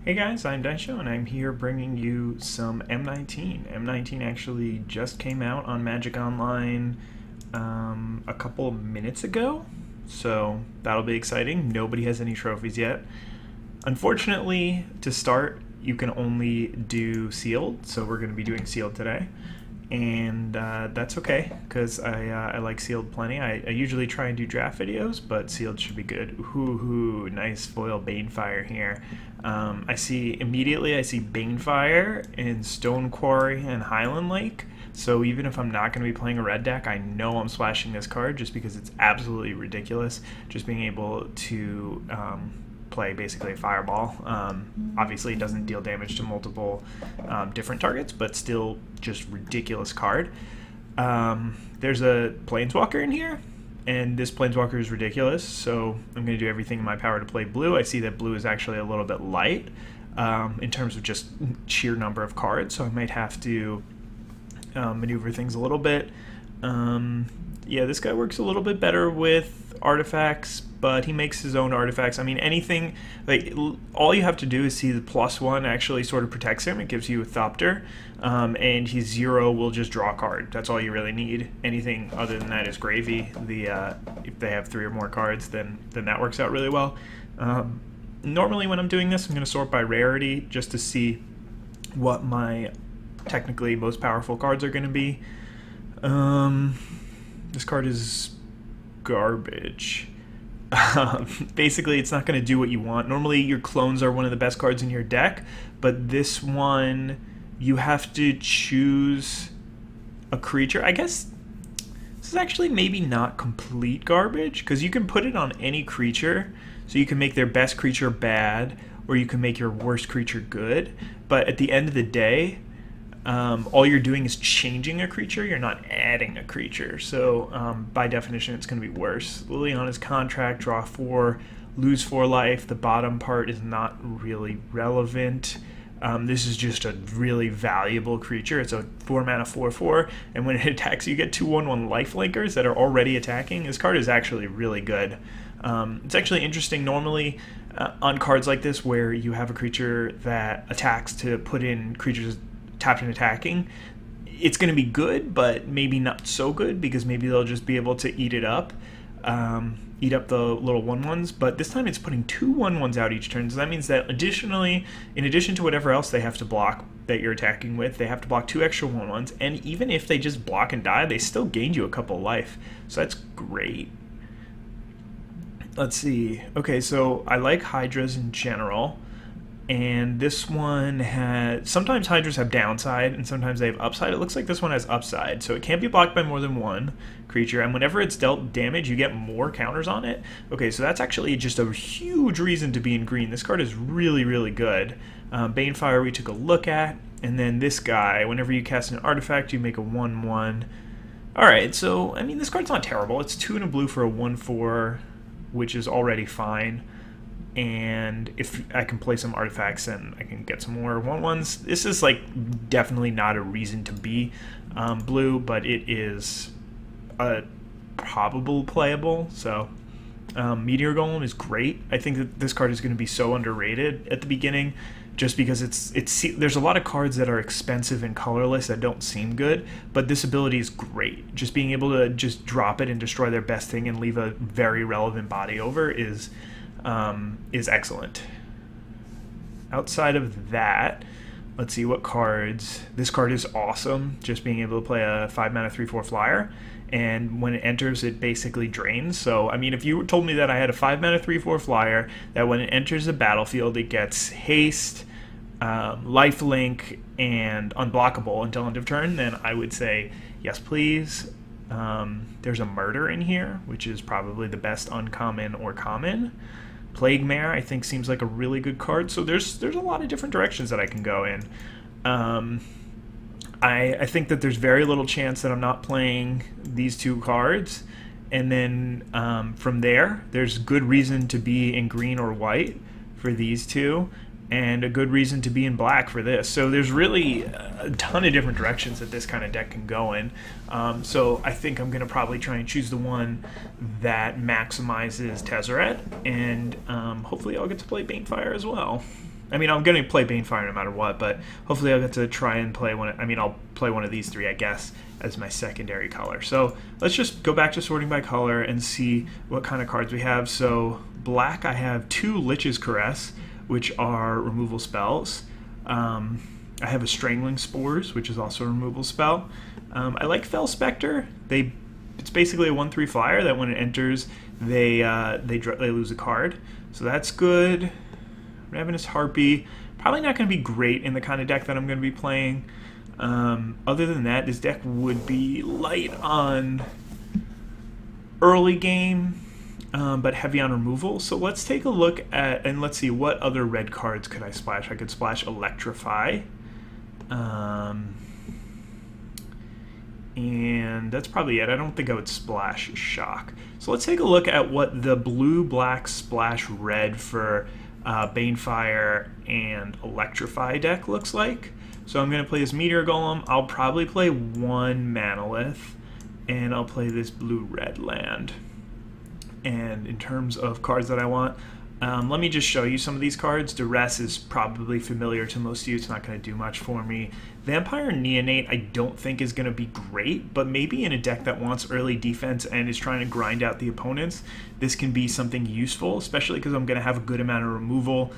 Hey guys, I'm IzDaisho and I'm here bringing you some M19. M19 actually just came out on Magic Online a couple minutes ago, so that'll be exciting. Nobody has any trophies yet. Unfortunately, to start, you can only do sealed, so we're going to be doing sealed today. And that's okay, because I like sealed plenty. I usually try and do draft videos, but sealed should be good. Ooh, nice foil Banefire here. I see Banefire in Stone Quarry and Highland Lake, so even if I'm not going to be playing a red deck, I know I'm splashing this card just because it's absolutely ridiculous. Just being able to play basically a fireball. Obviously it doesn't deal damage to multiple different targets, but still just ridiculous card. There's a Planeswalker in here, and this Planeswalker is ridiculous, so I'm going to do everything in my power to play blue. I see that blue is actually a little bit light in terms of just sheer number of cards, so I might have to maneuver things a little bit. Yeah, this guy works a little bit better with artifacts, but he makes his own artifacts. I mean, anything, like, all you have to do is see the +1 actually sort of protects him. It gives you a Thopter, and his 0 will just draw a card. That's all you really need. Anything other than that is gravy. If they have 3 or more cards, then that works out really well. Normally when I'm doing this, I'm going to sort by rarity just to see what my technically most powerful cards are going to be. This card is garbage. Basically, it's not going to do what you want. Normally, your clones are one of the best cards in your deck, but this one, you have to choose a creature. I guess this is actually maybe not complete garbage, because you can put it on any creature, so you can make their best creature bad, or you can make your worst creature good, but at the end of the day, all you're doing is changing a creature, you're not adding a creature, so by definition it's going to be worse. Liliana's Contract, draw 4, lose 4 life. The bottom part is not really relevant. This is just a really valuable creature. It's a 4-mana 4/4, and when it attacks you get 2/1/1 lifelinkers that are already attacking. This card is actually really good. It's actually interesting normally on cards like this where you have a creature that attacks to put in creatures tapped and attacking, it's going to be good, but maybe not so good, because maybe they'll just be able to eat it up, eat up the little 1/1s, but this time it's putting 2 1/1s out each turn, so that means that additionally, in addition to whatever else they have to block that you're attacking with, they have to block 2 extra 1/1s, and even if they just block and die, they still gained you a couple life, so that's great. Let's see. Okay, so I like Hydras in general. And this one has, sometimes Hydras have downside and sometimes they have upside. It looks like this one has upside, so it can't be blocked by more than 1 creature, and whenever it's dealt damage you get more counters on it. Okay, so that's actually just a huge reason to be in green. This card is really, really good. Banefire we took a look at, and then this guy, whenever you cast an artifact you make a 1/1. Alright, so I mean this card's not terrible. It's 2 and a blue for a 1/4, which is already fine. And if I can play some artifacts and I can get some more 1/1s, this is like definitely not a reason to be blue, but it is a probable playable. So Meteor Golem is great. I think that this card is going to be so underrated at the beginning, just because there's a lot of cards that are expensive and colorless that don't seem good, but this ability is great. Just being able to just drop it and destroy their best thing and leave a very relevant body over is excellent. Outside of that, let's see what cards. This card is awesome, just being able to play a 5-mana 3/4 flyer, and when it enters it basically drains. So I mean, if you told me that I had a 5-mana 3/4 flyer that when it enters the battlefield it gets haste, lifelink, and unblockable until end of turn, then I would say yes please. There's a Murder in here, which is probably the best uncommon or common. Plague Mare I think seems like a really good card, so there's a lot of different directions that I can go in. I think that there's very little chance that I'm not playing these 2 cards, and then from there's good reason to be in green or white for these 2, and a good reason to be in black for this. So there's really a ton of different directions that this kind of deck can go in. So I think I'm going to probably try and choose the one that maximizes Tezzeret, and hopefully I'll get to play Banefire as well. I mean, I'm going to play Banefire no matter what, but hopefully I'll get to try and play one. I mean, I'll play one of these three, I guess, as my secondary color. So let's just go back to sorting by color and see what kind of cards we have. So black, I have 2 Lich's Caress, which are removal spells. I have a Strangling Spores, which is also a removal spell. I like Fell Spectre. It's basically a 1/3 flyer that when it enters, they lose a card. So that's good. Ravenous Harpy, probably not going to be great in the kind of deck that I'm going to be playing. Other than that, this deck would be light on early game, but heavy on removal. So let's take a look at, and let's see, what other red cards could I splash? I could splash Electrify. And that's probably it. I don't think I would splash Shock. So let's take a look at what the blue, black, splash red for Banefire and Electrify deck looks like. So I'm going to play this Meteor Golem. I'll probably play 1 Manalith, and I'll play this blue-red land. And in terms of cards that I want, let me just show you some of these cards. Duress is probably familiar to most of you. It's not going to do much for me. Vampire Neonate I don't think is going to be great, but maybe in a deck that wants early defense and is trying to grind out the opponents, this can be something useful, especially because I'm going to have a good amount of removal.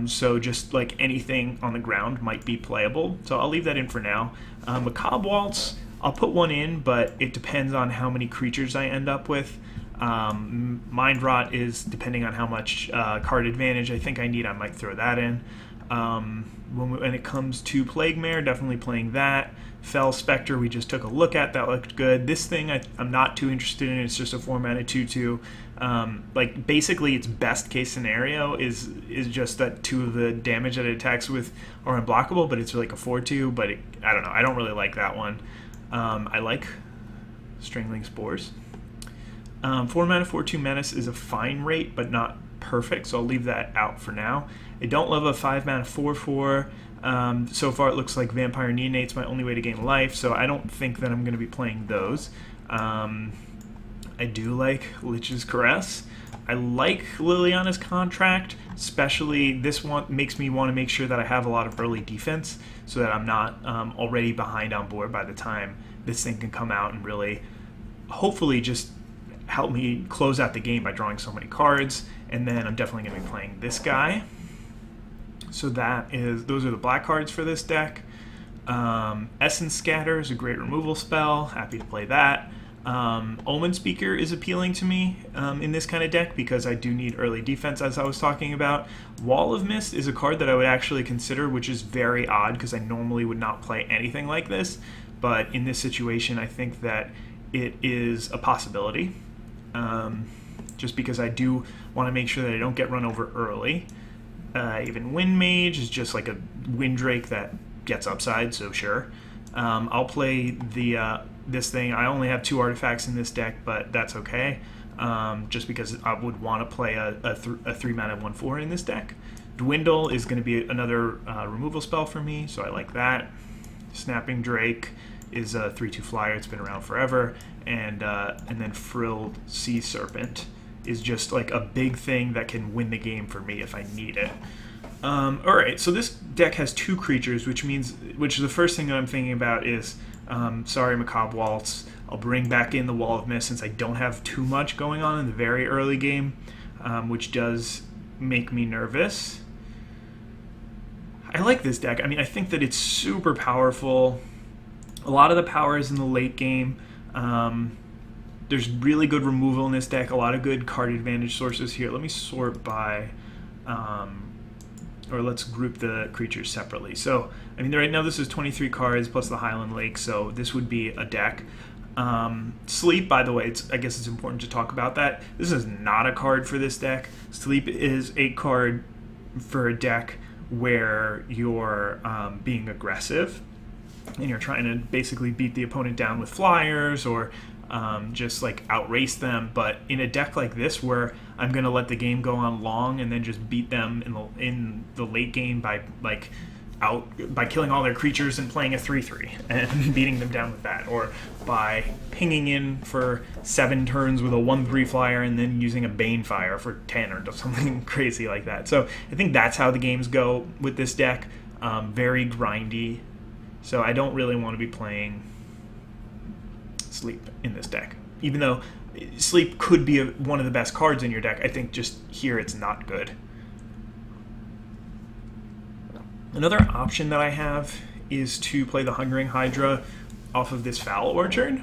So just like anything on the ground might be playable. So I'll leave that in for now. Macabre Waltz, I'll put 1 in, but it depends on how many creatures I end up with. Mind Rot is depending on how much card advantage I think I need. I might throw that in. When it comes to Plague Mare, definitely playing that. Fell Spectre we just took a look at, that looked good. This thing I'm not too interested in. It's just a 4-mana 2/2. Like basically its best case scenario is just that 2 of the damage that it attacks with are unblockable, but it's like a 4/2. But I don't know. I don't really like that one. I like Strangling Spores. 4-mana 4/2 Menace is a fine rate, but not perfect, so I'll leave that out for now. I don't love a 5-mana 4/4. So far it looks like Vampire Neonate's my only way to gain life, so I don't think that I'm going to be playing those. I do like Lich's Caress. I like Liliana's Contract, especially this one makes me want to make sure that I have a lot of early defense so that I'm not already behind on board by the time this thing can come out and really, hopefully, just help me close out the game by drawing so many cards. And then I'm definitely going to be playing this guy. So those are the black cards for this deck. Essence Scatter is a great removal spell. Happy to play that. Omen Speaker is appealing to me in this kind of deck because I do need early defense, as I was talking about. Wall of Mist is a card that I would actually consider, which is very odd because I normally would not play anything like this. But in this situation, I think that it is a possibility. Just because I do want to make sure that I don't get run over early. Even Wind Mage is just like a Windrake that gets upside, so sure. I'll play this thing. I only have 2 artifacts in this deck, but that's okay. Just because I would want to play a 3-mana 1/4 in this deck. Dwindle is going to be another removal spell for me, so I like that. Snapping Drake is a 3/2 flyer. It's been around forever. And then Frilled Sea Serpent is just like a big thing that can win the game for me if I need it. Alright, so this deck has 2 creatures, which is the first thing that I'm thinking about is, sorry Macabre Waltz, I'll bring back in the Wall of Mist since I don't have too much going on in the very early game, which does make me nervous. I like this deck. I mean, I think that it's super powerful. A lot of the power is in the late game. There's really good removal in this deck, a lot of good card advantage sources here. Let me sort by, or let's group the creatures separately. So, I mean, right now this is 23 cards plus the Highland Lake, so this would be a deck. Sleep, by the way, I guess it's important to talk about that. This is not a card for this deck. Sleep is a card for a deck where you're being aggressive and you're trying to basically beat the opponent down with flyers or just like outrace them. But in a deck like this where I'm going to let the game go on long and then just beat them in the late game by like out by killing all their creatures and playing a 3/3 and beating them down with that, or by pinging in for 7 turns with a 1/3 flyer and then using a Banefire for 10 or something crazy like that. So I think that's how the games go with this deck. Very grindy. So I don't really want to be playing Sleep in this deck. Even though Sleep could be one of the best cards in your deck, I think just here it's not good. Another option that I have is to play the Hungering Hydra off of this Foul Orchard.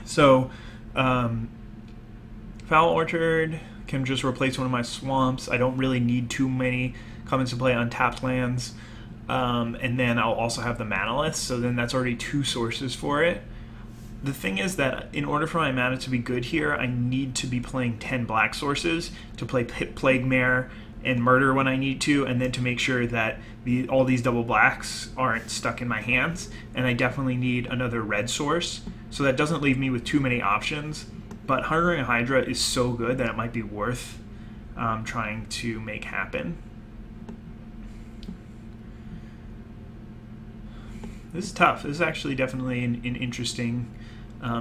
So, Foul Orchard can just replace one of my swamps. I don't really need too many come into play on tapped lands. And then I'll also have the Manalith, so then that's already 2 sources for it. The thing is that in order for my mana to be good here, I need to be playing 10 black sources to play Plague Mare and Murder when I need to, and then to make sure that all these double blacks aren't stuck in my hands. And I definitely need another red source, so that doesn't leave me with too many options. But Hungering Hydra is so good that it might be worth trying to make happen. This is tough. This is actually definitely an interesting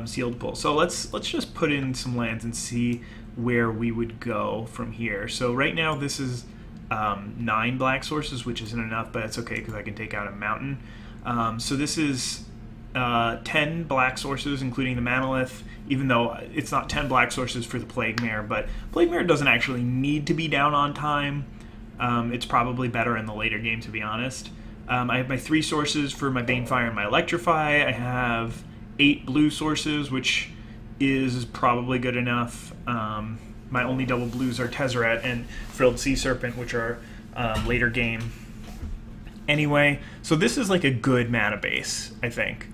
sealed pull. So let's just put in some lands and see where we would go from here. So right now this is 9 black sources, which isn't enough, but it's okay because I can take out a mountain. So this is 10 black sources, including the Manalith, even though it's not 10 black sources for the Plague Mare, but Plague Mare doesn't actually need to be down on time. It's probably better in the later game, to be honest. I have my 3 sources for my Banefire and my Electrify. I have 8 blue sources, which is probably good enough. My only double blues are Tezzeret and Frilled Sea Serpent, which are later game. Anyway, so this is like a good mana base, I think.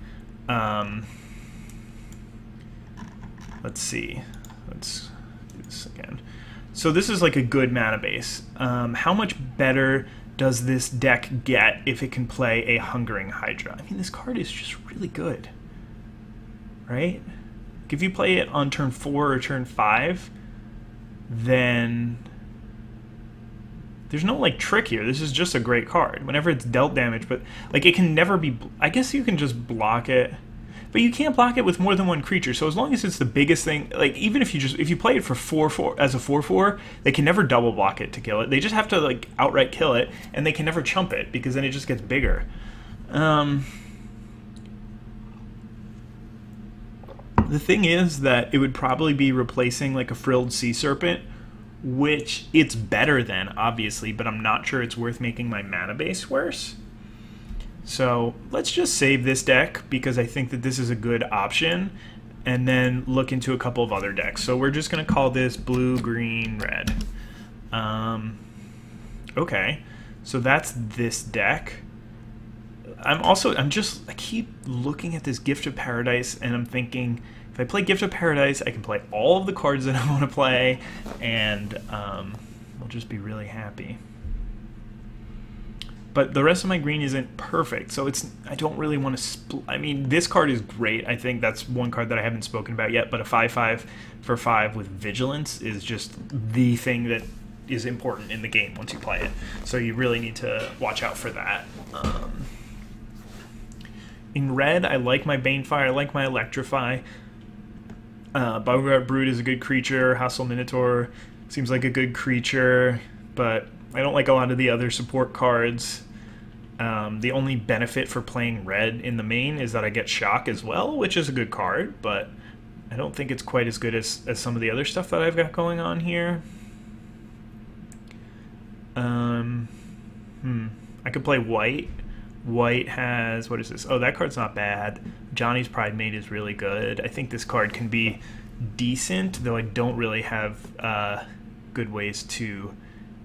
Let's see. Let's do this again. So this is like a good mana base. How much better does this deck get if it can play a Hungering Hydra? I mean, this card is just really good, right? If you play it on turn 4 or turn 5, then there's no like trick here. This is just a great card whenever it's dealt damage, but like it can never be, I guess you can just block it, but you can't block it with more than 1 creature. So as long as it's the biggest thing, like even if you play it for 4/4 as a 4/4, they can never double block it to kill it. They just have to like outright kill it, and they can never chump it because then it just gets bigger. The thing is that it would probably be replacing like a Frilled Sea Serpent, which it's better than, obviously, but I'm not sure it's worth making my mana base worse. So let's just save this deck because I think that this is a good option, and then look into a couple of other decks. So we're just going to call this blue, green, red. Okay, so that's this deck. I keep looking at this Gift of Paradise, and I'm thinking, if I play Gift of Paradise, I can play all of the cards that I want to play, and I'll just be really happy. But the rest of my green isn't perfect, so I don't really want to I mean, this card is great. I think that's one card that I haven't spoken about yet, but a 5/5 for 5 with Vigilance is just the thing that is important in the game once you play it. So you really need to watch out for that. In red, I like my Banefire, I like my Electrify. Bogart Brood is a good creature. Hostile Minotaur seems like a good creature, but I don't like a lot of the other support cards. The only benefit for playing red in the main is that I get Shock as well, which is a good card, but I don't think it's quite as good as some of the other stuff that I've got going on here. I could play white. White has, what is this? Oh, that card's not bad. Johnny's Pridemate is really good. I think this card can be decent, though I don't really have good ways to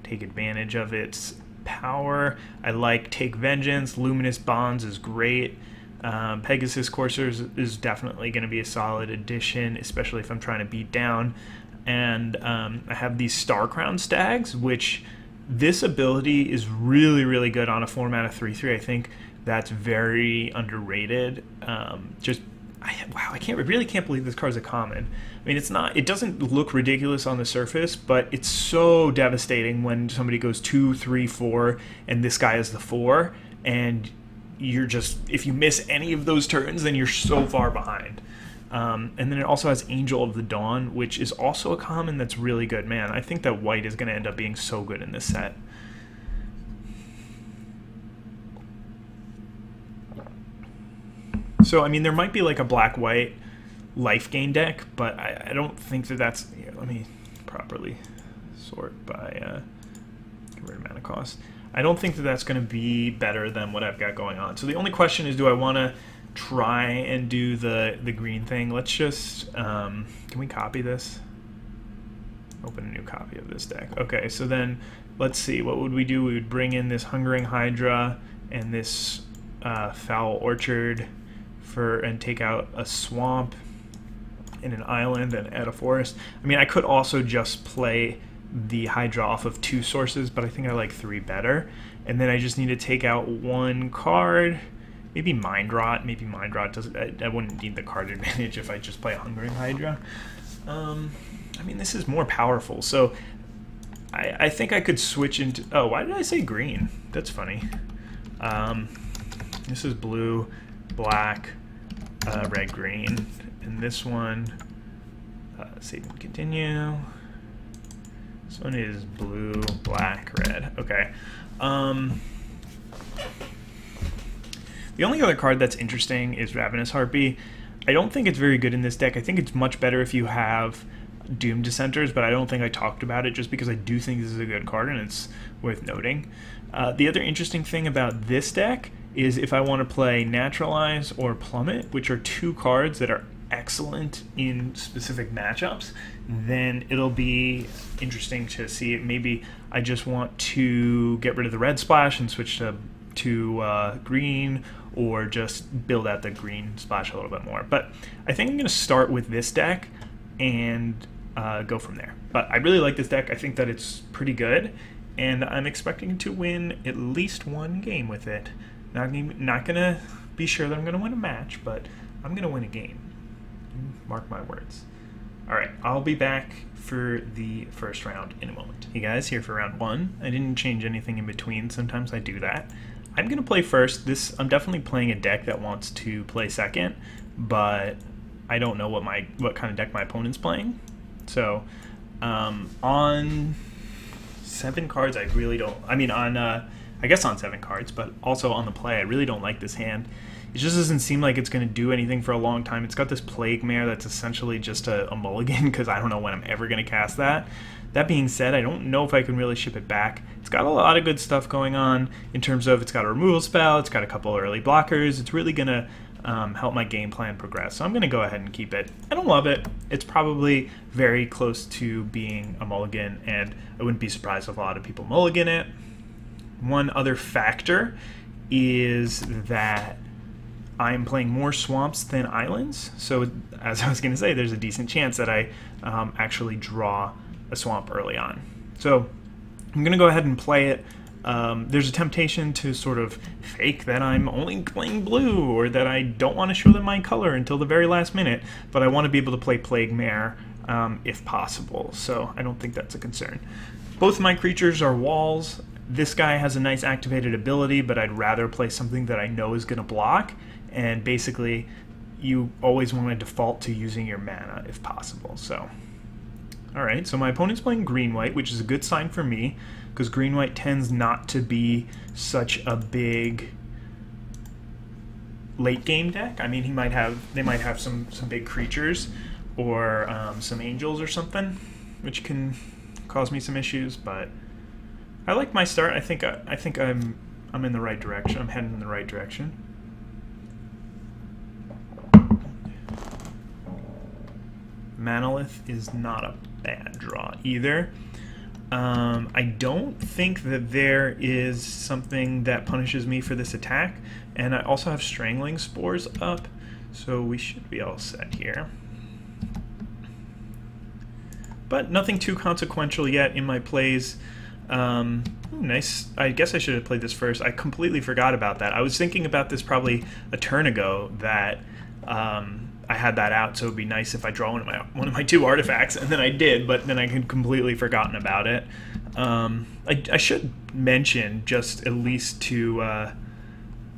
take advantage of its power. I like Take Vengeance. Luminous Bonds is great. Pegasus Coursers is definitely going to be a solid addition, especially if I'm trying to beat down. And I have these Star Crown Stags, which this ability is really, really good on a format of 3/3. I think that's very underrated. wow, really can't believe this card's a common. I mean, it doesn't look ridiculous on the surface, but it's so devastating when somebody goes 2, 3, 4, and this guy is the 4, and you're just, if you miss any of those turns, then you're so far behind. And then it also has Angel of the Dawn, which is also a common that's really good. Man, I think that white is going to end up being so good in this set. So, I mean, there might be like a black-white life gain deck, but I don't think that that's... Here, let me properly sort by... get rid of mana cost. I don't think that that's going to be better than what I've got going on. So the only question is, do I want to try and do the green thing? Let's just... can we copy this? Open a new copy of this deck. Okay, so then let's see. What would we do? We would bring in this Hungering Hydra and this Foul Orchard and take out a swamp and an island and add a forest. I mean, I could also just play the Hydra off of 2 sources, but I think I like 3 better. And then I just need to take out 1 card. Maybe Mind Rot. Maybe Mind Rot doesn't... I wouldn't need the card advantage if I just play a Hungering Hydra. I mean, this is more powerful, so I think I could switch into... Oh, why did I say green? That's funny. This is blue, black, red, green, and this one, save and continue. This one is blue, black, red. Okay. The only other card that's interesting is Ravenous Harpy. I don't think it's very good in this deck. I think it's much better if you have Doom Dissenters, but I don't think I talked about it just because I do think this is a good card and it's worth noting. The other interesting thing about this deck is if I want to play Naturalize or Plummet, which are 2 cards that are excellent in specific matchups, then it'll be interesting to see. Maybe I just want to get rid of the red splash and switch to green, or just build out the green splash a little bit more. But I think I'm going to start with this deck and go from there. But I really like this deck. I think that it's pretty good, and I'm expecting to win at least 1 game with it. Not gonna be sure that I'm gonna win a match, but I'm gonna win a game. Mark my words. All right, I'll be back for the first round in a moment. Hey guys, here for round 1. I didn't change anything in between. Sometimes I do that. I'm gonna play first. I'm definitely playing a deck that wants to play second, but I don't know what kind of deck my opponent's playing. So on 7 cards, I really don't. I mean, I guess on 7 cards, but also on the play, I really don't like this hand. It just doesn't seem like it's going to do anything for a long time. It's got this Plague Mare that's essentially just a mulligan, because I don't know when I'm ever going to cast that. That being said, I don't know if I can really ship it back. It's got a lot of good stuff going on in terms of it's got a removal spell, it's got a couple early blockers. It's really going to help my game plan progress. So I'm going to go ahead and keep it. I don't love it. It's probably very close to being a mulligan, and I wouldn't be surprised if a lot of people mulligan it. One other factor is that I'm playing more swamps than islands, so as I was going to say, there's a decent chance that I actually draw a swamp early on. So I'm going to go ahead and play it. There's a temptation to sort of fake that I'm only playing blue, or that I don't want to show them my color until the very last minute, but I want to be able to play Plague Mare if possible, so I don't think that's a concern. Both of my creatures are walls. This guy has a nice activated ability, but I'd rather play something that I know is going to block, and basically you always want to default to using your mana if possible. So, alright, so my opponent's playing green-white, which is a good sign for me, because green-white tends not to be such a big late-game deck. I mean, they might have some big creatures, or some angels or something, which can cause me some issues, but I like my start. I think I'm in the right direction. I'm heading in the right direction. Manolith is not a bad draw either. I don't think that there is something that punishes me for this attack, and I also have Strangling Spores up, so we should be all set here. But nothing too consequential yet in my plays. Nice. I guess I should have played this first. I completely forgot about that. I was thinking about this probably a turn ago, that I had that out, so it'd be nice if I draw one of my 2 artifacts, and then I did, but then I had completely forgotten about it. I should mention, just at least to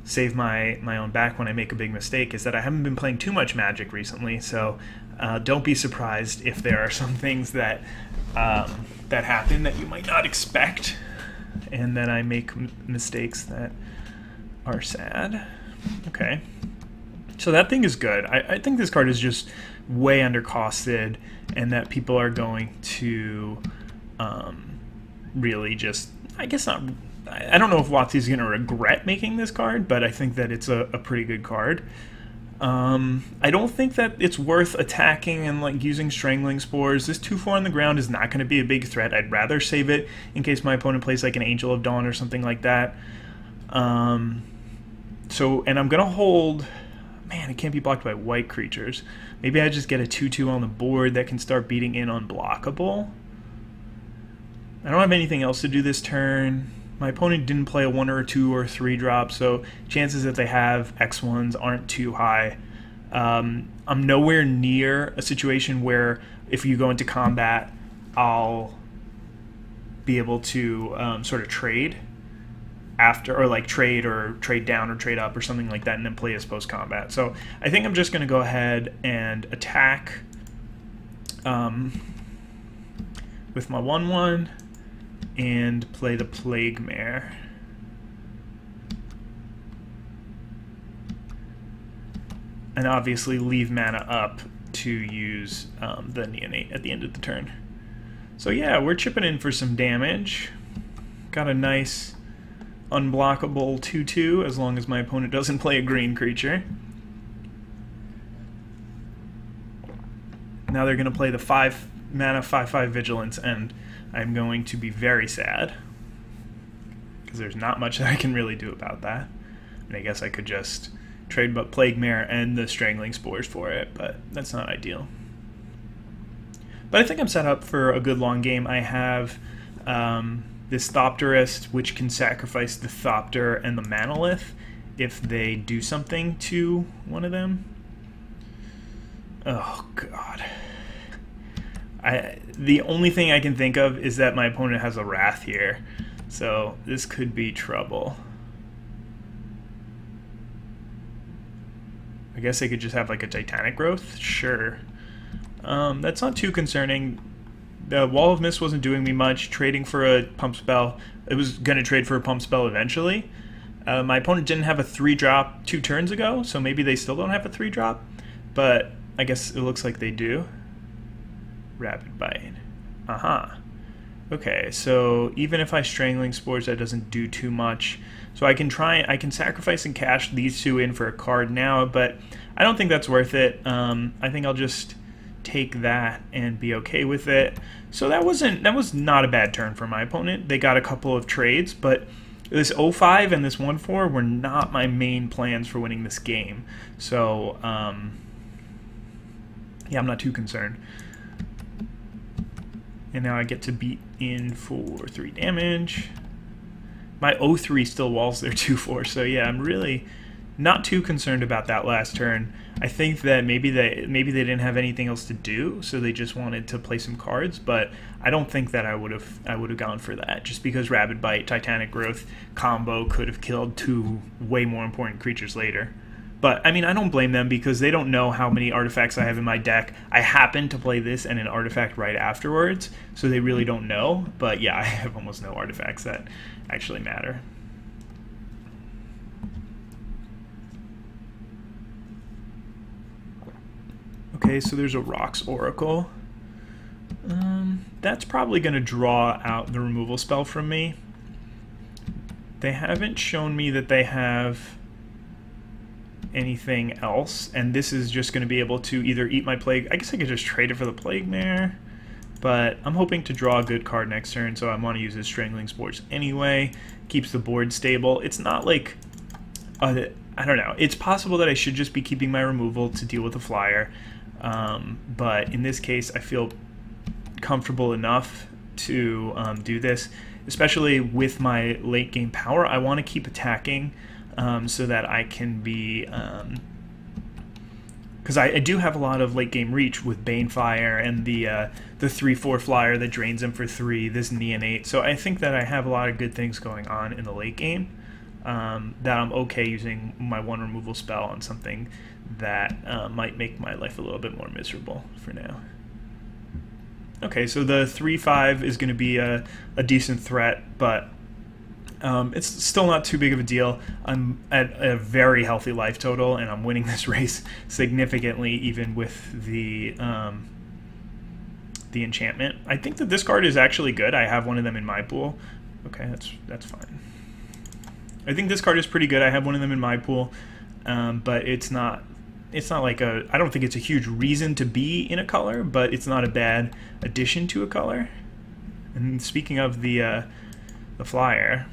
save my own back when I make a big mistake, is that I haven't been playing too much Magic recently, so don't be surprised if there are some things that that happen that you might not expect, and that I make mistakes that are sad. Okay. So that thing is good. I think this card is just way undercosted, and that people are going to really just, I guess not, I don't know if WotC's going to regret making this card, but I think that it's a pretty good card. I don't think that it's worth attacking and like using Strangling Spores. This 2/4 on the ground is not going to be a big threat. I'd rather save it in case my opponent plays like an Angel of Dawn or something like that. And I'm going to hold... Man, it can't be blocked by white creatures. Maybe I just get a 2/2 on the board that can start beating in unblockable. I don't have anything else to do this turn. My opponent didn't play a 1 or a 2 or 3 drop, so chances that they have X1s aren't too high. I'm nowhere near a situation where if you go into combat, I'll be able to sort of trade after, or like trade down or trade up or something like that, and then play as post combat. So I think I'm just going to go ahead and attack with my 1/1 and play the Plague Mare. And obviously leave mana up to use the Neonate at the end of the turn. So yeah, we're chipping in for some damage. Got a nice unblockable 2/2 as long as my opponent doesn't play a green creature. Now they're going to play the 5 mana 5/5 Vigilance, and I'm going to be very sad because there's not much that I can really do about that. And I guess I could just trade but Plague Mare and the Strangling Spores for it, but that's not ideal. But I think I'm set up for a good long game. I have this Thopterist, which can sacrifice the Thopter and the Manolith if they do something to one of them. Oh, God. The only thing I can think of is that my opponent has a Wrath here, so this could be trouble. I guess they could just have like a Titanic Growth? Sure. That's not too concerning. The Wall of Mist wasn't doing me much. Trading for a Pump Spell. It was going to trade for a Pump Spell eventually. My opponent didn't have a 3-drop 2 turns ago, so maybe they still don't have a 3-drop, but I guess it looks like they do. Rapid Bite. Okay, so even if I Strangling Spores, that doesn't do too much. So I can sacrifice and cash these 2 in for a card now, but I don't think that's worth it. I think I'll just take that and be okay with it. So that was not a bad turn for my opponent. They got a couple of trades, but this 0-5 and this 1-4 were not my main plans for winning this game. So yeah, I'm not too concerned. And now I get to beat in for 3 damage. My 0-3 still walls their 2-4, so yeah, I'm really not too concerned about that last turn. I think that maybe they didn't have anything else to do, so they just wanted to play some cards, but I don't think that I would have gone for that, just because Rapid Bite, Titanic Growth combo could have killed 2 way more important creatures later. But, I mean, I don't blame them because they don't know how many artifacts I have in my deck. I happen to play this and an artifact right afterwards, so they really don't know. But, yeah, I have almost no artifacts that actually matter. Okay, so there's a Rocks Oracle. That's probably going to draw out the removal spell from me. They haven't shown me that they have anything else, and this is just going to be able to either eat my Plague. I guess I could just trade it for the Plague Mare, but I'm hoping to draw a good card next turn, so I want to use his Strangling Spores anyway. Keeps the board stable. It's not like I don't know. It's possible that I should just be keeping my removal to deal with the flyer, but in this case I feel comfortable enough to do this, especially with my late game power. I want to keep attacking so that I can be because I do have a lot of late game reach with Banefire and the 3/4 flyer that drains him for 3, this Neonate. So I think that I have a lot of good things going on in the late game, that I'm okay using my 1 removal spell on something that might make my life a little bit more miserable for now. Okay, so the 3/5 is going to be a decent threat, but it's still not too big of a deal. I'm at a very healthy life total, and I'm winning this race significantly, even with the enchantment. I think that this card is actually good. I have one of them in my pool. Okay, that's fine. I think this card is pretty good. I have one of them in my pool, but it's not like I don't think it's a huge reason to be in a color, but it's not a bad addition to a color. And speaking of the flyer.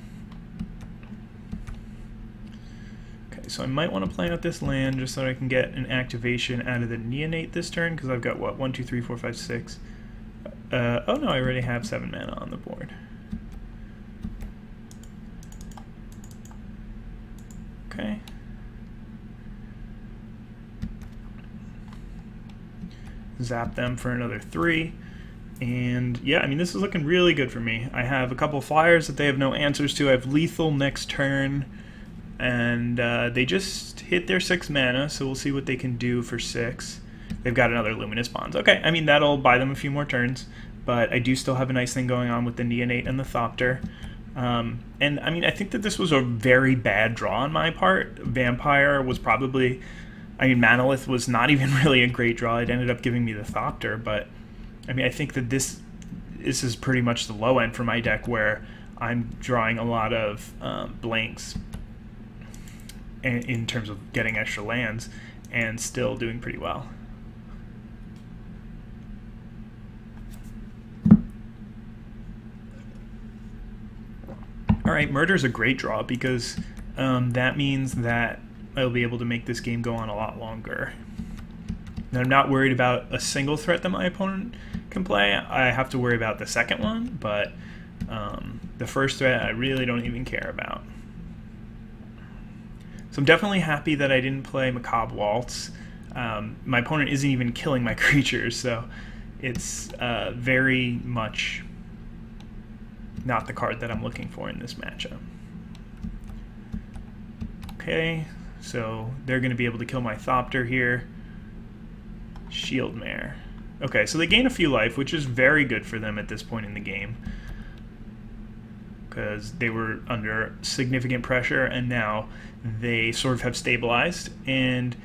So I might want to play out this land just so that I can get an activation out of the Neonate this turn, because I've got, what, 1, 2, 3, 4, 5, 6. Oh no, I already have 7 mana on the board. Okay. Zap them for another 3. And yeah, I mean, this is looking really good for me. I have a couple flyers that they have no answers to. I have lethal next turn. And they just hit their 6 mana, so we'll see what they can do for 6. They've got another Luminous Bonds. Okay, I mean, that'll buy them a few more turns, but I do still have a nice thing going on with the Neonate and the Thopter. And I mean, I think that this was a very bad draw on my part. Vampire was probably, I mean, Manolith was not even really a great draw. It ended up giving me the Thopter, but I mean, I think that this is pretty much the low end for my deck, where I'm drawing a lot of blanks in terms of getting extra lands, and still doing pretty well. Alright, Murder's a great draw, because that means that I'll be able to make this game go on a lot longer. Now, I'm not worried about a single threat that my opponent can play. I have to worry about the second one, but the first threat I really don't even care about. So I'm definitely happy that I didn't play Macabre Waltz. My opponent isn't even killing my creatures, so it's very much not the card that I'm looking for in this matchup. Okay, so they're going to be able to kill my Thopter here. Shield Mare. Okay, so they gain a few life, which is very good for them at this point in the game, because they were under significant pressure, and now they sort of have stabilized, and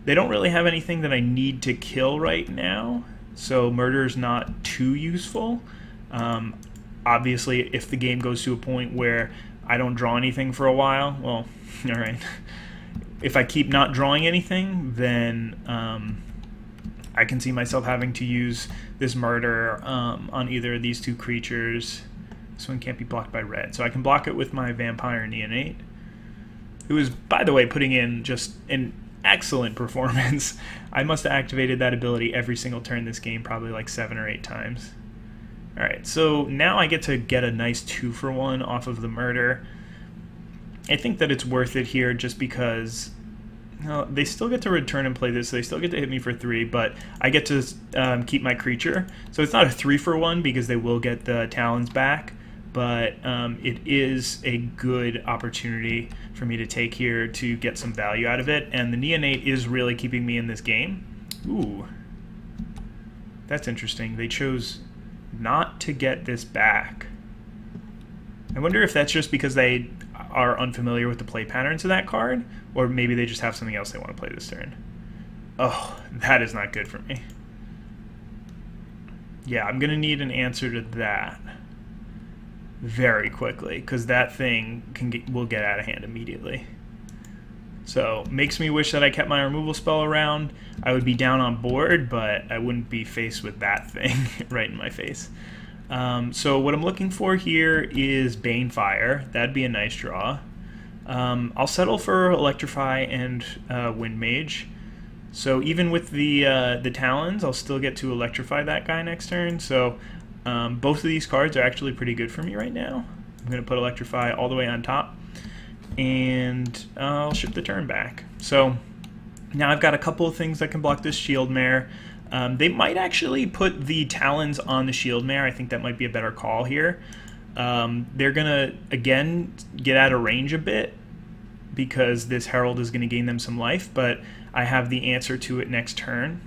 they don't really have anything that I need to kill right now, so Murder's not too useful. Obviously, if the game goes to a point where I don't draw anything for a while, well, alright. If I keep not drawing anything, then I can see myself having to use this Murder on either of these 2 creatures. This one can't be blocked by red, so I can block it with my Vampire Neonate, who is, by the way, putting in just an excellent performance. I must have activated that ability every single turn this game, probably like 7 or 8 times. Alright, so now I get to get a nice 2-for-1 off of the Murder. I think that it's worth it here, just because they still get to return and play this, so they still get to hit me for 3, but I get to keep my creature. So it's not a 3-for-1, because they will get the Talons back, but it is a good opportunity for me to take here to get some value out of it, and the Neonate is really keeping me in this game. Ooh, that's interesting. They chose not to get this back. I wonder if that's just because they are unfamiliar with the play patterns of that card, or maybe they just have something else they want to play this turn. Oh, that is not good for me. Yeah, I'm going to need an answer to that very quickly, because that thing will get out of hand immediately. So, makes me wish that I kept my removal spell around. I would be down on board, but I wouldn't be faced with that thing right in my face. So what I'm looking for here is Banefire. That'd be a nice draw. I'll settle for Electrify and Wind Mage. So even with the Talons, I'll still get to electrify that guy next turn. So both of these cards are actually pretty good for me right now. I'm going to put Electrify all the way on top, and I'll ship the turn back. So Now I've got a couple of things that can block this Shield Mare. They might actually put the Talons on the Shield Mare. I think that might be a better call here. They're going to, again, get out of range a bit because this Herald is going to gain them some life, but I have the answer to it next turn.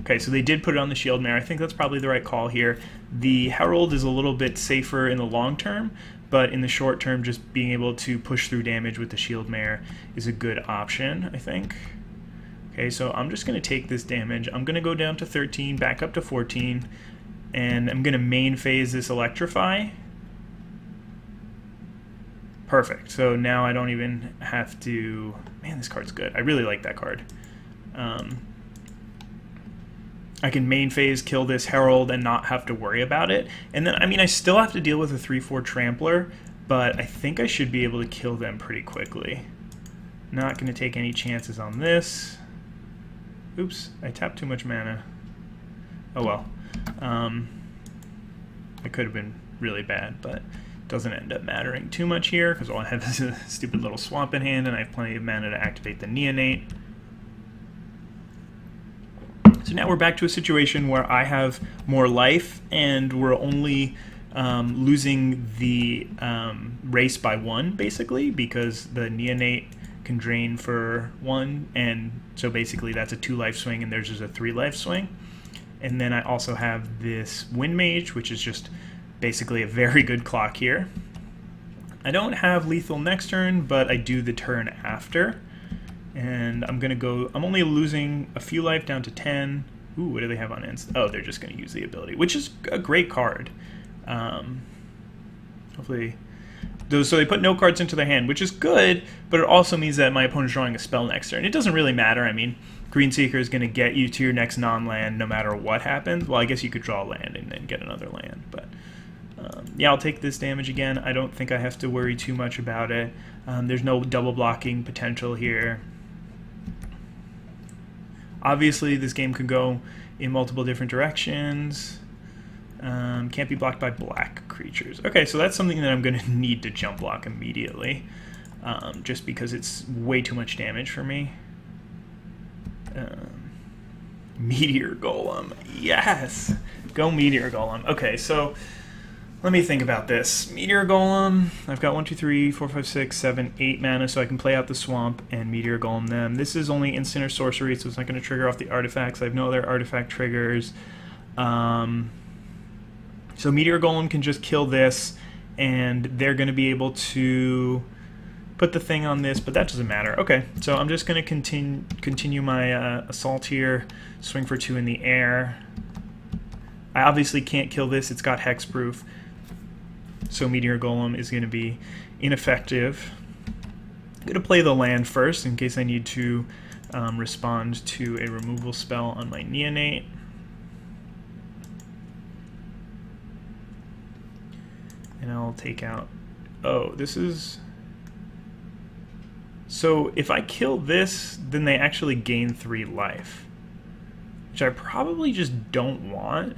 Okay, so they did put it on the Shield Mare. I think that's probably the right call here. The Herald is a little bit safer in the long term, but in the short term, just being able to push through damage with the Shield Mare is a good option, I think. Okay, so I'm just going to take this damage. I'm going to go down to 13, back up to 14, and I'm going to main phase this Electrify. Perfect. So now I don't even have to... Man, this card's good. I really like that card. I can main phase, kill this Herald, and not have to worry about it. And then, I mean, I still have to deal with a 3/4 Trampler, but I think I should be able to kill them pretty quickly. Not going to take any chances on this. Oops, I tapped too much mana. Oh well. It could have been really bad, but it doesn't end up mattering too much here, because all I have is a stupid little swamp in hand, and I have plenty of mana to activate the Neonate. So now we're back to a situation where I have more life, and we're only losing the race by 1, basically, because the Neonate can drain for 1, and so basically that's a 2-life swing, and theirs is a 3-life swing. And then I also have this Wind Mage, which is just basically a very good clock here. I don't have lethal next turn, but I do the turn after. And I'm gonna go, I'm only losing a few life down to 10. Ooh, what do they have on inst? Oh, they're just gonna use the ability, which is a great card. Hopefully, so they put no cards into their hand, which is good, but it also means that my opponent's drawing a spell next turn. It doesn't really matter. I mean, Greenseeker is gonna get you to your next non-land no matter what happens. Well, I guess you could draw a land and then get another land, but yeah, I'll take this damage again. I don't think I have to worry too much about it. There's no double blocking potential here. Obviously, this game could go in multiple different directions. Can't be blocked by black creatures. Okay, so that's something that I'm going to need to jump block immediately, just because it's way too much damage for me. Meteor Golem. Yes! Go Meteor Golem. Okay, so let me think about this. Meteor Golem, I've got 1, 2, 3, 4, 5, 6, 7, 8 mana, so I can play out the swamp and Meteor Golem them. This is only instant or sorcery, so it's not going to trigger off the artifacts. I have no other artifact triggers. So Meteor Golem can just kill this, and they're going to be able to put the thing on this, but that doesn't matter. Okay, so I'm just going to continue my assault here, swing for 2 in the air. I obviously can't kill this, it's got hexproof. So Meteor Golem is going to be ineffective. I'm going to play the land first in case I need to respond to a removal spell on my Neonate. And I'll take out... Oh, this is... So if I kill this, then they actually gain 3 life, which I probably just don't want.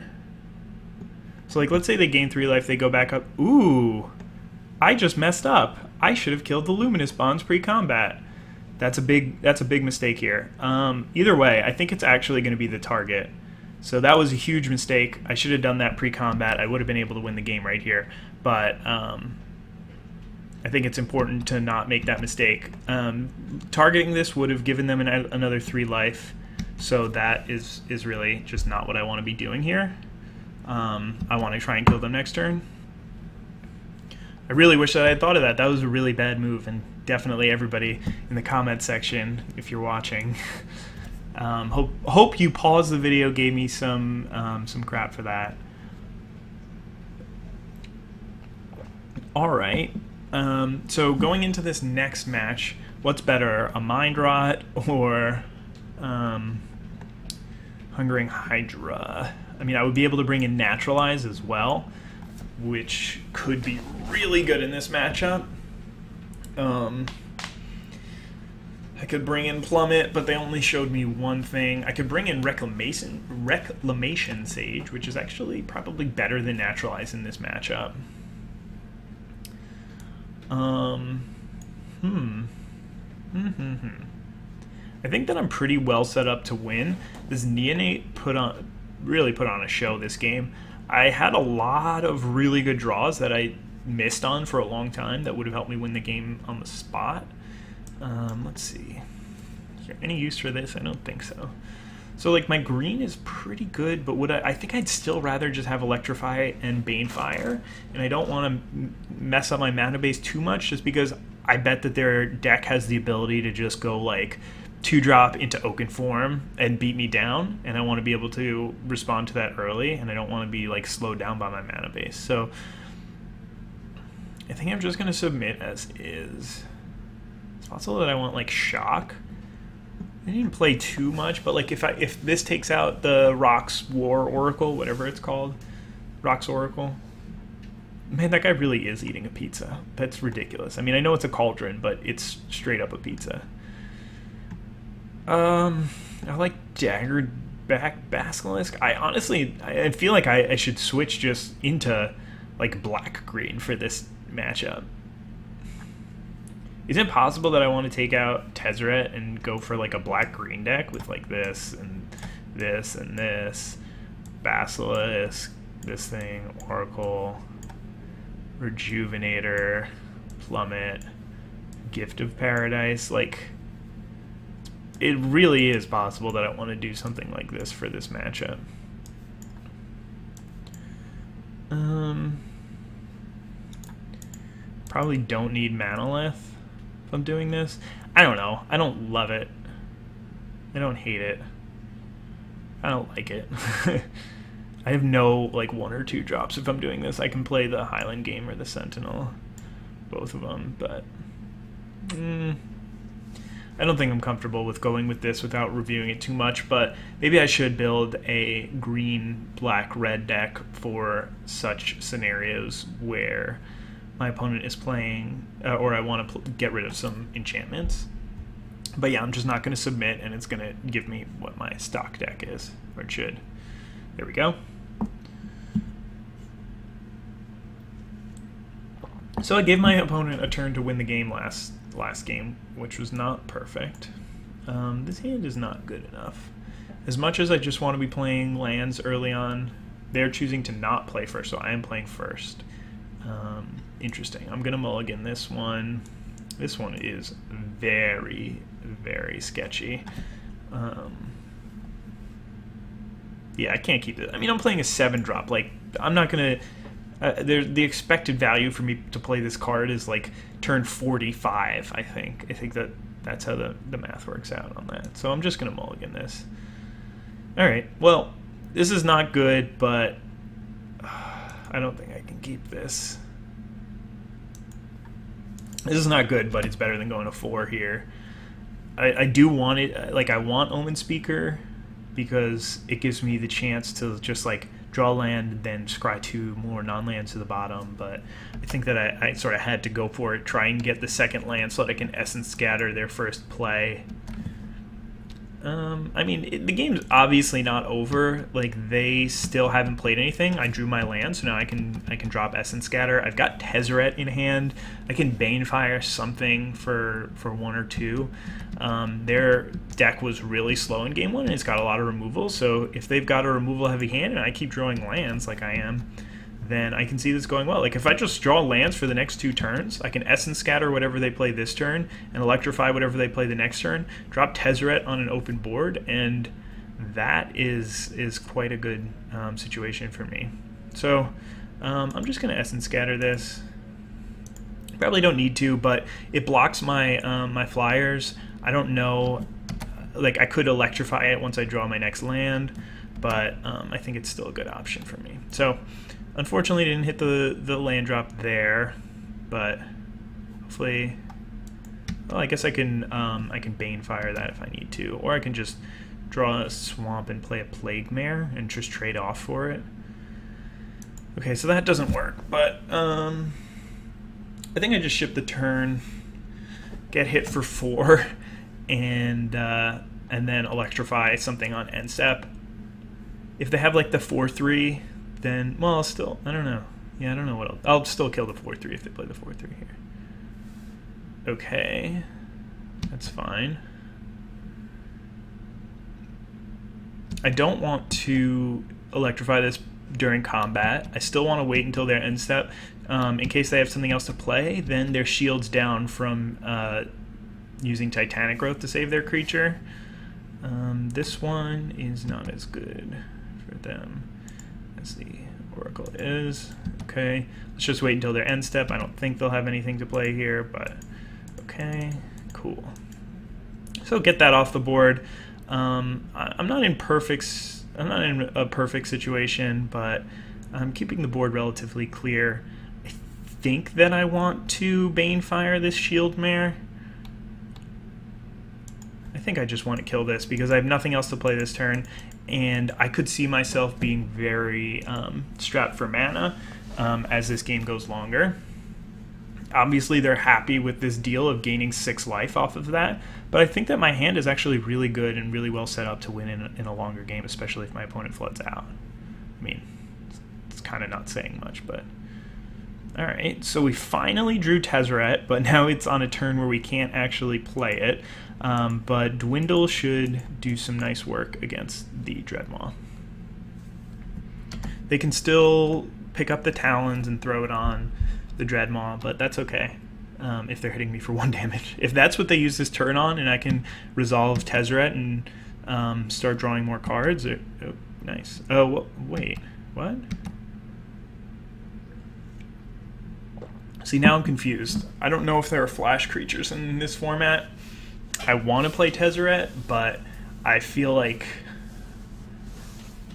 So, like, let's say they gain 3 life, they go back up. Ooh, I just messed up. I should have killed the Luminous Bonds pre-combat. That's a big mistake here. Either way, I think it's actually going to be the target. So that was a huge mistake. I should have done that pre-combat. I would have been able to win the game right here. But I think it's important to not make that mistake. Targeting this would have given them another 3 life. So that is really just not what I want to be doing here. I want to try and kill them next turn. I really wish that I had thought of that. That was a really bad move, and definitely everybody in the comment section, if you're watching, hope you paused the video, gave me some crap for that. All right. So going into this next match, what's better, a Mind Rot or Hungering Hydra? I mean, I would be able to bring in Naturalize as well, which could be really good in this matchup. I could bring in Plummet, but they only showed me one thing. I could bring in Reclamation Sage, which is actually probably better than Naturalize in this matchup. I think that I'm pretty well set up to win. This Neonate really put on a show this game. I had a lot of really good draws that I missed on for a long time that would have helped me win the game on the spot. Let's see. Is there any use for this? I don't think so. So like my green is pretty good, but I think I'd still rather just have Electrify and Banefire, and I don't want to mess up my mana base too much just because I bet that their deck has the ability to just go like 2-drop into Oaken Form and beat me down, and I want to be able to respond to that early, and I don't want to be like slowed down by my mana base. So I think I'm just going to submit as is. It's possible that I want like Shock. I didn't play too much, but like if this takes out the Rock's War Oracle, whatever it's called, Rock's Oracle, man, that guy really is eating a pizza. That's ridiculous. I mean, I know it's a cauldron, but it's straight up a pizza. I like Daggered Back Basilisk. I feel like I should switch just into like black-green for this matchup. Is it possible that I want to take out Tezzeret and go for like a black-green deck with like this and this and this, Basilisk, this thing, Oracle, Rejuvenator, Plummet, Gift of Paradise? Like, it really is possible that I want to do something like this for this matchup. Probably don't need Manolith if I'm doing this. I don't know. I don't love it. I don't hate it. I don't like it. I have no like 1 or 2 drops if I'm doing this. I can play the Highland Game or the Sentinel, both of them, but I don't think I'm comfortable with going with this without reviewing it too much, but maybe I should build a green, black, red deck for such scenarios where my opponent is playing, or I want to get rid of some enchantments. But yeah, I'm just not going to submit, and it's going to give me what my stock deck is, or it should. There we go. So I gave my opponent a turn to win the game last game, which was not perfect. This hand is not good enough. As much as I just want to be playing lands early on, they're choosing to not play first, so I am playing first. Interesting. I'm going to mulligan this one. This one is very, very sketchy. Yeah, I can't keep it. I mean, I'm playing a 7-drop. Like, I'm not going to... the expected value for me to play this card is like turn 45, I think. I think that's how the math works out on that. So I'm just going to mulligan this. All right. Well, this is not good, but I don't think I can keep this. This is not good, but it's better than going to 4 here. I do want it, like I want Omen Speaker because it gives me the chance to just like draw land, then scry 2 more non-lands to the bottom, but I think that I sort of had to go for it, try and get the second land so that I can Essence Scatter their first play. I mean, the game's obviously not over. Like, they still haven't played anything. I drew my land, so now I can drop Essence Scatter. I've got Tezzeret in hand. I can Banefire something for 1 or 2. Their deck was really slow in game 1, and it's got a lot of removal, so if they've got a removal-heavy hand and I keep drawing lands like I am, then I can see this going well. Like, if I just draw lands for the next 2 turns, I can Essence Scatter whatever they play this turn, and Electrify whatever they play the next turn, drop Tezzeret on an open board, and that is quite a good situation for me. So, I'm just going to Essence Scatter this. Probably don't need to, but it blocks my, my flyers. I don't know, like, I could Electrify it once I draw my next land, but I think it's still a good option for me. So, unfortunately, didn't hit the land drop there, but hopefully, well, I guess I can Banefire that if I need to, or I can just draw a swamp and play a Plague Mare and just trade off for it. Okay, so that doesn't work, but I think I just ship the turn, get hit for 4, and then Electrify something on end step. If they have like the 4/3. Then, well, still, I don't know. Yeah, I don't know what else. I'll still kill the 4/3 if they play the 4/3 here. Okay. That's fine. I don't want to electrify this during combat. I still want to wait until their end step. In case they have something else to play, then their shield's down from using Titanic Growth to save their creature. This one is not as good for them as the Oracle is. Okay, let's just wait until their end step. I don't think they'll have anything to play here, but okay, cool. So get that off the board. I'm not in a perfect situation, but I'm keeping the board relatively clear. I think that I want to Banefire this Shield Mare. I think I just want to kill this because I have nothing else to play this turn, and I could see myself being very strapped for mana as this game goes longer. Obviously, they're happy with this deal of gaining 6 life off of that, but I think that my hand is actually really good and really well set up to win in a longer game, especially if my opponent floods out. I mean, it's kind of not saying much, but... Alright, so we finally drew Tezzeret, but now it's on a turn where we can't actually play it. But Dwindle should do some nice work against the Dreadmaw. They can still pick up the Talons and throw it on the Dreadmaw, but that's okay if they're hitting me for 1 damage. If that's what they use this turn on, and I can resolve Tezzeret and start drawing more cards, oh, nice. Oh, wait, what? See, now I'm confused. I don't know if there are flash creatures in this format. I want to play Tezzeret, but I feel like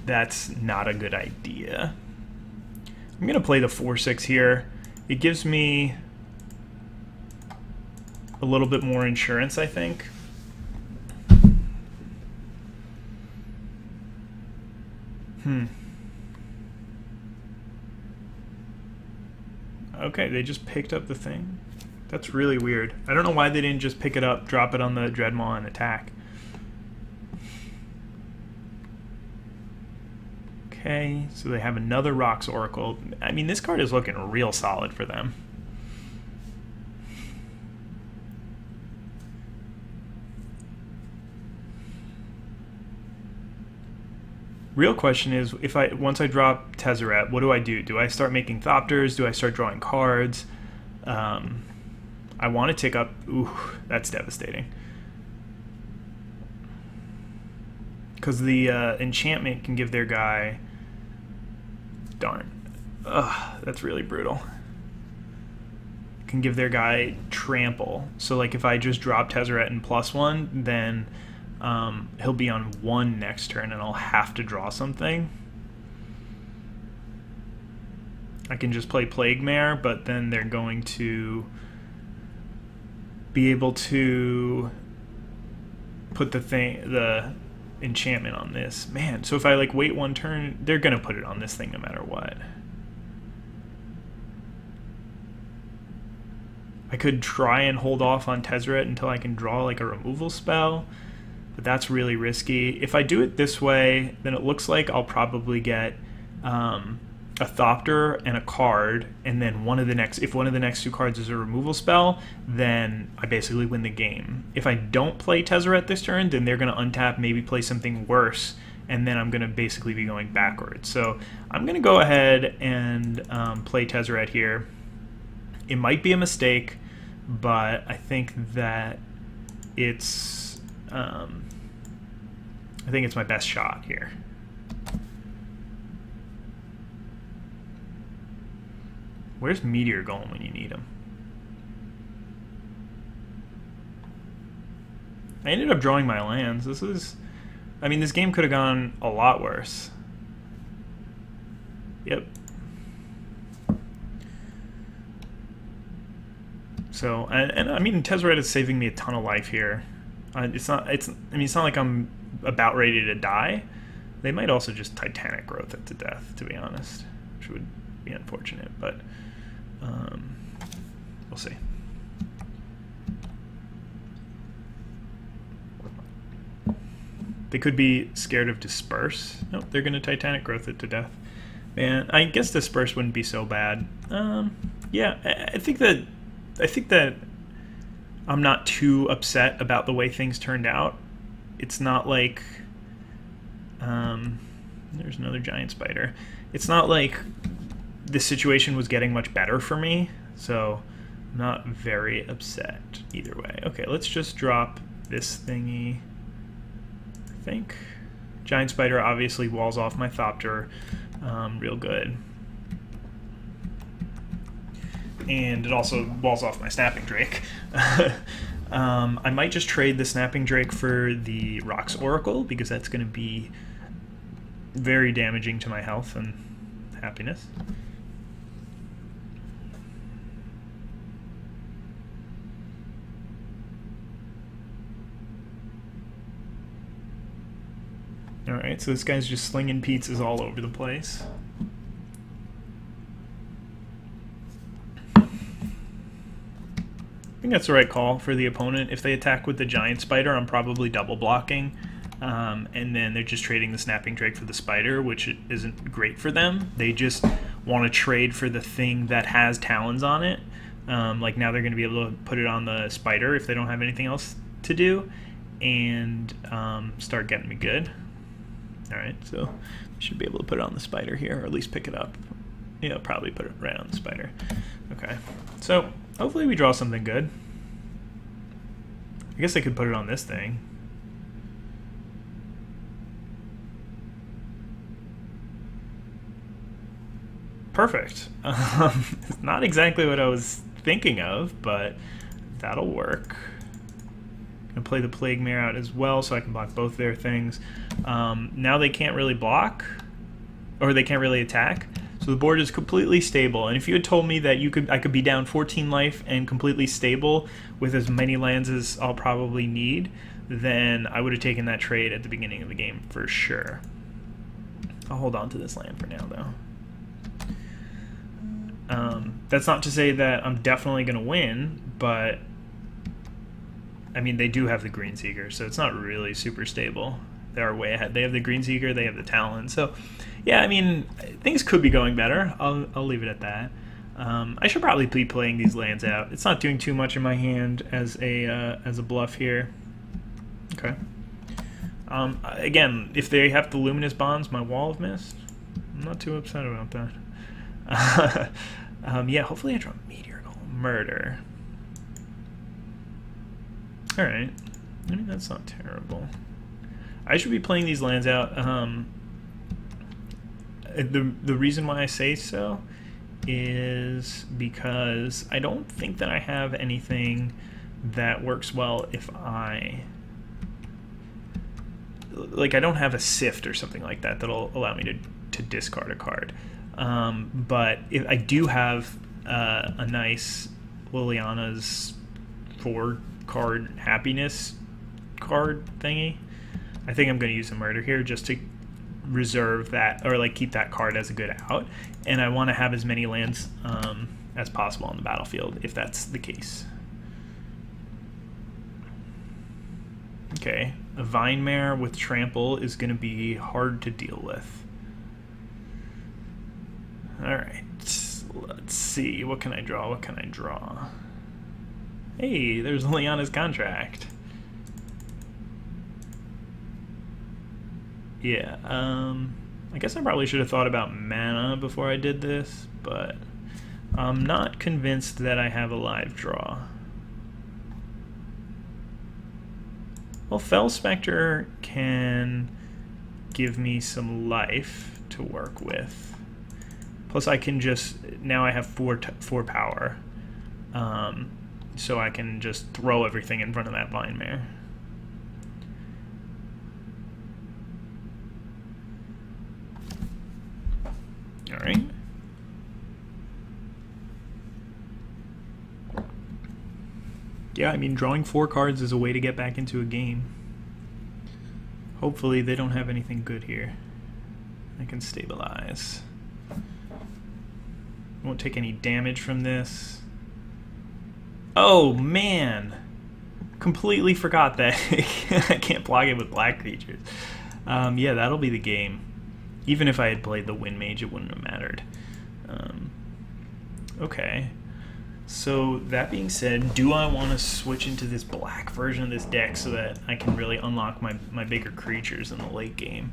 that's not a good idea. I'm going to play the 4/6 here. It gives me a little bit more insurance, I think. Okay, they just picked up the thing. That's really weird. I don't know why they didn't just pick it up, drop it on the Dreadmaw, and attack. Okay, so they have another Rocks Oracle. I mean, this card is looking real solid for them. Real question is, once I drop Tezzeret, what do? Do I start making Thopters? Do I start drawing cards? I want to tick up... Ooh, that's devastating. Because the enchantment can give their guy... Darn. Ugh, that's really brutal. Can give their guy trample. So like if I just drop Tezzeret and +1, then he'll be on 1 next turn and I'll have to draw something. I can just play Plague Mare, but then they're going to be able to put the enchantment on this. Man, so if I like wait 1 turn, they're gonna put it on this thing no matter what. I could try and hold off on Tezzeret until I can draw like a removal spell, but that's really risky. If I do it this way, then it looks like I'll probably get a Thopter and a card, and then if one of the next 2 cards is a removal spell, then I basically win the game. If I don't play Tezzeret this turn, then they're going to untap, maybe play something worse, and then I'm going to basically be going backwards. So I'm going to go ahead and play Tezzeret here. It might be a mistake, but I think that it's my best shot here. Where's Meteor going when you need him? I ended up drawing my lands. I mean, this game could have gone a lot worse. Yep. So, and I mean, Tezzeret is saving me a ton of life here. It's not like I'm about ready to die. They might also just Titanic Growth it to death, to be honest, which would be unfortunate, but we'll see. They could be scared of Disperse. Nope, they're going to Titanic Growth it to death. Man, I guess Disperse wouldn't be so bad. Yeah, I think that I'm not too upset about the way things turned out. It's not like There's another giant spider. It's not like this situation was getting much better for me, so I'm not very upset either way. Okay, let's just drop this thingy, I think. Giant spider obviously walls off my Thopter real good. And it also walls off my Snapping Drake. I might just trade the Snapping Drake for the Rocks Oracle, because that's going to be very damaging to my health and happiness. Alright, so this guy's just slinging pizzas all over the place. I think that's the right call for the opponent. If they attack with the giant spider, I'm probably double blocking. And then they're just trading the Snapping Drake for the spider, which isn't great for them. They just want to trade for the thing that has talons on it. Like now they're going to be able to put it on the spider if they don't have anything else to do, and start getting me good. Alright, so I should be able to put it on the spider here, or at least pick it up. Yeah, probably put it right on the spider. Okay, so hopefully we draw something good. I guess I could put it on this thing. Perfect. It's not exactly what I was thinking of, but that'll work. Gonna play the Plague Mare out as well, so I can block both their things. Now they can't really block, or they can't really attack. So the board is completely stable. And if you had told me that I could be down 14 life and completely stable with as many lands as I'll probably need, then I would have taken that trade at the beginning of the game for sure. I'll hold on to this land for now, though. That's not to say that I'm definitely going to win, but I mean, they do have the Green Seeker, so it's not really super stable. They are way ahead. They have the Green Seeker, they have the Talon. So, yeah, I mean, things could be going better. I'll leave it at that. I should probably be playing these lands out. It's not doing too much in my hand as a bluff here. Okay. Again, if they have the Luminous Bonds, my Wall of Mist, I'm not too upset about that. Yeah, hopefully I draw Meteor Golem. Murder. Alright. I mean, that's not terrible. I should be playing these lands out. The reason why I say so is because I don't think that I have anything that works well if I... Like, I don't have a Sift or something like that that'll allow me to discard a card. But if I do have a nice Liliana's 4-card happiness card thingy, I think I'm going to use a Murder here just to reserve that, or like keep that card as a good out. And I want to have as many lands as possible on the battlefield if that's the case. Okay, a Vine Mare with Trample is going to be hard to deal with. Alright, let's see. What can I draw? What can I draw? Hey, there's Liliana's Contract. Yeah, I guess I probably should have thought about mana before I did this, but I'm not convinced that I have a live draw. Well, Fell Spectre can give me some life to work with. Plus I can just, now I have 4 power. So I can just throw everything in front of that Vine Mare. Alright. Yeah, I mean, drawing 4 cards is a way to get back into a game. Hopefully they don't have anything good here. I can stabilize. Won't take any damage from this. Oh, man! Completely forgot that I can't block it with black creatures. Yeah, that'll be the game. Even if I had played the Wind Mage, it wouldn't have mattered. Okay. So, that being said, do I want to switch into this black version of this deck so that I can really unlock my bigger creatures in the late game?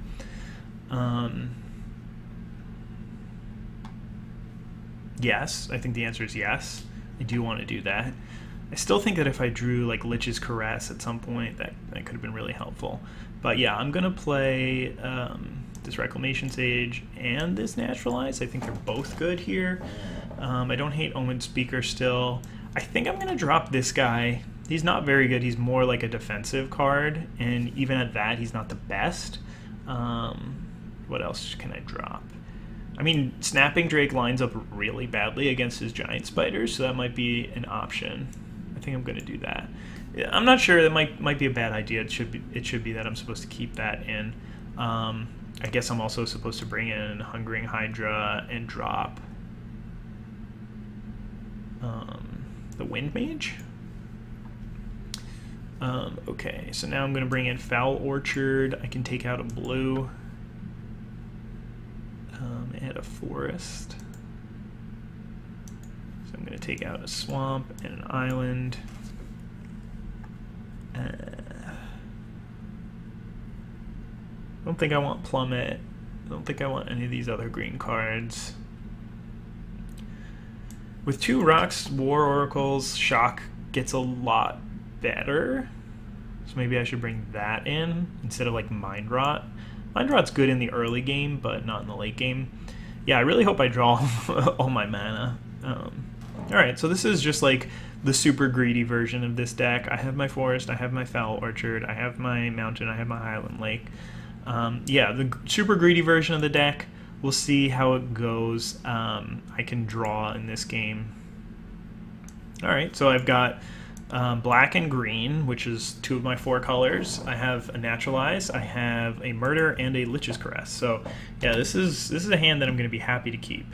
Yes, I think the answer is yes. I do want to do that. I still think that if I drew like Lich's Caress at some point, that could have been really helpful. But yeah, I'm gonna play this Reclamation Sage and this Naturalize. I think they're both good here. I don't hate Omen Speaker still. I think I'm gonna drop this guy. He's not very good. He's more like a defensive card, and even at that, he's not the best. What else can I drop? I mean, Snapping Drake lines up really badly against his Giant Spiders, so that might be an option. I think I'm going to do that. I'm not sure. That might be a bad idea. It should be that I'm supposed to keep that in. I guess I'm also supposed to bring in Hungering Hydra and drop the Wind Mage. Okay, so now I'm going to bring in Foul Orchard. I can take out a blue. And a forest. So I'm going to take out a swamp and an island. I don't think I want Plummet. I don't think I want any of these other green cards. With 2 rocks, War Oracles, Shock gets a lot better. So maybe I should bring that in instead of like Mind Rot. Mind Rot's good in the early game, but not in the late game. Yeah, I really hope I draw all my mana. Alright, so this is just like the super greedy version of this deck. I have my forest, I have my Foul Orchard, I have my mountain, I have my Highland Lake. Yeah, the super greedy version of the deck. We'll see how it goes. I can draw in this game. Alright, so I've got black and green, which is 2 of my 4 colors. I have a Naturalize, I have a Murder, and a Lich's Caress. So yeah, this is a hand that I'm going to be happy to keep.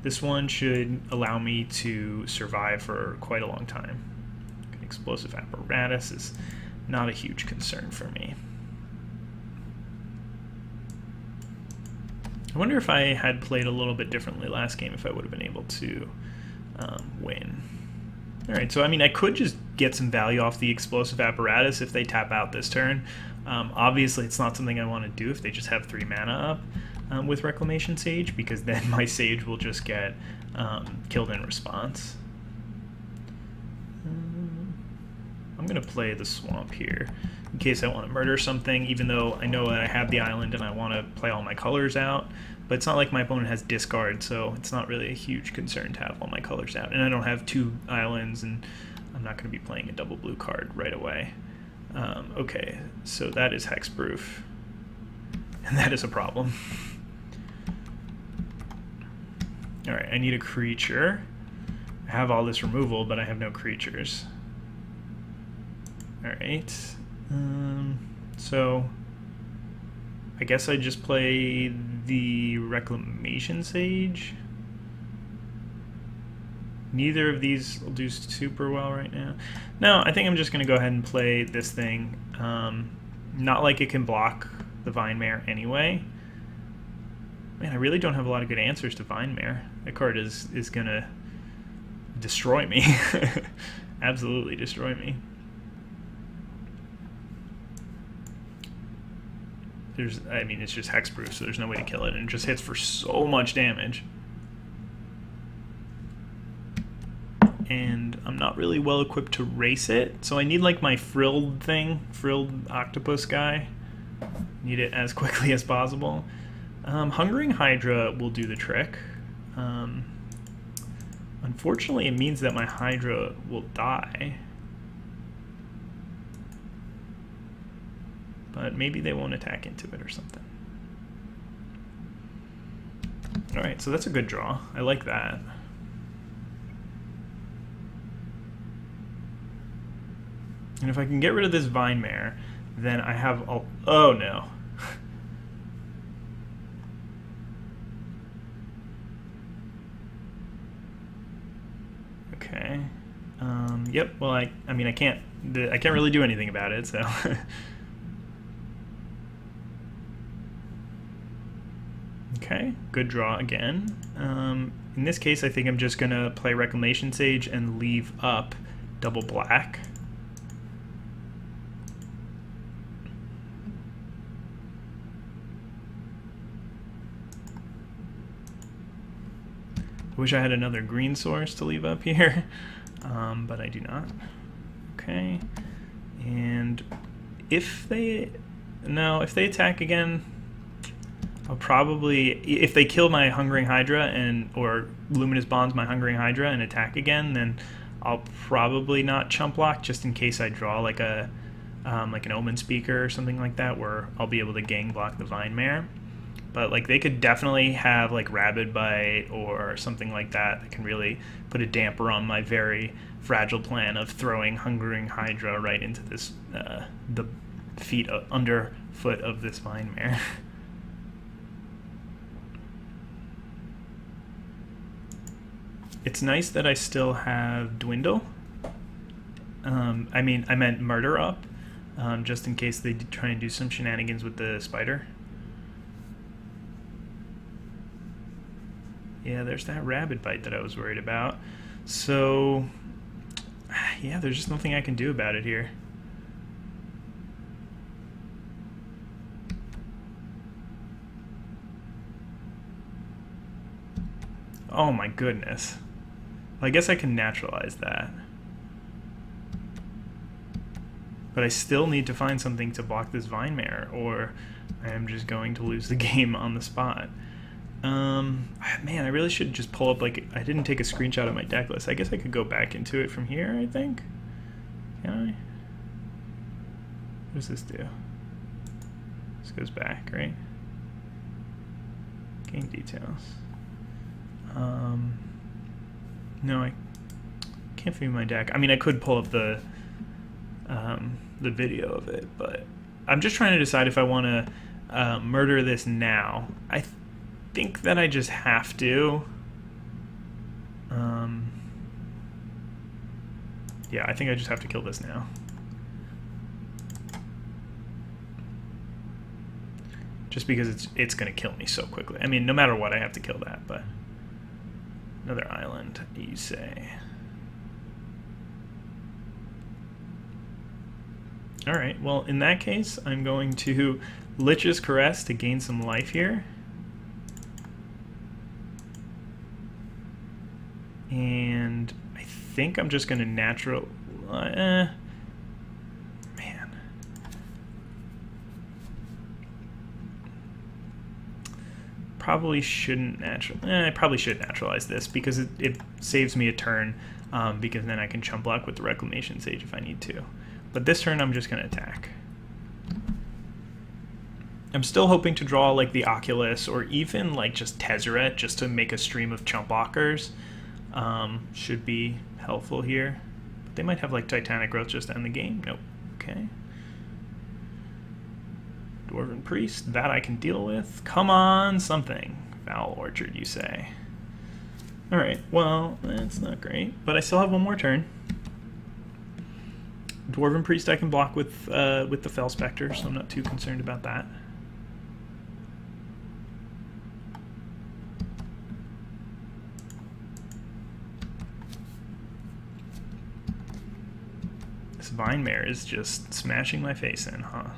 This one should allow me to survive for quite a long time. Explosive Apparatus is not a huge concern for me. I wonder if I had played a little bit differently last game, if I would have been able to win. Alright, so I mean, I could just get some value off the Explosive Apparatus if they tap out this turn. Obviously, it's not something I want to do if they just have 3 mana up with Reclamation Sage, because then my Sage will just get killed in response. I'm going to play the Swamp here in case I want to murder something, even though I know that I have the island and I want to play all my colors out. But it's not like my opponent has discard, so it's not really a huge concern to have all my colors out. And I don't have 2 islands, and I'm not going to be playing a double blue card right away. Okay, so that is hexproof, and that is a problem. Alright, I need a creature. I have all this removal, but I have no creatures. Alright, so I guess I just play the Reclamation Sage. Neither of these will do super well right now. No, I think I'm just going to go ahead and play this thing. Not like it can block the Vine Mare anyway. Man, I really don't have a lot of good answers to Vine Mare. That card is going to destroy me. Absolutely destroy me. I mean, it's just hexproof, so there's no way to kill it, and it just hits for so much damage. And I'm not really well equipped to race it, so I need like my frilled thing, frilled octopus guy. Need it as quickly as possible. Hungering Hydra will do the trick. Unfortunately, it means that my Hydra will die. But maybe they won't attack into it or something. Alright, so that's a good draw. I like that. And if I can get rid of this Vine Mare, then I have all... Oh no. Okay. Yep, well I mean I can't really do anything about it, so... Okay, good draw again. In this case, I think I'm just going to play Reclamation Sage and leave up double black. I wish I had another green source to leave up here, but I do not. Okay, and if they attack again, I'll probably, if they kill my Hungering Hydra or Luminous Bonds my Hungering Hydra and attack again, then I'll probably not chump block, just in case I draw like an Omen Speaker or something like that, where I'll be able to gang block the Vine Mare. But like they could definitely have like Rabid Bite or something like that that can really put a damper on my very fragile plan of throwing Hungering Hydra right into this the underfoot of this Vine Mare. It's nice that I still have Dwindle. I meant Murder up, just in case they try and do some shenanigans with the spider. Yeah, there's that Rabid Bite that I was worried about. So, yeah, there's just nothing I can do about it here. Oh my goodness. Well, I guess I can naturalize that. But I still need to find something to block this Vine Mare, or I am just going to lose the game on the spot. Man, I really should just pull up, like, I didn't take a screenshot of my deck list. I guess I could go back into it from here, I think. Can I? What does this do? This goes back, right? Game details. No, I can't view my deck. I mean, I could pull up the video of it, but I'm just trying to decide if I want to murder this now. I think that I just have to. Yeah, I think I just have to kill this now. Just because it's going to kill me so quickly. I mean, no matter what, I have to kill that, but... Another island, you say. Alright, well, in that case, I'm going to Lich's Caress to gain some life here. And I think I'm just going to natural... man. Probably shouldn't I probably should naturalize this because it saves me a turn, because then I can chump block with the Reclamation Sage if I need to. But this turn I'm just going to attack. I'm still hoping to draw like the Oculus or even like just Tezzeret just to make a stream of chump blockers. Should be helpful here. But they might have like Titanic Growth just to end the game. Nope. Okay. Dwarven Priest, that I can deal with. Come on, something. Foul Orchard, you say. Alright, well, that's not great. But I still have one more turn. Dwarven Priest I can block with the Fell Spectre, so I'm not too concerned about that. This Vine Mare is just smashing my face in, huh?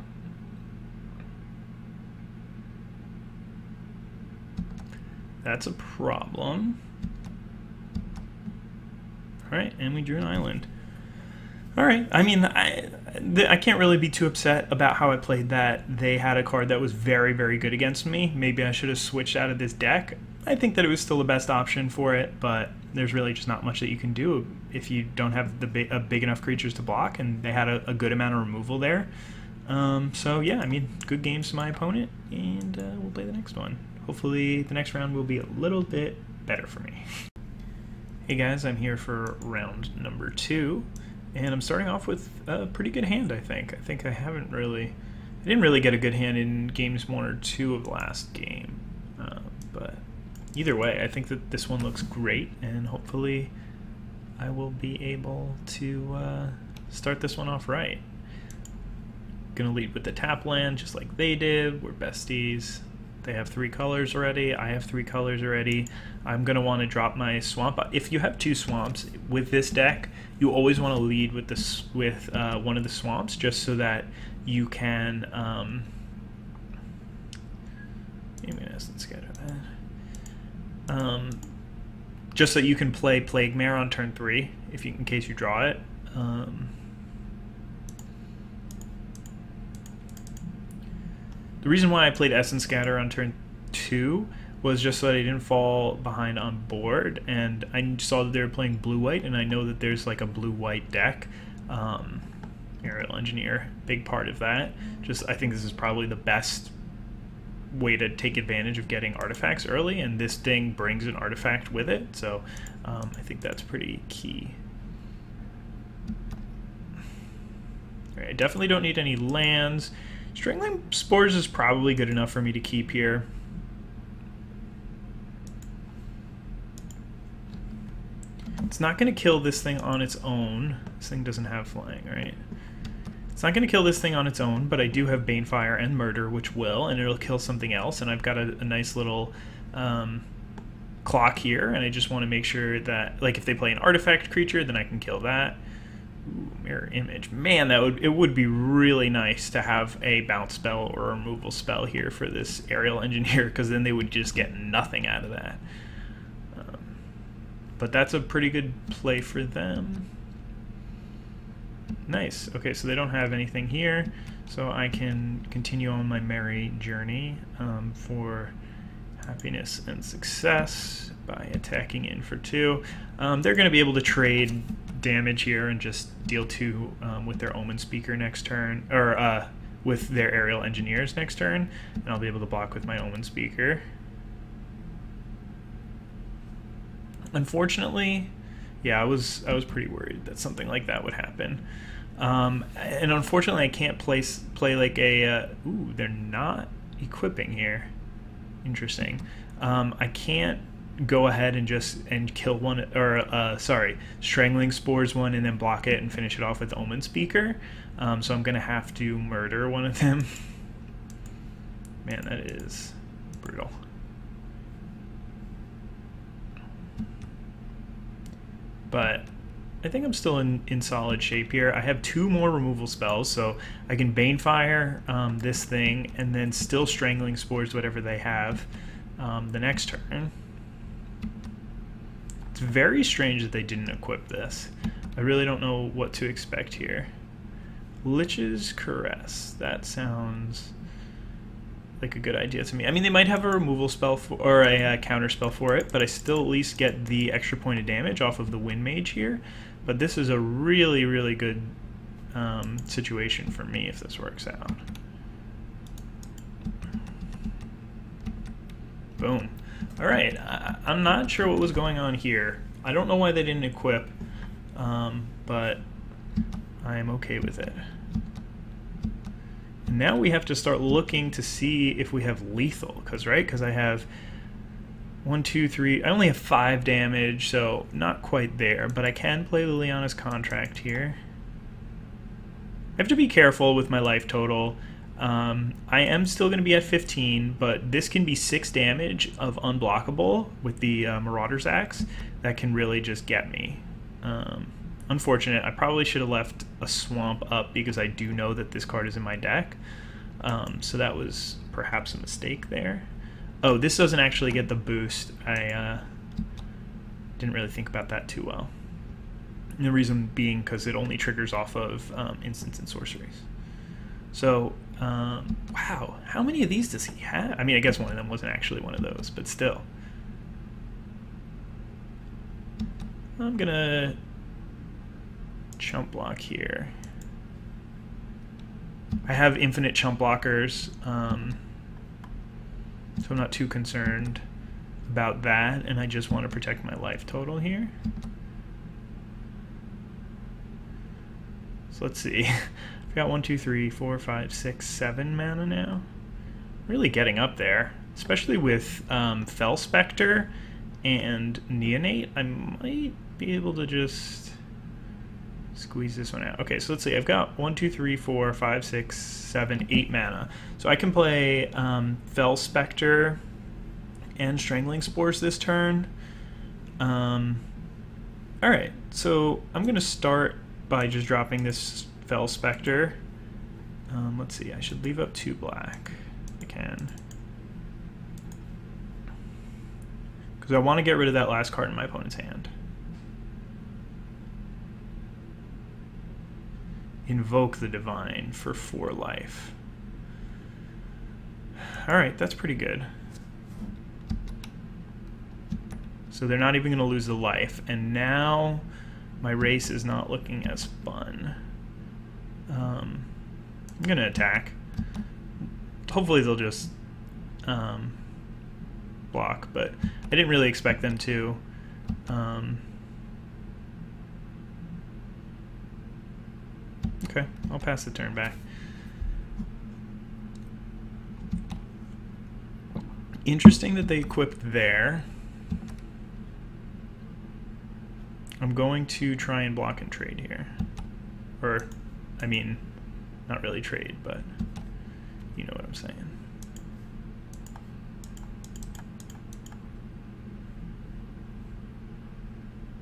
That's a problem. Alright, and we drew an island. Alright, I mean, I can't really be too upset about how I played that. They had a card that was very, very good against me. Maybe I should have switched out of this deck. I think that it was still the best option for it, but there's really just not much that you can do if you don't have big enough creatures to block, and they had a good amount of removal there. So yeah, I mean, good games to my opponent, and we'll play the next one. Hopefully the next round will be a little bit better for me. Hey guys, I'm here for round number 2, and I'm starting off with a pretty good hand, I think. I didn't really get a good hand in games 1 or 2 of the last game, but either way, I think that this one looks great, and hopefully I will be able to start this one off right. Gonna lead with the tap land just like they did. We're besties. They have 3 colors already. I have 3 colors already. I'm going to want to drop my swamp. If you have 2 swamps with this deck, you always want to lead with one of the swamps, just so that you can. just so you can play Plague Mare on turn 3 if you, in case you draw it. The reason why I played Essence Scatter on turn 2 was just so that I didn't fall behind on board, and I saw that they were playing blue-white, and I know that there's like a blue-white deck. Aerial Engineer, big part of that. Just, I think this is probably the best way to take advantage of getting artifacts early, and this thing brings an artifact with it, so I think that's pretty key. All right, I definitely don't need any lands. Strangling Spores is probably good enough for me to keep here. It's not going to kill this thing on its own. This thing doesn't have flying, right? It's not going to kill this thing on its own, but I do have Banefire and Murder, which will, and it'll kill something else, and I've got a nice little clock here, and I just want to make sure that, like, if they play an artifact creature, then I can kill that. Ooh, Mirror Image. Man, it would be really nice to have a bounce spell or a removal spell here for this Aerial Engineer, because then they would just get nothing out of that. But that's a pretty good play for them. Nice. Okay, so they don't have anything here, so I can continue on my merry journey for happiness and success by attacking in for 2. They're going to be able to trade damage here and just deal 2 with their Omen Speaker next turn, or with their Aerial Engineers next turn, and I'll be able to block with my Omen Speaker. Unfortunately, yeah, I was pretty worried that something like that would happen. And unfortunately, I can't play like a... ooh, they're not equipping here. Interesting. I can't go ahead and kill one, or sorry, Strangling Spores one and then block it and finish it off with Omen Speaker. So I'm going to have to murder one of them. Man, that is brutal. But I think I'm still in solid shape here. I have 2 more removal spells, so I can Banefire this thing and then still Strangling Spores whatever they have the next turn. It's very strange that they didn't equip this. I really don't know what to expect here. Lich's Caress. That sounds like a good idea to me. I mean, they might have a removal spell or a counter spell for it, but I still at least get the extra point of damage off of the Wind Mage here. But this is a really, really good situation for me if this works out. Boom. All right, I'm not sure what was going on here. I don't know why they didn't equip, but I am okay with it. Now we have to start looking to see if we have lethal, because I have 1, 2, 3. I only have 5 damage, so not quite there, but I can play Liliana's Contract here. I have to be careful with my life total. I am still going to be at 15, but this can be 6 damage of unblockable with the Marauder's Axe. That can really just get me. Unfortunate. I probably should have left a Swamp up because I do know that this card is in my deck. So that was perhaps a mistake there. Oh, this doesn't actually get the boost. I didn't really think about that too well. And the reason being because it only triggers off of instants and sorceries. So, wow, how many of these does he have? I mean, I guess one of them wasn't actually one of those, but still. I'm gonna chump block here. I have infinite chump blockers, so I'm not too concerned about that, and I just want to protect my life total here. So let's see. I've got 1, 2, 3, 4, 5, 6, 7 mana now. Really getting up there, especially with Fel Spectre and Neonate. I might be able to just squeeze this one out. Okay, so let's see. I've got 1, 2, 3, 4, 5, 6, 7, 8 mana. So I can play Fel Spectre and Strangling Spores this turn. Alright, so I'm going to start by just dropping this Fel Spectre. Let's see, I should leave up 2 black. I can. Because because I want to get rid of that last card in my opponent's hand. Invoke the Divine for 4 life. Alright, that's pretty good. So they're not even going to lose the life. And now my race is not looking as fun. I'm going to attack. Hopefully they'll just block, but I didn't really expect them to. Okay, I'll pass the turn back. Interesting that they equipped there. I'm going to try and block and trade here. Or, I mean, not really trade, but you know what I'm saying.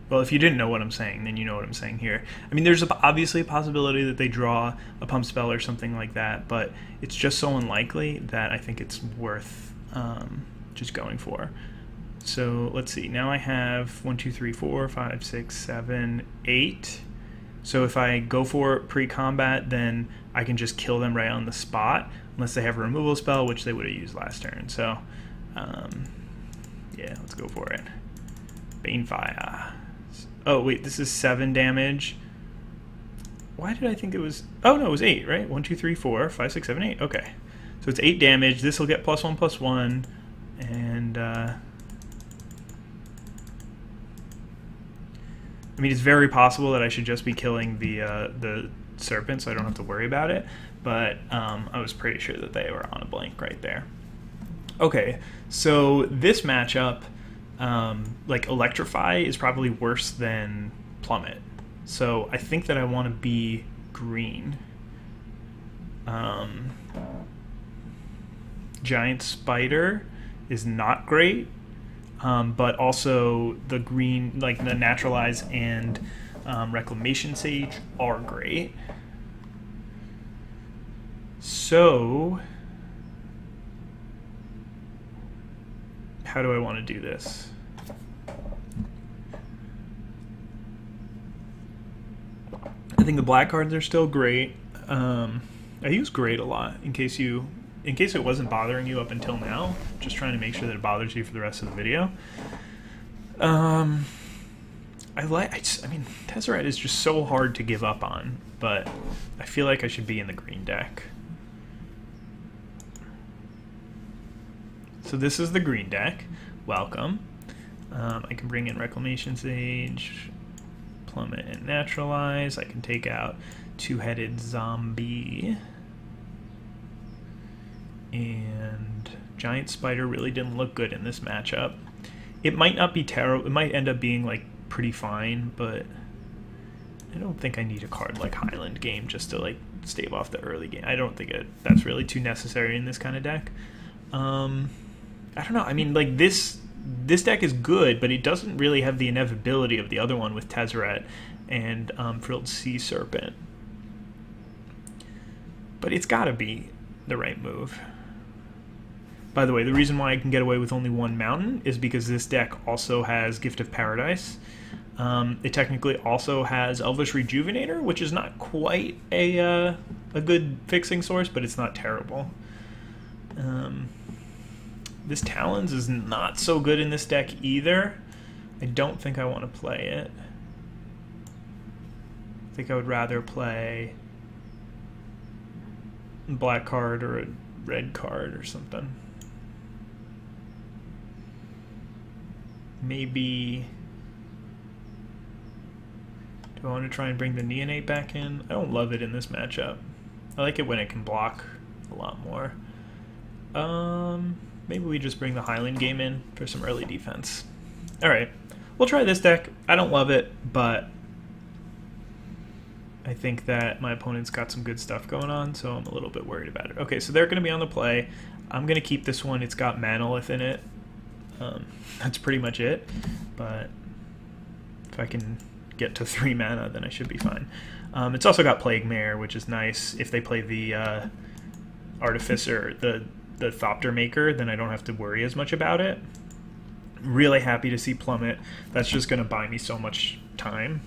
Well, if you didn't know what I'm saying, then you know what I'm saying here. I mean, there's obviously a possibility that they draw a pump spell or something like that, but it's just so unlikely that I think it's worth just going for. So let's see. Now I have 1, 2, 3, 4, 5, 6, 7, 8. So if I go for pre-combat, then I can just kill them right on the spot, unless they have a removal spell, which they would have used last turn. So, yeah, let's go for it. Banefire. Oh, wait, this is 7 damage. Why did I think it was... Oh, no, it was 8, right? 1, 2, 3, 4, 5, 6, 7, 8. Okay. So it's 8 damage. This will get +1/+1. And, I mean, it's very possible that I should just be killing the serpent, so I don't have to worry about it. But I was pretty sure that they were on a blank right there. Okay, so this matchup... like Electrify is probably worse than Plummet. So I think that I want to be green. Giant Spider is not great, but also the green, like the Naturalize and Reclamation Sage are great. So how do I want to do this? I think the black cards are still great. I use great a lot in case it wasn't bothering you up until now. Just trying to make sure that it bothers you for the rest of the video. I mean, Tezzeret is just so hard to give up on, but I feel like I should be in the green deck. So this is the green deck. Welcome. I can bring in Reclamation Sage, Plummet, and Naturalize. I can take out Two-Headed Zombie. And Giant Spider really didn't look good in this matchup. It might not be terrible. It might end up being like pretty fine, but I don't think I need a card like Highland Game just to like stave off the early game. I don't think that's really too necessary in this kind of deck. I don't know. I mean, like this deck is good, but it doesn't really have the inevitability of the other one with Tezzeret and Frilled Sea Serpent. But it's got to be the right move. By the way, the reason why I can get away with only 1 mountain is because this deck also has Gift of Paradise. It technically also has Elvish Rejuvenator, which is not quite a good fixing source, but it's not terrible. This Talons is not so good in this deck either. I don't think I want to play it. I think I would rather play a black card or a red card or something. Maybe... Do I want to try and bring the Neonate back in? I don't love it in this matchup. I like it when it can block a lot more. Maybe we just bring the Highland Game in for some early defense. Alright, we'll try this deck. I don't love it, but I think that my opponent's got some good stuff going on, so I'm a little bit worried about it. Okay, so they're going to be on the play. I'm going to keep this one. It's got Manolith in it. That's pretty much it, but if I can get to 3 mana, then I should be fine. It's also got Plague Mare, which is nice. If they play the Artificer, the Thopter Maker, then I don't have to worry as much about it. Really happy to see Plummet. That's just going to buy me so much time.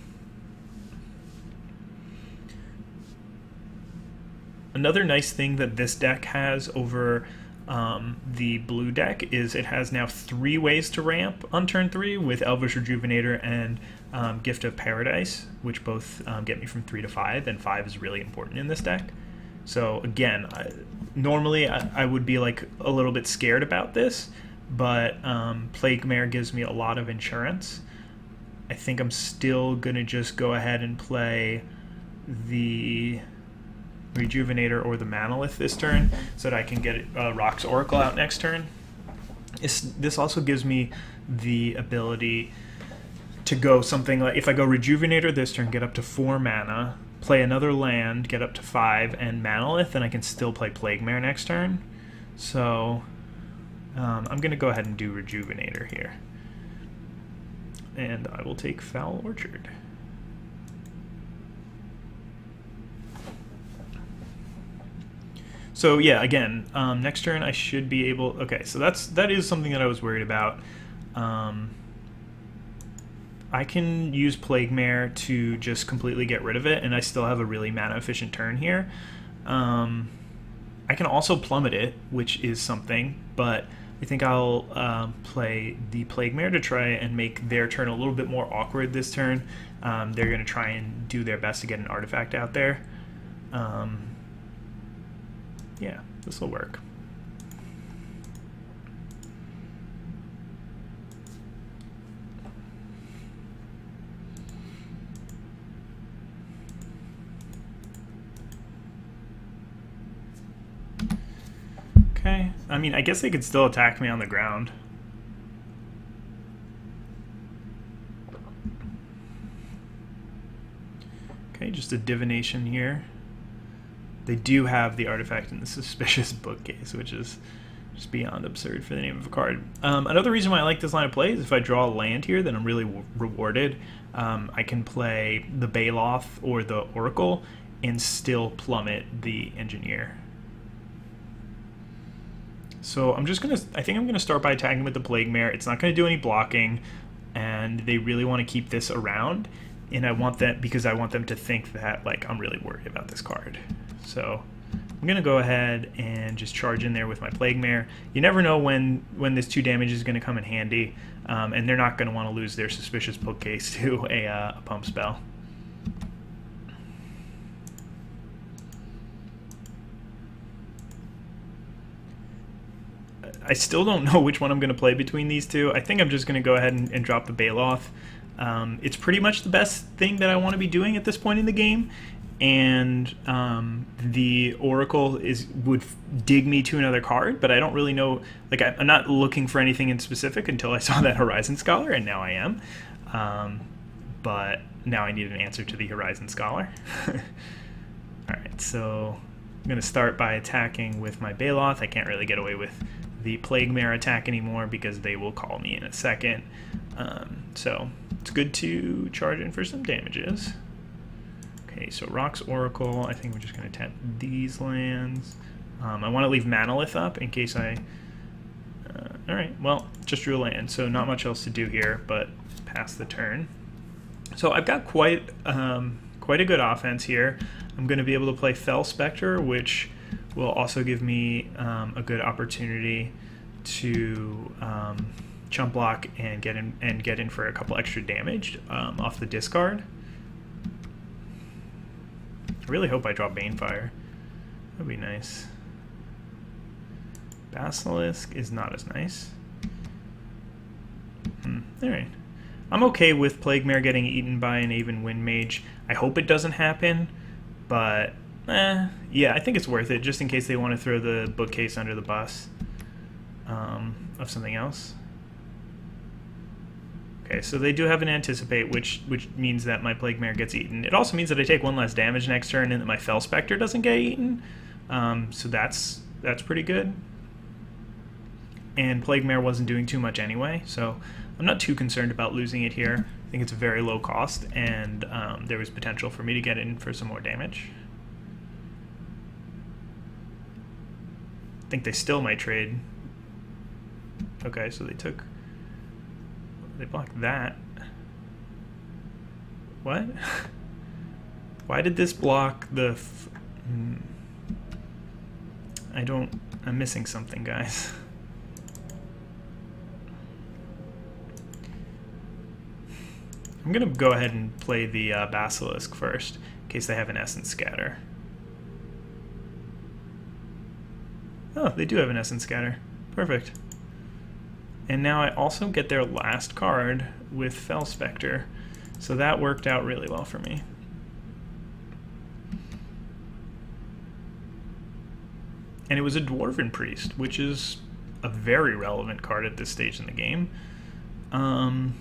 Another nice thing that this deck has over the blue deck is it has now 3 ways to ramp on turn 3 with Elvish Rejuvenator and Gift of Paradise, which both get me from 3 to 5, and 5 is really important in this deck. So again, normally I would be like a little bit scared about this, but Plague Mare gives me a lot of insurance. I think I'm still going to just go ahead and play the Rejuvenator or the Manolith this turn so that I can get Rock's Oracle out next turn. This also gives me the ability to go something like, if I go Rejuvenator this turn, get up to 4 mana, play another land, get up to 5, and Manolith, then I can still play Plague Mare next turn. So I'm going to go ahead and do Rejuvenator here. And I will take Foul Orchard. So yeah, again, next turn I should be able... Okay, so that is something that I was worried about. I can use Plague Mare to just completely get rid of it, and I still have a really mana-efficient turn here. I can also Plummet it, which is something, but I think I'll play the Plague Mare to try and make their turn a little bit more awkward this turn. They're going to try and do their best to get an artifact out there. Yeah, this will work. Okay, I mean, I guess they could still attack me on the ground. Okay, just a divination here. They do have the artifact in the suspicious bookcase, which is just beyond absurd for the name of a card. Another reason why I like this line of play is if I draw a land here, then I'm really rewarded. I can play the Baloth or the Oracle and still plummet the Engineer. So I'm just gonna, I think I'm gonna start by attacking with the Plague Mare. It's not gonna do any blocking, and they really want to keep this around, and I want that because I want them to think that like I'm really worried about this card. So I'm gonna go ahead and just charge in there with my Plague Mare. You never know when this 2 damage is gonna come in handy, and they're not gonna want to lose their suspicious bookcase to a pump spell. I still don't know which one I'm going to play between these two. I think I'm just going to go ahead and drop the Baloth. It's pretty much the best thing that I want to be doing at this point in the game, and the Oracle would dig me to another card, but I don't really know. Like, I'm not looking for anything in specific until I saw that Horizon Scholar, and now I am. But now I need an answer to the Horizon Scholar. Alright, so I'm going to start by attacking with my Baloth. I can't really get away with the Plague Mare attack anymore because they will call me in a second. So it's good to charge in for some damages. Okay, so Rock's Oracle. I think we're just going to tap these lands. I want to leave Manolith up in case I... Alright, well, just drew a land, so not much else to do here, but pass the turn. So I've got quite a good offense here. I'm going to be able to play Fell Spectre, which will also give me a good opportunity to chump block and get in for a couple extra damage off the discard. I really hope I draw Banefire. That'd be nice. Basilisk is not as nice. Alright. I'm okay with Plague Mare getting eaten by an Aven Wind Mage. I hope it doesn't happen, but yeah, I think it's worth it just in case they want to throw the bookcase under the bus of something else. Okay, so they do have an Anticipate, which means that my Plague Mare gets eaten. It also means that I take 1 less damage next turn and that my Fell Spectre doesn't get eaten. So that's pretty good. And Plague Mare wasn't doing too much anyway, so I'm not too concerned about losing it here. I think it's a very low cost, and there was potential for me to get in for some more damage. I think they still might trade. Okay, so they took they blocked that. What? Why did this block the... I'm missing something, guys. I'm gonna go ahead and play the Basilisk first, in case they have an Essence Scatter. Oh, they do have an Essence Scatter. Perfect. And now I also get their last card with Fel Spectre, so that worked out really well for me. And it was a Dwarven Priest, which is a very relevant card at this stage in the game. I'm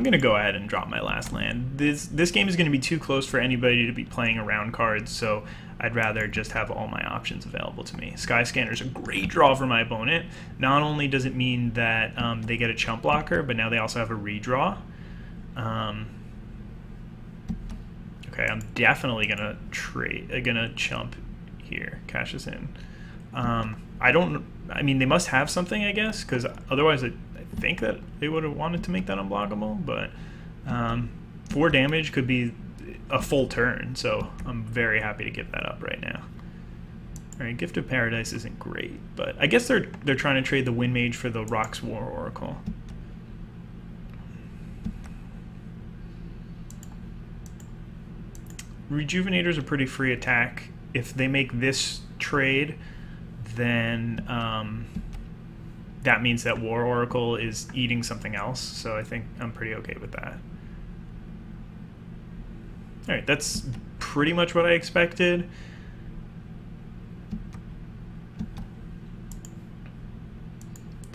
going to go ahead and drop my last land. This game is going to be too close for anybody to be playing around cards, so I'd rather just have all my options available to me. Skyscanner is a great draw for my opponent. Not only does it mean that they get a chump blocker, but now they also have a redraw. Okay, I'm definitely gonna chump here, cash this in. I mean, they must have something, I guess, because otherwise I think that they would have wanted to make that unblockable, but 4 damage could be a full turn, so I'm very happy to give that up right now. Alright, Gift of Paradise isn't great, but I guess they're trying to trade the Wind Mage for the Rock's War Oracle. Rejuvenator's a pretty free attack. If they make this trade, then that means that War Oracle is eating something else, so I think I'm pretty okay with that. Alright, that's pretty much what I expected.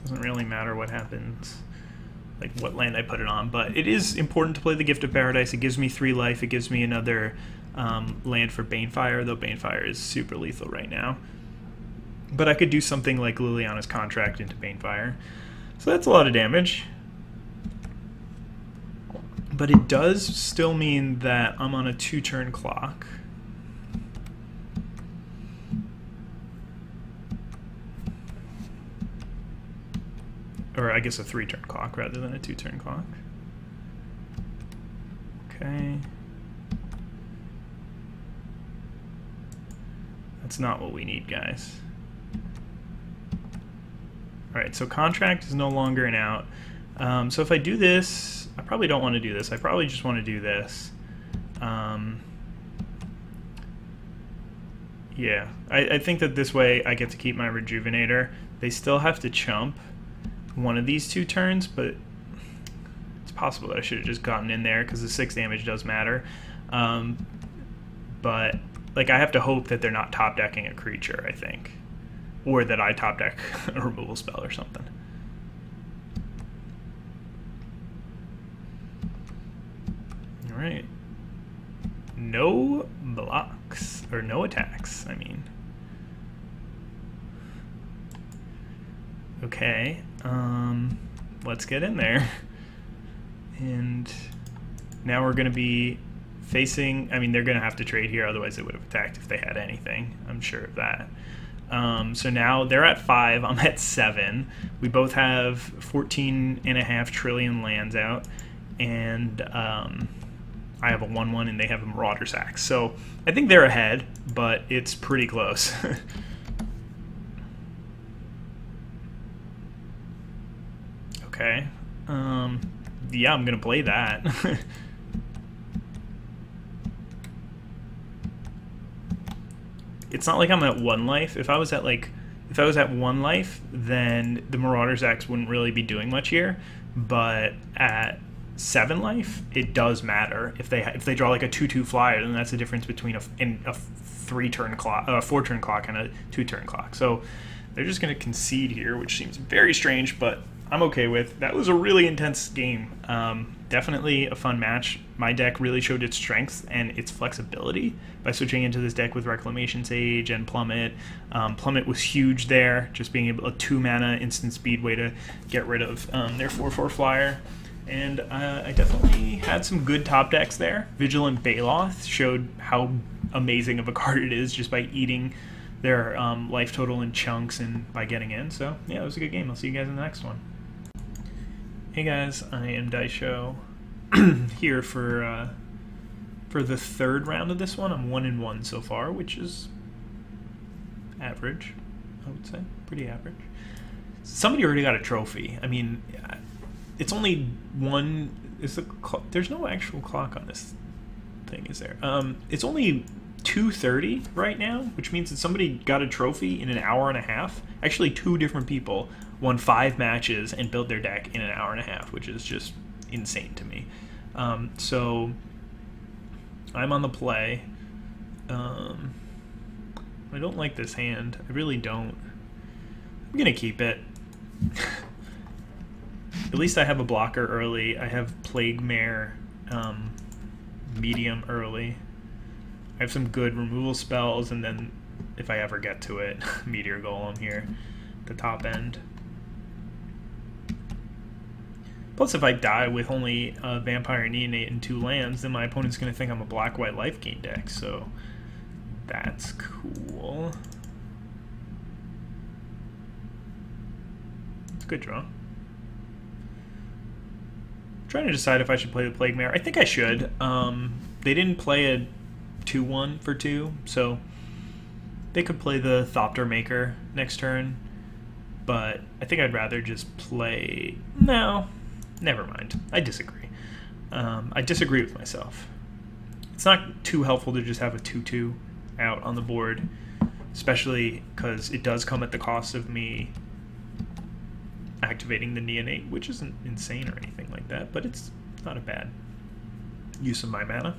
Doesn't really matter what happens, like what land I put it on, but it is important to play the Gift of Paradise. It gives me 3 life, it gives me another land for Banefire, though Banefire is super lethal right now. But I could do something like Liliana's Contract into Banefire. So that's a lot of damage. But it does still mean that I'm on a 2-turn clock. Or I guess a 3-turn clock rather than a 2-turn clock. Okay. That's not what we need, guys. Alright, so Contract is no longer an out. So if I do this, I probably don't want to do this. I probably just want to do this. Yeah, I think that this way I get to keep my Rejuvenator. They still have to chump one of these 2 turns, but it's possible that I should have just gotten in there because the 6 damage does matter. But like, I have to hope that they're not top decking a creature, I think, or that I top deck a removal spell or something. All right, no blocks, or no attacks, I mean. Okay, let's get in there. And now we're going to be facing, I mean, they're going to have to trade here, otherwise they would have attacked if they had anything. I'm sure of that. So now they're at 5, I'm at 7. We both have 14.5 trillion lands out, and I have a 1/1 and they have a Marauder's Axe. So I think they're ahead, but it's pretty close. Okay. Yeah, I'm gonna play that. It's not like I'm at 1 life. If I was at 1 life, then the Marauder's Axe wouldn't really be doing much here. But at 7 life, it does matter. If they draw like a 2/2 flyer, then that's the difference between a 3-turn clock, a 4-turn clock, and a 2-turn clock. So they're just gonna concede here, which seems very strange, but I'm okay with. That was a really intense game. Definitely a fun match. My deck really showed its strengths and its flexibility by switching into this deck with Reclamation Sage and Plummet. Plummet was huge there, just being able a 2-mana instant speed way to get rid of their 4/4 flyer. And I definitely had some good top decks there. Vigilant Baloth showed how amazing of a card it is just by eating their life total in chunks and by getting in. So yeah, it was a good game. I'll see you guys in the next one. Hey guys, I am Daisho here for the third round of this one. I'm 1-1 so far, which is average, I would say, pretty average. Somebody already got a trophy. I mean, it's only one. There's no actual clock on this thing, is there? It's only 2:30 right now, which means that somebody got a trophy in an hour and a half. Actually, 2 different people won 5 matches and built their deck in an hour and a half, which is just insane to me. So I'm on the play. I don't like this hand. I really don't. I'm gonna keep it. At least I have a blocker early. I have Plague Mare medium early. I have some good removal spells, and then if I ever get to it, Meteor Golem here, the top end. Plus, if I die with only a Vampire Neonate and 2 lands, then my opponent's going to think I'm a black-white life gain deck, so that's cool. It's a good draw. I'm trying to decide if I should play the Plague Mare. I think I should. They didn't play a 2-1 for 2, so they could play the Thopter Maker next turn, but I think I'd rather just play... No, never mind. I disagree. I disagree with myself. It's not too helpful to just have a 2-2 out on the board, especially because it does come at the cost of me activating the Neonate, which isn't insane or anything like that, but it's not a bad use of my mana.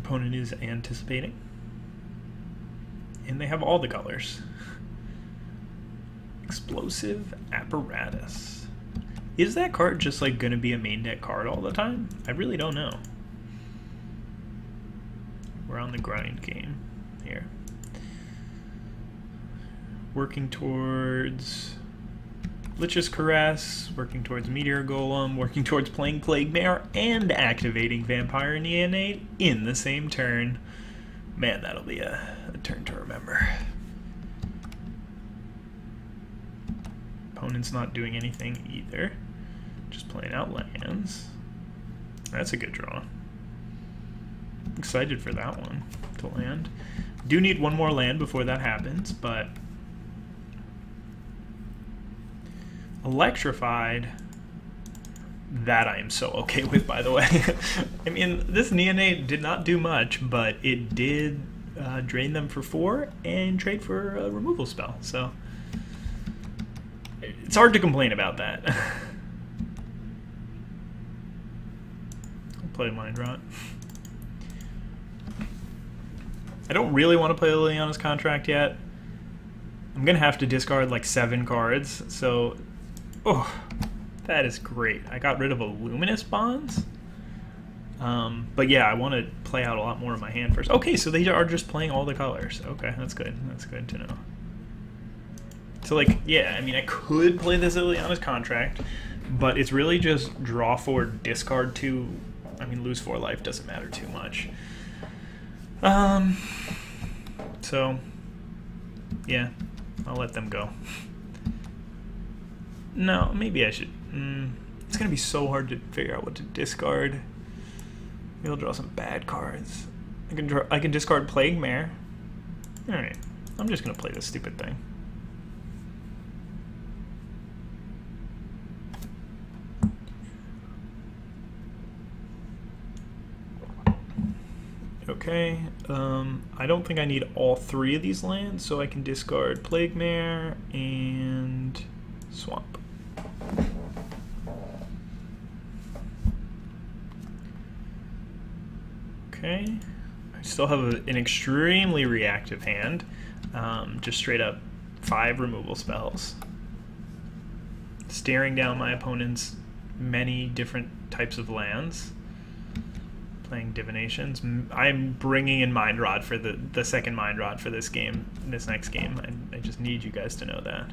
Opponent is anticipating, and they have all the colors. Explosive Apparatus. Is that card just like gonna be a main deck card all the time? I really don't know. We're on the grind game here. Working towards Lich's Caress, working towards Meteor Golem, working towards playing Plague Mare, and activating Vampire Neonate in the same turn. Man, that'll be a turn to remember. Opponent's not doing anything either. Just playing out lands. That's a good draw. Excited for that one to land. Do need one more land before that happens, but Electrified, that I am so okay with, by the way. I mean, this Neonate did not do much, but it did drain them for 4 and trade for a removal spell, so it's hard to complain about that. I'll play Mind Rot. I don't really want to play Liliana's Contract yet. I'm gonna have to discard like 7 cards, so oh, that is great. I got rid of a Luminous Bonds. But yeah, I want to play out a lot more of my hand first. Okay, so they are just playing all the colors. Okay, that's good. That's good to know. So like, yeah, I mean, I could play this Liliana's Contract, but it's really just draw 4, discard 2. I mean, lose 4 life doesn't matter too much. So yeah, I'll let them go. No, maybe I should. It's gonna be so hard to figure out what to discard. Maybe I'll draw some bad cards. I can discard Plague Mare. All right, I'm just gonna play this stupid thing. Okay, I don't think I need all 3 of these lands, so I can discard Plague Mare and Swamp. Okay, I still have an extremely reactive hand, just straight up 5 removal spells. Staring down my opponent's many different types of lands. Playing Divinations. I'm bringing in Mind Rod for the second Mind Rod for this game, this next game. I just need you guys to know that.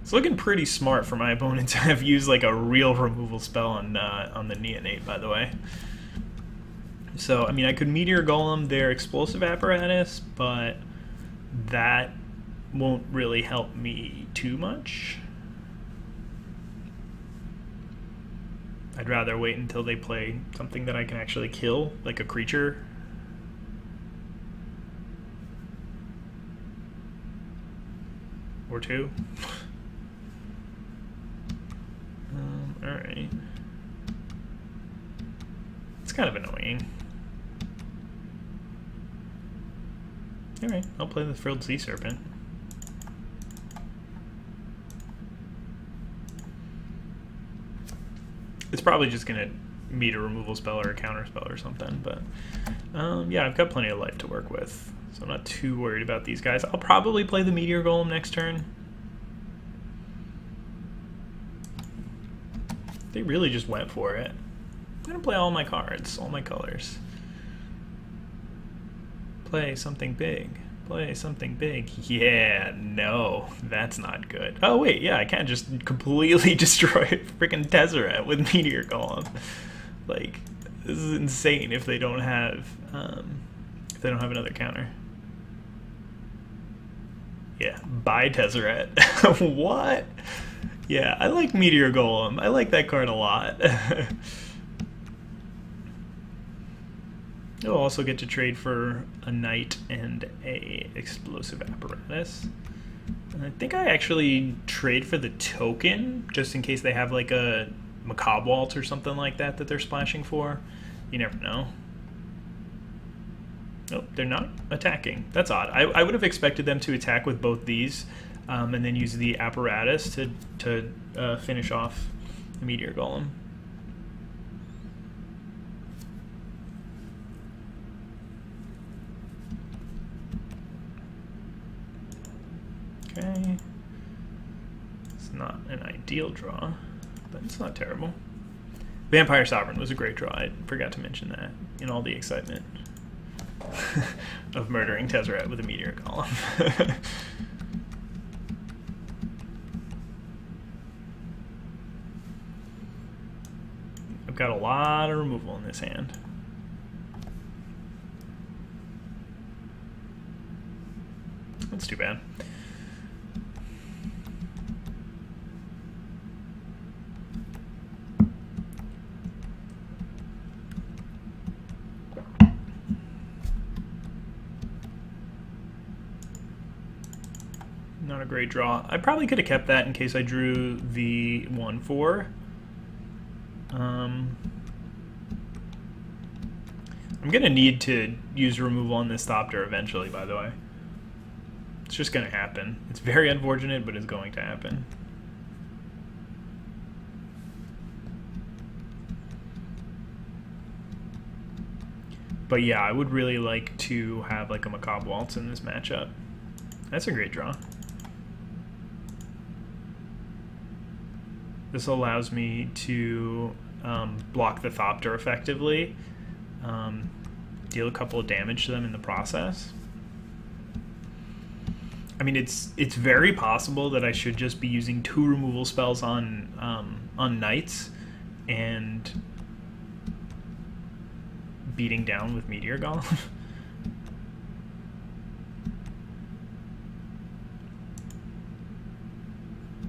It's looking pretty smart for my opponent to have used like a real removal spell on the Neonate, by the way. So, I mean, I could Meteor Golem their explosive apparatus, but that won't really help me too much. I'd rather wait until they play something that I can actually kill, like a creature. Or two. Alright. It's kind of annoying. Alright, I'll play the Frilled Sea Serpent. It's probably just going to meet a removal spell or a counter spell or something, but yeah, I've got plenty of life to work with, so I'm not too worried about these guys. I'll probably play the Meteor Golem next turn. They really just went for it. I'm going to play all my cards, all my colors. Play something big. Play something big. Yeah, no, that's not good. Oh wait, yeah, I can't just completely destroy freaking Tezzeret with Meteor Golem. Like, this is insane if they don't have another counter. Yeah, bye Tezzeret. What? Yeah, I like Meteor Golem. I like that card a lot. You'll also get to trade for a knight and a explosive apparatus. And I think I actually trade for the token, just in case they have like a Macabre Waltz or something like that that they're splashing for. You never know. Oh, they're not attacking. That's odd. I would have expected them to attack with both these, and then use the apparatus to finish off the Meteor Golem. Okay. It's not an ideal draw, but it's not terrible. Vampire Sovereign was a great draw. I forgot to mention that in all the excitement of murdering Tezzeret with a Meteor Golem. I've got a lot of removal in this hand. That's too bad. Not a great draw. I probably could have kept that in case I drew the 1/4. I'm going to need to use removal on this Thopter eventually, by the way. It's just going to happen. It's very unfortunate, but it's going to happen. But yeah, I would really like to have like a Macabre Waltz in this matchup. That's a great draw. This allows me to block the Thopter effectively, deal a couple of damage to them in the process. I mean, it's very possible that I should just be using 2 removal spells on knights and beating down with Meteor Golem.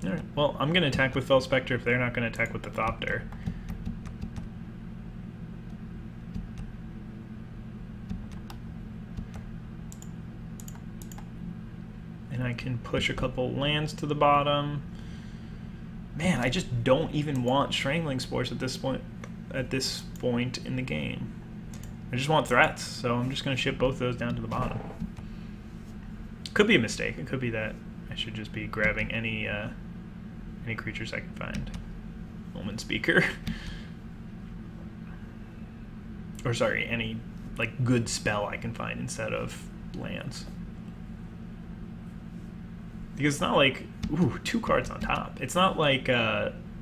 Alright, well, I'm going to attack with Fell Spectre if they're not going to attack with the Thopter. And I can push a couple lands to the bottom. Man, I just don't even want Strangling Spores at this point in the game. I just want threats, so I'm just going to ship both those down to the bottom. Could be a mistake. It could be that I should just be grabbing any creatures I can find. Omen Speaker. Or sorry, any like good spell I can find instead of lands. Because it's not like, ooh, 2 cards on top. It's not like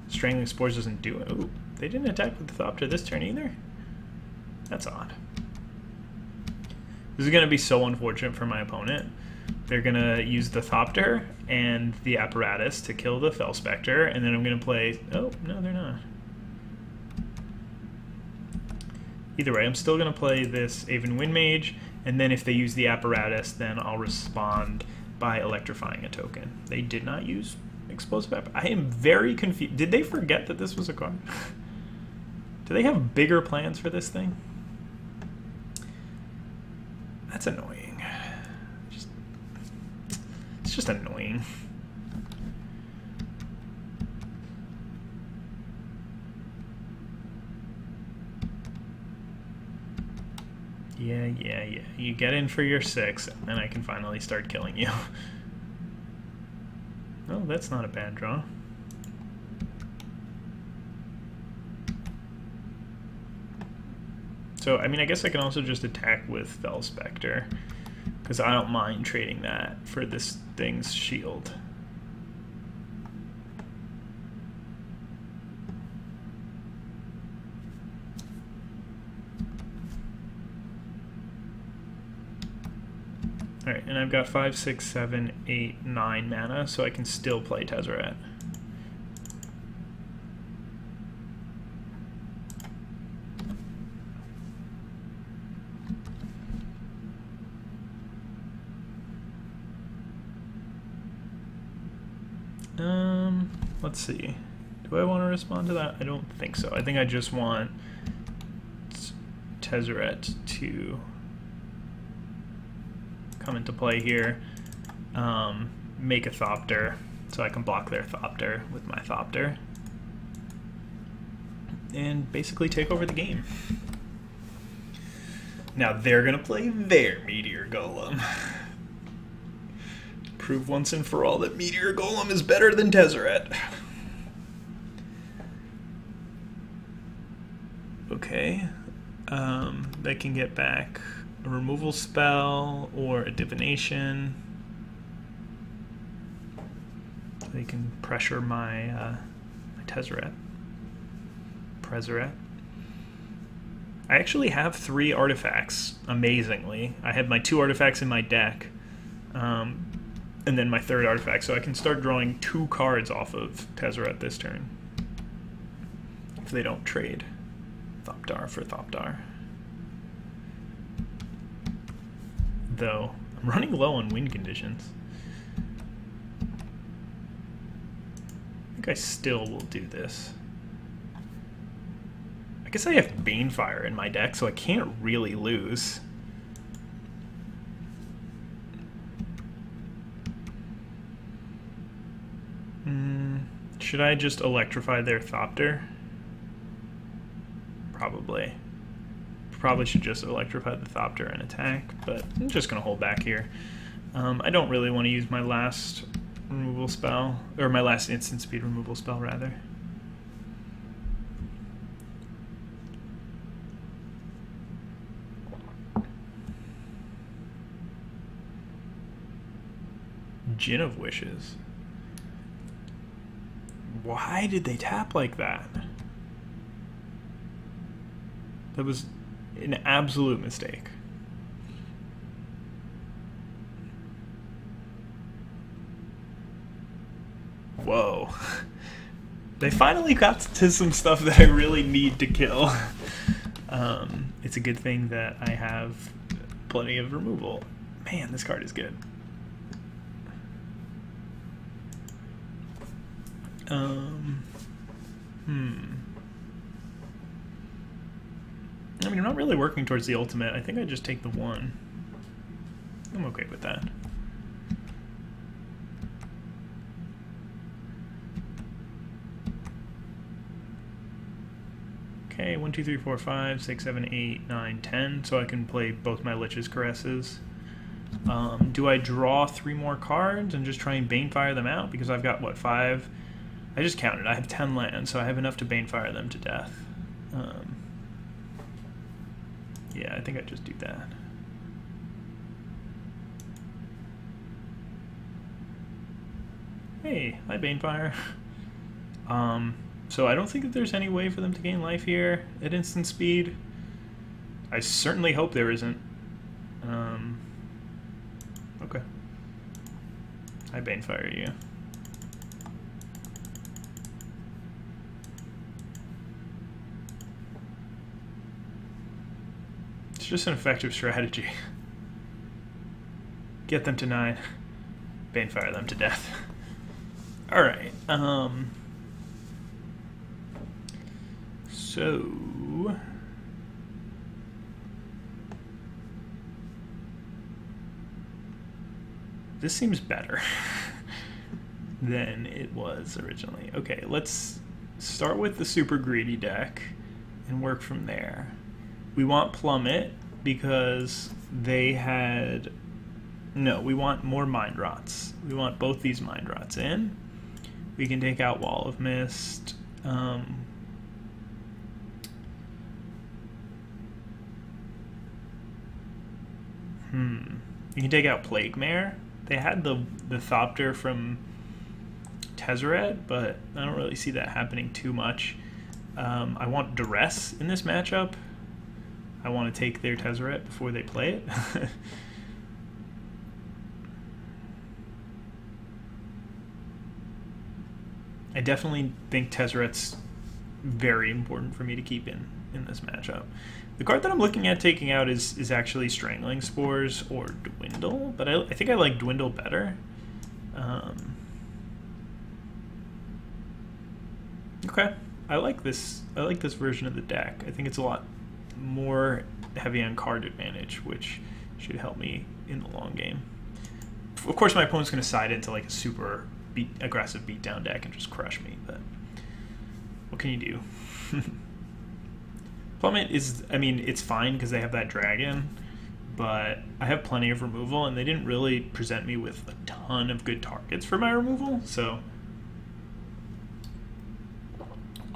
Strangling Spores doesn't do it. Ooh, they didn't attack with the Thopter this turn either? That's odd. This is going to be so unfortunate for my opponent. they're gonna use the Thopter and the Apparatus to kill the Fel Spectre, and then I'm gonna play... Oh, no, they're not. Either way, I'm still gonna play this Aven Wind Mage, and then if they use the Apparatus, then I'll respond by electrifying a token. They did not use Explosive Apparatus. I am very confused. Did they forget that this was a card? Do they have bigger plans for this thing? That's annoying. It's just annoying. Yeah. You get in for your 6, and then I can finally start killing you. Oh, that's not a bad draw. So, I mean, I guess I can also just attack with Fel Spectre, because I don't mind trading that for this thing's shield. Alright, and I've got 5, 6, 7, 8, 9 mana, so I can still play Tezzeret. Let's see. Do I want to respond to that? I don't think so. I think I just want Tezzeret to come into play here, make a Thopter, so I can block their Thopter with my Thopter, and basically take over the game. Now they're gonna play their Meteor Golem. Prove once and for all that Meteor Golem is better than Tezzeret. Okay, they can get back a removal spell or a divination. They can pressure my, my Tezzeret. Prezzeret. I actually have 3 artifacts, amazingly. I have my 2 artifacts in my deck, and then my 3rd artifact, so I can start drawing 2 cards off of Tezzeret this turn, if they don't trade Thopter for Thopter. Though, I'm running low on win conditions. I think I still will do this. I guess I have Banefire in my deck, so I can't really lose. Should I just electrify their Thopter? Probably. Probably should just electrify the Thopter and attack, but I'm just going to hold back here. I don't really want to use my last removal spell, or my last instant speed removal spell, rather. Djinn of Wishes. Why did they tap like that? That was an absolute mistake. Whoa. They finally got to some stuff that I really need to kill. It's a good thing that I have plenty of removal. Man, this card is good. I mean, I'm not really working towards the ultimate. I think I just take the 1. I'm okay with that. Okay, 1, 2, 3, 4, 5, 6, 7, 8, 9, 10. So I can play both my Lich's Caresses. Do I draw 3 more cards and just try and Banefire them out? Because I've got, what, 5? I just counted. I have 10 lands, so I have enough to Banefire them to death. Yeah, I think I'd just do that. Hey, hi Banefire. So I don't think that there's any way for them to gain life here at instant speed. I certainly hope there isn't. Okay. I Banefire you. It's just an effective strategy. Get them to 9. Banefire them to death. Alright, so this seems better than it was originally. Okay, let's start with the super greedy deck and work from there. We want Plummet because they had... No, we want more Mind Rots. We want both these Mind Rots in. We can take out Wall of Mist. You can take out Plague Mare. They had the Thopter from Tezzeret, but I don't really see that happening too much. I want Duress in this matchup. I want to take their Tezzeret before they play it. I definitely think Tezzeret's very important for me to keep in this matchup. The card that I'm looking at taking out is actually Strangling Spores or Dwindle, but I think I like Dwindle better. Okay, I like this version of the deck. I think it's a lot more heavy on card advantage, which should help me in the long game. Of course, my opponent's going to side into like a super aggressive beatdown deck and just crush me, but what can you do? Plummet is, I mean, it's fine because they have that dragon, but I have plenty of removal, and they didn't really present me with a ton of good targets for my removal, so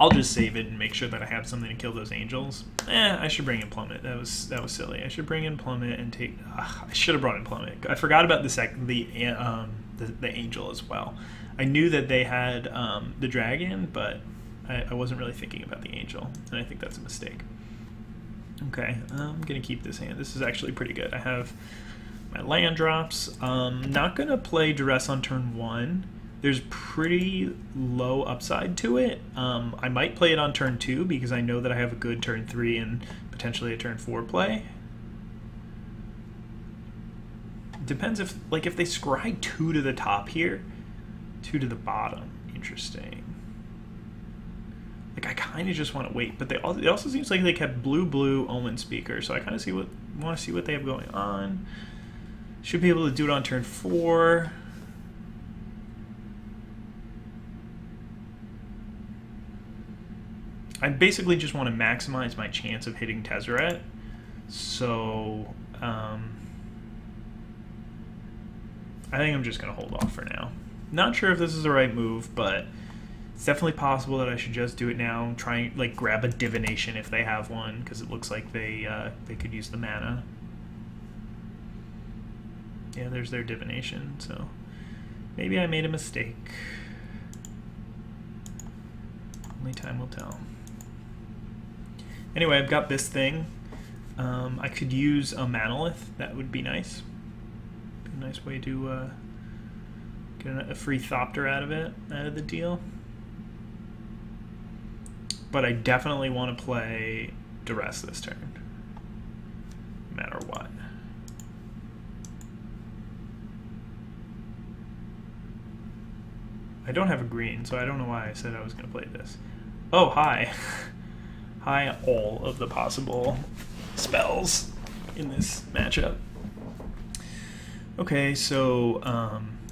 I'll just save it and make sure that I have something to kill those angels. I should bring in Plummet. That was silly. I should bring in Plummet and take... I should have brought in Plummet. I forgot about the angel as well. I knew that they had the dragon, but I wasn't really thinking about the angel, and I think that's a mistake. Okay, I'm gonna keep this hand. This is actually pretty good. I have my land drops. Not gonna play Duress on turn 1. There's pretty low upside to it. I might play it on turn 2 because I know that I have a good turn 3 and potentially a turn 4 play. Depends if they scry 2 to the top here, 2 to the bottom. Interesting. Like, I kind of just want to wait, but it also seems like they kept blue Omen Speaker, so I kind of want to see what they have going on. Should be able to do it on turn 4. I basically just want to maximize my chance of hitting Tezzeret, so I think I'm just going to hold off for now. Not sure if this is the right move, but it's definitely possible that I should just do it now. Try like grab a divination if they have one, because it looks like they could use the mana. Yeah, there's their divination, so maybe I made a mistake. Only time will tell. Anyway, I've got this thing. I could use a Manolith. That would be nice. Be a nice way to get a free Thopter out of the deal. But I definitely want to play Duress this turn, no matter what. I don't have a green, so I don't know why I said I was going to play this. Oh, hi. Hi, all of the possible spells in this matchup. Okay, so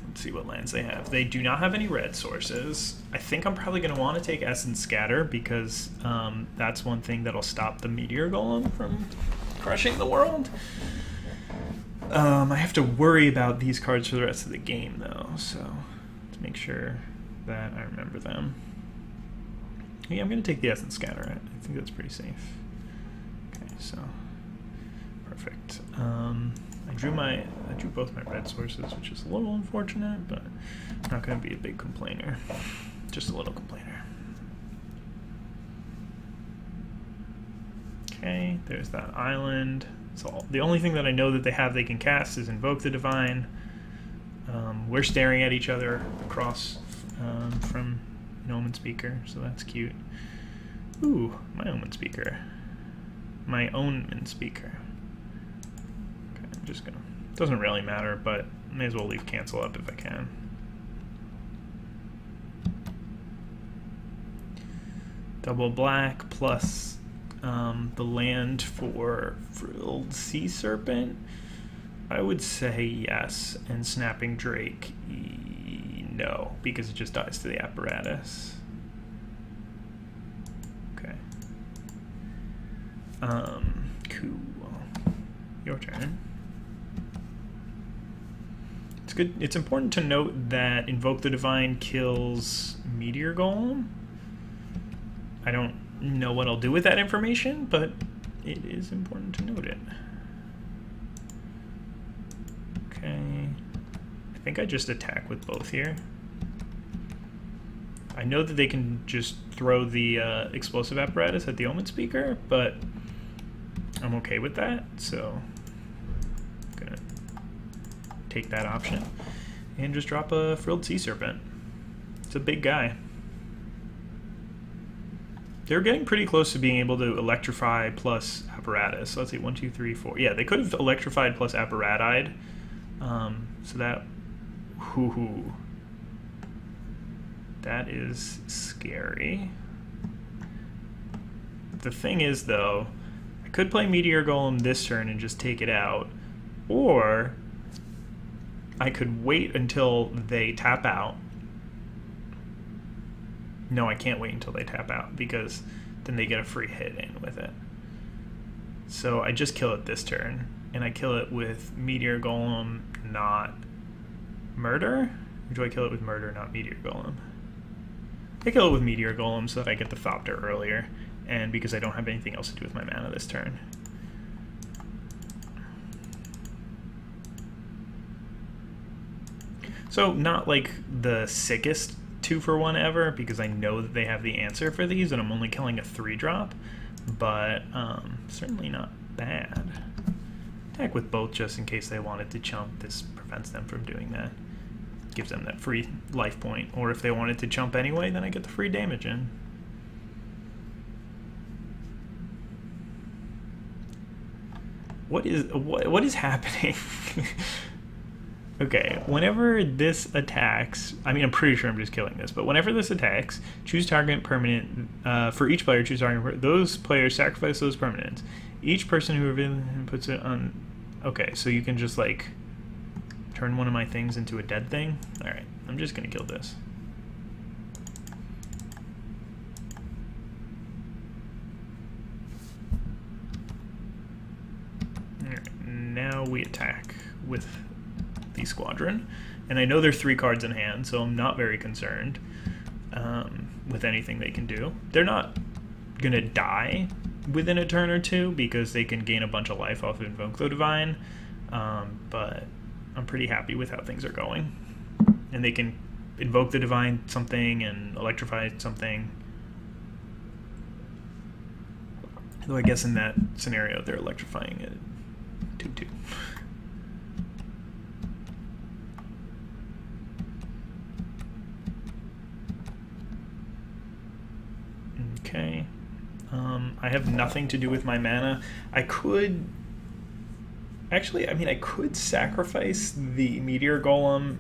let's see what lands they have. They do not have any red sources. I think I'm probably going to want to take Essence Scatter because that's one thing that'll stop the Meteor Golem from crushing the world. I have to worry about these cards for the rest of the game, though, so to make sure that I remember them. Yeah, I'm going to take the Essence Scatter. I think that's pretty safe. Okay, so perfect. I drew both my red sources, which is a little unfortunate, but not going to be a big complainer. Just a little complainer. Okay, there's that island. So the only thing that I know that they can cast is Invoke the Divine. We're staring at each other across from an Omen speaker, so that's cute. Ooh, my Omen speaker. My Omen speaker. Okay, I'm just gonna... Doesn't really matter, but may as well leave cancel up if I can. Double black plus the land for Frilled Sea Serpent. I would say yes, and Snapping Drake, no, because it just dies to the apparatus. Okay. Cool. Your turn. It's good. It's important to note that Invoke the Divine kills Meteor Golem. I don't know what I'll do with that information, but it is important to note it. Okay. I think I just attack with both here. I know that they can just throw the explosive apparatus at the Omen speaker, but I'm okay with that, so I'm gonna take that option and just drop a Frilled Sea Serpent. It's a big guy. They're getting pretty close to being able to electrify plus apparatus. So let's see, 1, 2, 3, 4. Yeah, they could have electrified plus apparatide. So that, whoo-hoo. That is scary. The thing is, though, I could play Meteor Golem this turn and just take it out, or I could wait until they tap out. No, I can't wait until they tap out, because then they get a free hit in with it. So I just kill it this turn, and I kill it with Meteor Golem, not Murder? Or do I kill it with Murder, not Meteor Golem? I kill it with Meteor Golem so that I get the Thopter earlier, and because I don't have anything else to do with my mana this turn. So not like the sickest 2-for-1 ever, because I know that they have the answer for these, and I'm only killing a 3-drop, but certainly not bad. Attack with both just in case they wanted to chump. This prevents them from doing that. Gives them that free life point, or if they wanted to chump anyway, then I get the free damage in. What is happening? Okay, whenever this attacks, I mean, I'm pretty sure I'm just killing this, but whenever this attacks, choose target permanent. For each player, choose target. Those players sacrifice those permanents. Each person who puts it on. Okay, so you can just like turn one of my things into a dead thing. All right, I'm just gonna kill this. All right, now we attack with the Squadron, and I know they're 3 cards in hand, so I'm not very concerned with anything they can do. They're not gonna die within a turn or two because they can gain a bunch of life off of Invoke the Divine, but I'm pretty happy with how things are going, and they can Invoke the Divine something and electrify something. Though I guess in that scenario they're electrifying it 2/2. Okay. I have nothing to do with my mana. I could... Actually, I mean, I could sacrifice the Meteor Golem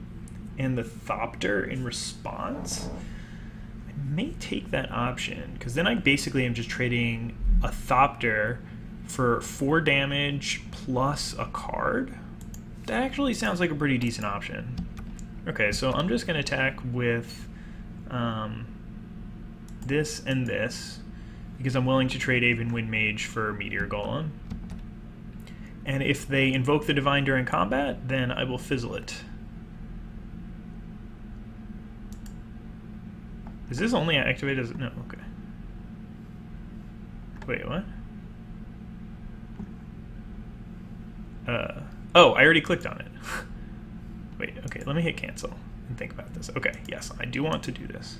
and the Thopter in response. I may take that option, because then I basically am just trading a Thopter for 4 damage plus a card. That actually sounds like a pretty decent option. Okay, so I'm just going to attack with this and this, because I'm willing to trade Aven Wind Mage for Meteor Golem. And if they invoke the Divine during combat, then I will fizzle it. Is this only activated as... No, okay. Wait, what? Oh, I already clicked on it. Wait, okay, let me hit cancel and think about this. Okay, yes, I do want to do this.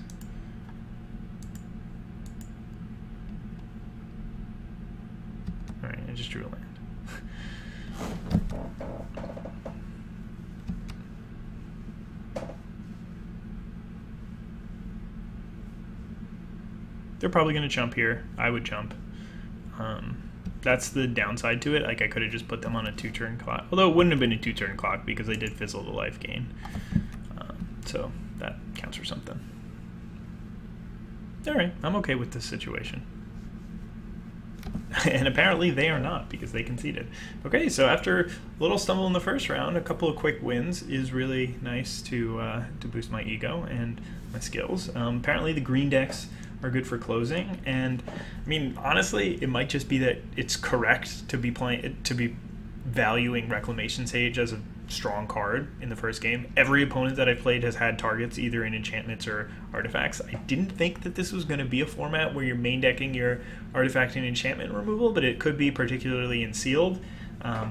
Alright, I just drew a land. they're probably going to chump here. I would chump. That's the downside to it. Like, I could have just put them on a 2-turn clock. Although it wouldn't have been a 2-turn clock because they did fizzle the life gain. So that counts for something. Alright, I'm okay with this situation. And apparently they are not, because they conceded. Okay, so after a little stumble in the first round, a couple of quick wins is really nice to boost my ego and my skills. Apparently the green decks are good for closing, and I mean, honestly, it might just be that it's correct to be valuing Reclamation Sage as a strong card in the first game. Every opponent that I've played has had targets either in enchantments or artifacts. I didn't think that this was going to be a format where you're main decking your artifact and enchantment removal, but it could be, particularly in Sealed,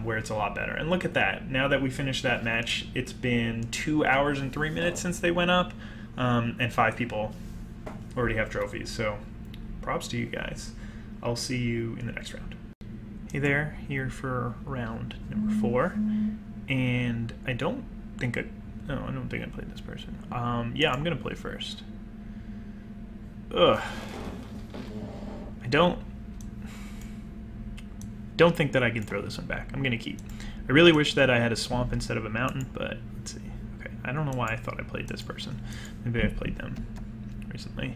where it's a lot better. And look at that. Now that we finished that match, it's been 2 hours and 3 minutes since they went up, and 5 people already have trophies, so props to you guys. I'll see you in the next round. Hey there, here for round number 4. And I don't think I played this person. Yeah, I'm gonna play first. Ugh. I don't think that I can throw this one back. I'm gonna keep. I really wish that I had a swamp instead of a mountain, but let's see. Okay, I don't know why I thought I played this person. Maybe I've played them recently.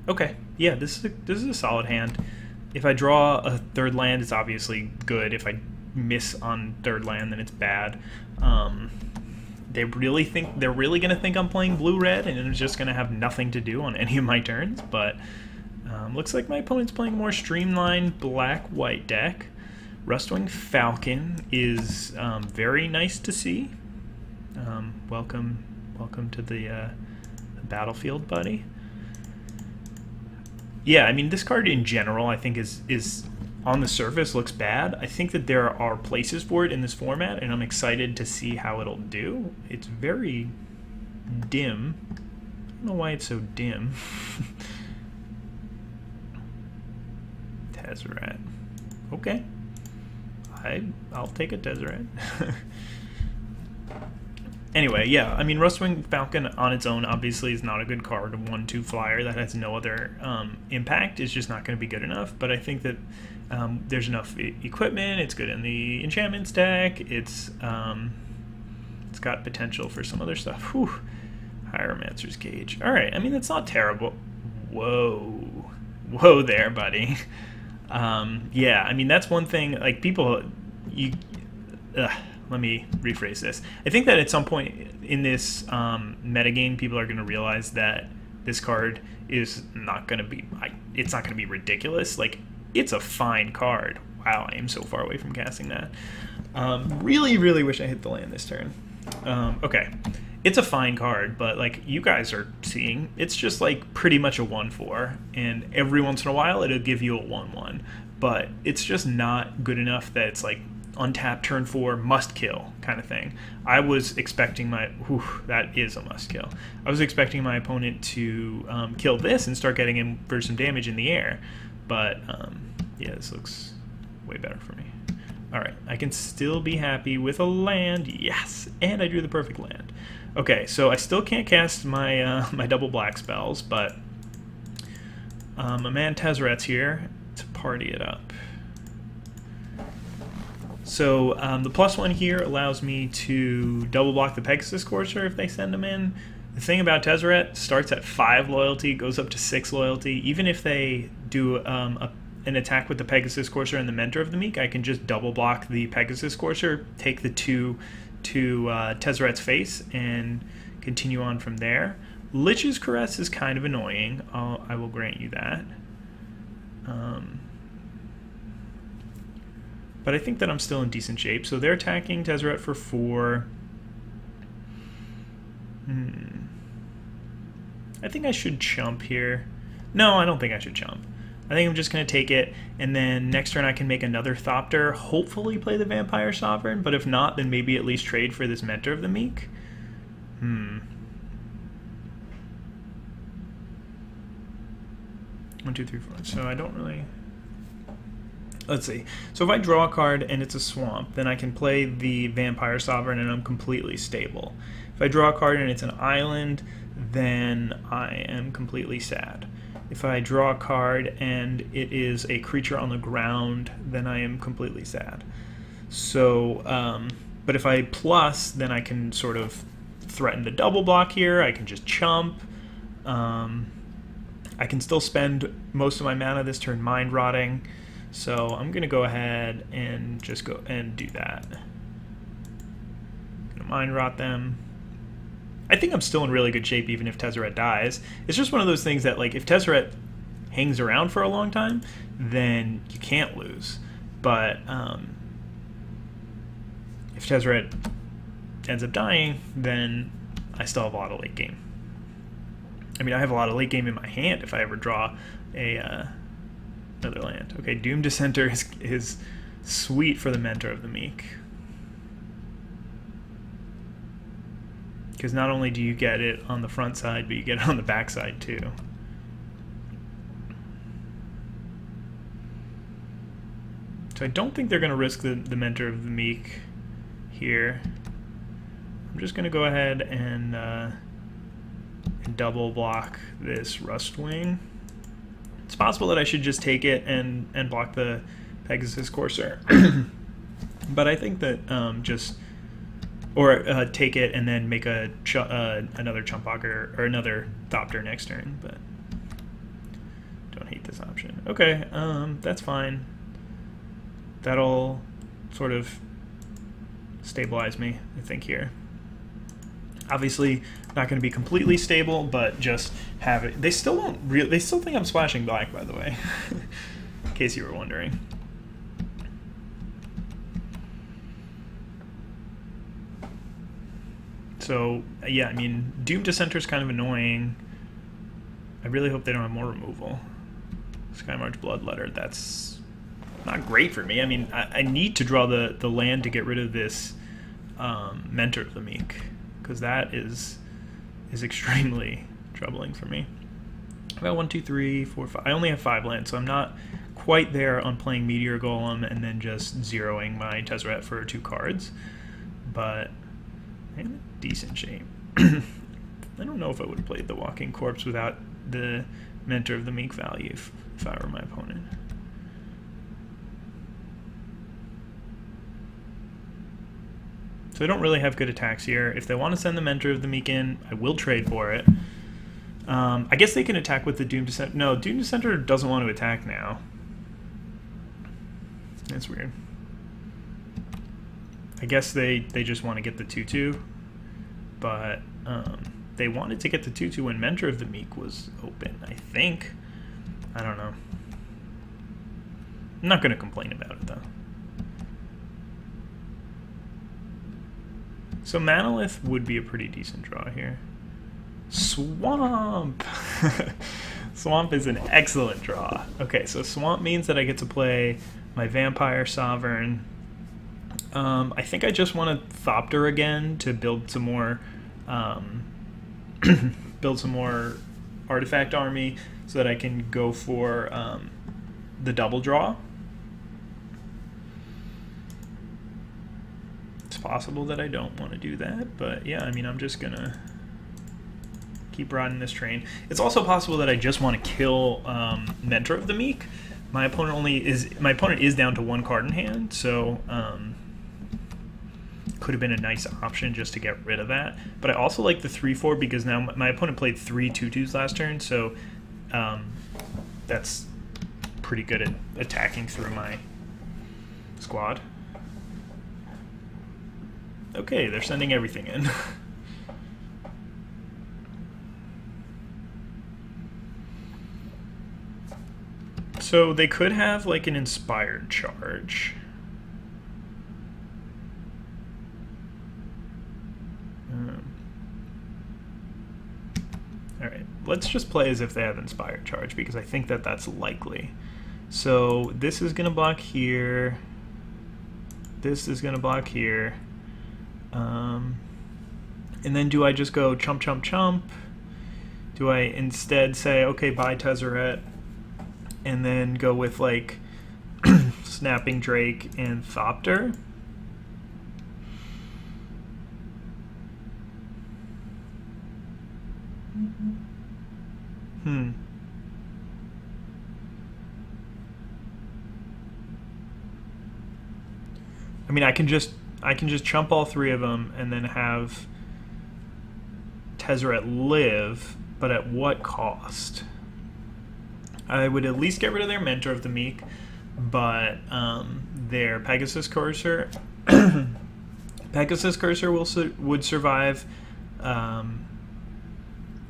Okay, yeah, this is a solid hand. If I draw a third land, it's obviously good. If I miss on third land, then it's bad. They're really gonna think I'm playing blue-red, and it's just gonna have nothing to do on any of my turns. But looks like my opponent's playing a more streamlined black-white deck. Rustwing Falcon is very nice to see. Welcome to the battlefield, buddy. Yeah, I mean, this card in general, I think is on the surface looks bad. I think that there are places for it in this format, and I'm excited to see how it'll do. It's very dim. I don't know why it's so dim. Tezzeret. Okay. I'll take a Tezzeret. Anyway, yeah, I mean, Rustwing Falcon on its own obviously is not a good card. A 1/2 flyer that has no other impact is just not going to be good enough. But I think that there's enough equipment. It's good in the enchantments deck. It's got potential for some other stuff. Whew. Hieromancer's Cage. All right, I mean, that's not terrible. Whoa there, buddy. Yeah, I mean, that's one thing. Like, people, let me rephrase this. I think that at some point in this metagame, people are going to realize that this card is not going to be, it's not going to be ridiculous. Like, it's a fine card. Wow, I am so far away from casting that. Really wish I hit the land this turn. Okay, it's a fine card, but like you guys are seeing, it's just like pretty much a 1/4, and every once in a while it'll give you a 1/1, but it's just not good enough that it's like untapped turn 4 must kill kind of thing. I was expecting my that is a must kill. I was expecting my opponent to kill this and start getting him for some damage in the air, but yeah, this looks way better for me. All right, I can still be happy with a land. Yes, and I drew the perfect land. Okay, so I still can't cast my my double black spells, but a man Tezzeret's here to party it up. So the +1 here allows me to double block the Pegasus Courser if they send them in. The thing about Tezzeret, starts at 5 loyalty, goes up to 6 loyalty. Even if they do an attack with the Pegasus Courser and the Mentor of the Meek, I can just double block the Pegasus Courser, take the 2 to Tezzeret's face, and continue on from there. Lich's Caress is kind of annoying. I will grant you that. But I think that I'm still in decent shape. So they're attacking Tezzeret for 4. I think I should chump here. No, I don't think I should chump. I think I'm just going to take it, and then next turn I can make another Thopter, hopefully play the Vampire Sovereign, but if not, then maybe at least trade for this Mentor of the Meek. 1, 2, 3, 4. So I don't really... Let's see. So if I draw a card and it's a swamp, then I can play the Vampire Sovereign and I'm completely stable. If I draw a card and it's an island, then I am completely sad. If I draw a card and it is a creature on the ground, then I am completely sad. So, but if I plus, then I can sort of threaten to double block here. I can just chump. I can still spend most of my mana this turn mind rotting. So I'm going to go ahead and just go and do that. Going to mind rot them. I think I'm still in really good shape even if Tezzeret dies. It's just one of those things that, like, if Tezzeret hangs around for a long time, then you can't lose. But if Tezzeret ends up dying, then I still have a lot of late game. I mean, I have a lot of late game in my hand if I ever draw a another land. Okay, Doom Dissenter is sweet for the Mentor of the Meek. Because not only do you get it on the front side, but you get it on the back side too. So I don't think they're going to risk the Mentor of the Meek here. I'm just going to go ahead and double block this Rustwing. It's possible that I should just take it and block the Pegasus Courser. But I think that take it and then make a another Chumpogger or another Thopter next turn, but don't hate this option. Okay, that's fine. That'll sort of stabilize me, I think, here. Obviously, not going to be completely stable, but just have it. They still don't really. They still think I'm splashing black, by the way, in case you were wondering. So yeah, I mean, Doom Dissenter is kind of annoying. I really hope they don't have more removal. Skymarch Bloodletter, that's not great for me. I mean, I need to draw the land to get rid of this Mentor of the Meek, because that is extremely troubling for me. I've got 1, 2, 3, 4, 5. I only have 5 lands, so I'm not quite there on playing Meteor Golem and then just zeroing my Tezzeret for 2 cards. But I'm in decent shape. I don't know if I would have played the Walking Corpse without the Mentor of the Meek value if I were my opponent. So I don't really have good attacks here. If they want to send the Mentor of the Meek in, I will trade for it. I guess they can attack with the Doom Dissenter. No, Doom Dissenter doesn't want to attack now. That's weird. I guess they just want to get the 2/2, but they wanted to get the 2/2 when Mentor of the Meek was open, I think. I don't know. I'm not going to complain about it, though. So Manalith would be a pretty decent draw here. Swamp! Swamp is an excellent draw. Okay, so Swamp means that I get to play my Vampire Sovereign. I think I just want to Thopter again to build some more artifact army so that I can go for the double draw. It's possible that I don't want to do that, but yeah, I mean, I'm just gonna keep riding this train. It's also possible that I just want to kill Mentor of the Meek. My opponent is down to 1 card in hand, so could have been a nice option just to get rid of that. But I also like the 3/4 because now my opponent played 3 2/2s last turn, so that's pretty good at attacking through my squad. Okay, they're sending everything in. So they could have like an Inspired Charge. Alright, let's just play as if they have Inspired Charge because I think that that's likely. So this is going to block here. This is going to block here. And then do I just go chump, chump, chump? Do I instead say, okay, bye Tezzeret, and then go with like Snapping Drake and Thopter? I mean, I can just chump all three of them and then have Tezzeret live, but at what cost? I would at least get rid of their Mentor of the Meek, but their Pegasus Courser, Pegasus Cursor would survive.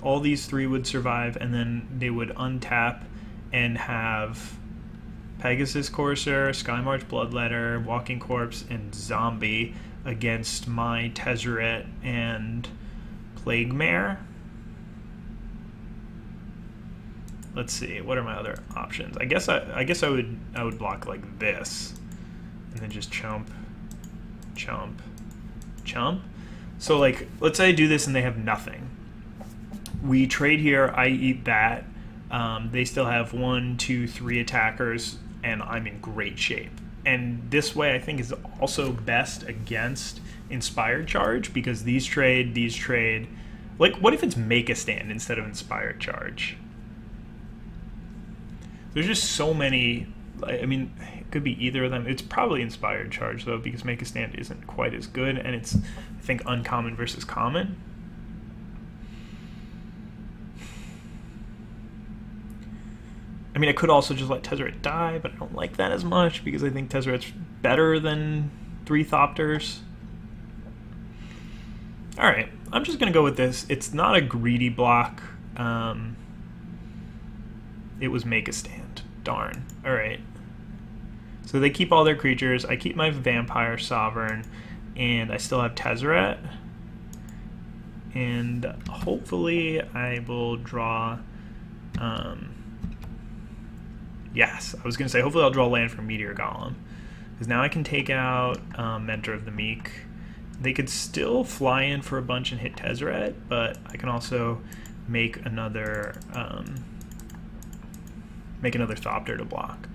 All these three would survive, and then they would untap and have Pegasus Courser, Skymarch Bloodletter, Walking Corpse, and Zombie against my Tezzeret and Plague Mare. Let's see, what are my other options? I guess I would block like this, and then just chump, chump, chump. So like, let's say I do this and they have nothing. We trade here, I eat that. They still have 1, 2, 3 attackers, and I'm in great shape. And this way I think is also best against Inspired Charge, because these trade. Like, what if it's Make a Stand instead of Inspired Charge? There's just so many. I mean, it could be either of them. It's probably Inspired Charge, though, because Make a Stand isn't quite as good, and it's, I think, uncommon versus common. I mean, I could also just let Tezzeret die, but I don't like that as much, because I think Tezzeret's better than 3 Thopters. Alright, I'm just going to go with this. It's not a greedy block. It was Make a Stand. Darn. Alright. So they keep all their creatures. I keep my Vampire Sovereign, and I still have Tezzeret. And hopefully I will draw... yes, I was going to say, hopefully I'll draw land from Meteor Golem. Because now I can take out Mentor of the Meek. They could still fly in for a bunch and hit Tezzeret, but I can also make another Thopter to block.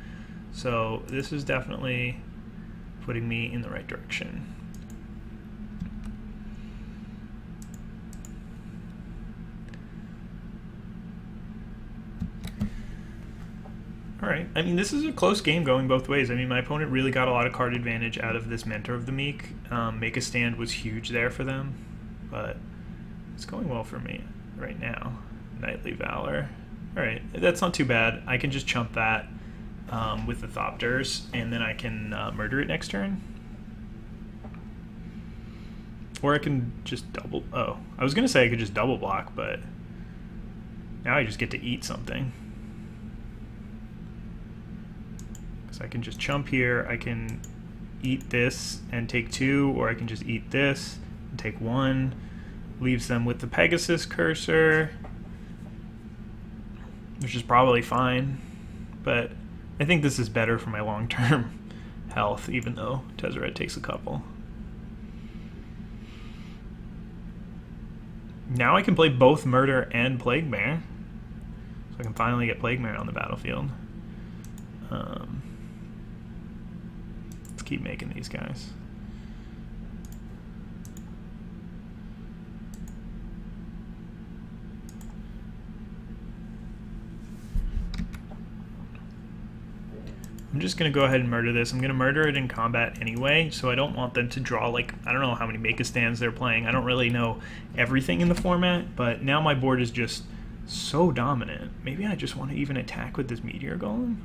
So this is definitely putting me in the right direction. Alright, I mean, this is a close game going both ways. I mean, my opponent really got a lot of card advantage out of this Mentor of the Meek. Make a Stand was huge there for them, but it's going well for me right now. Knightly Valor. Alright, that's not too bad. I can just chump that with the Thopters, and then I can murder it next turn. Or I can just double... Oh, I was going to say I could just double block, but now I just get to eat something. So I can just chump here, I can eat this and take 2, or I can just eat this and take 1. Leaves them with the Pegasus Cursor, which is probably fine, but I think this is better for my long-term health, even though Tezzeret takes a couple. Now I can play both Murder and Plague Mare, so I can finally get Plague Mare on the battlefield. Keep making these guys. I'm just going to go ahead and murder this. I'm going to murder it in combat anyway, so I don't want them to draw, like, I don't know how many Make a Stands they're playing. I don't really know everything in the format, but now my board is just so dominant. Maybe I just want to even attack with this Meteor Golem?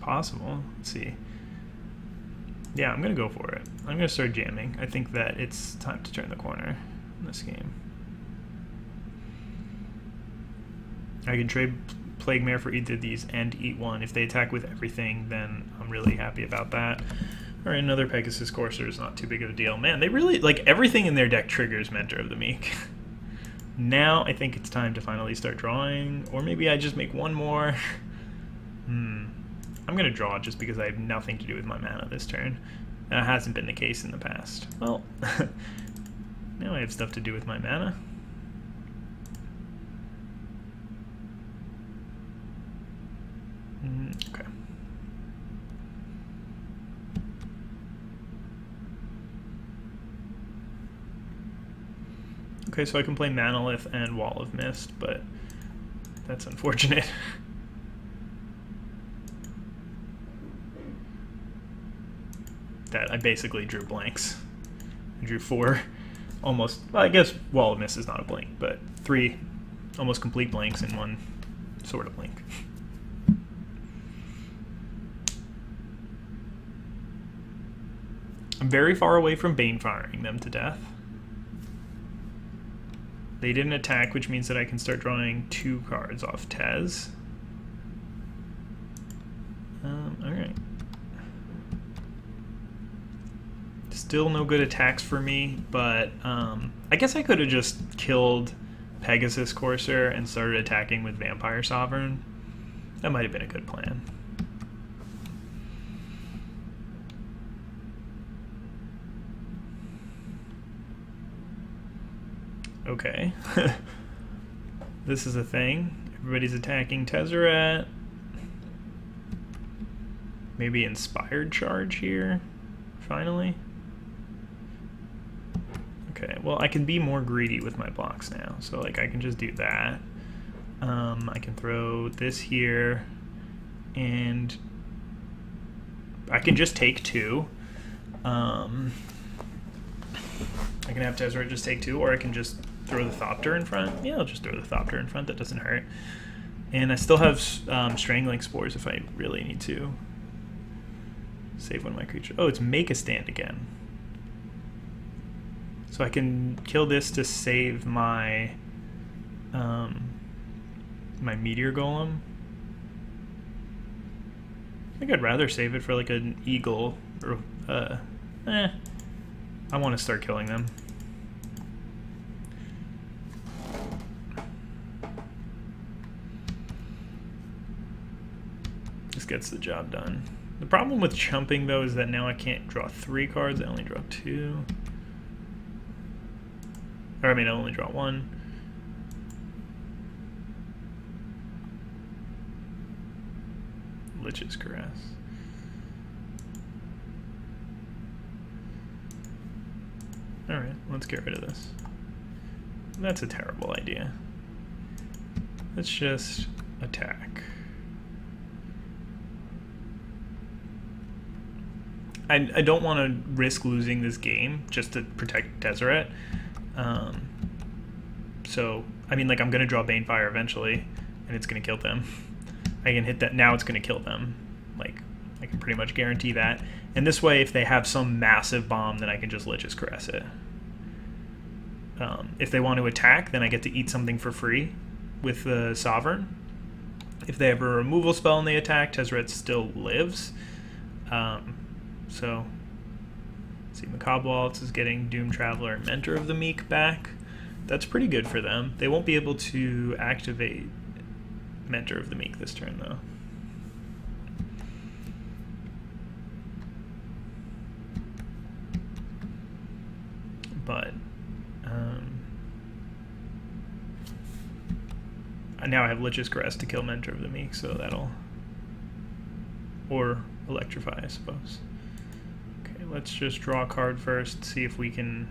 Possible. Let's see. Yeah, I'm gonna go for it. I'm gonna start jamming. I think that it's time to turn the corner in this game. I can trade Plague Mare for either of these and eat 1. If they attack with everything, then I'm really happy about that. Alright, another Pegasus Courser is not too big of a deal. Man, they really, like, everything in their deck triggers Mentor of the Meek. Now I think it's time to finally start drawing, or maybe I just make 1 more. I'm going to draw just because I have nothing to do with my mana this turn. That hasn't been the case in the past. Well, now I have stuff to do with my mana. Okay. Okay, so I can play Manolith and Wall of Mist, but that's unfortunate. that I basically drew blanks. I drew 4 almost, well, I guess Wall of Mist is not a blank, but 3 almost complete blanks and 1 sort of blank. I'm very far away from Bane firing them to death. They didn't attack, which means that I can start drawing 2 cards off Tez. Alright. Still no good attacks for me, but I guess I could have just killed Pegasus Courser and started attacking with Vampire Sovereign. That might have been a good plan. Okay. This is a thing. Everybody's attacking Tezzeret. Maybe Inspired Charge here, finally. Okay, well, I can be more greedy with my blocks now. So, like, I can just do that. I can throw this here, and I can just take 2. I can have Tezzeret just take 2, or I can just throw the Thopter in front. Yeah, I'll just throw the Thopter in front. That doesn't hurt. And I still have Strangling Spores if I really need to. Save one of my creatures. Oh, it's Make a Stand again. So I can kill this to save my my Meteor Golem. I think I'd rather save it for like an Eagle or I want to start killing them. This gets the job done. The problem with chumping though is that now I can't draw 3 cards, I only draw 2. Or I mean I only draw 1. Lich's Caress. Alright, let's get rid of this. That's a terrible idea. Let's just attack. I don't want to risk losing this game just to protect Tezzeret. So, I mean, like, I'm going to draw Banefire eventually, and it's going to kill them. I can hit that. Now it's going to kill them. Like, I can pretty much guarantee that. And this way, if they have some massive bomb, then I can just Lich's Caress it. If they want to attack, then I get to eat something for free with the Sovereign. If they have a removal spell and they attack, Tezzeret still lives. So, let's see, Macabre Waltz is getting Doom Traveler and Mentor of the Meek back. That's pretty good for them. They won't be able to activate Mentor of the Meek this turn, though. But, now I have Lich's Caress to kill Mentor of the Meek, so that'll... Or Electrify, I suppose. Okay, let's just draw a card first, see if we can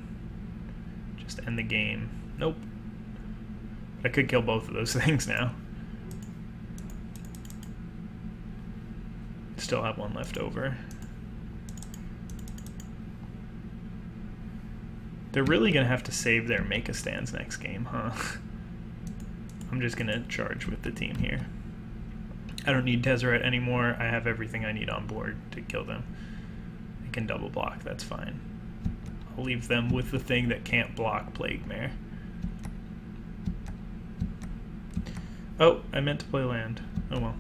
just end the game. Nope. I could kill both of those things now. Still have 1 left over. They're really going to have to save their Make-A-Stands next game, huh? I'm just going to charge with the team here. I don't need Tezzeret anymore. I have everything I need on board to kill them. I can double block, that's fine. I'll leave them with the thing that can't block Plague Mare. Oh, I meant to play land. Oh well.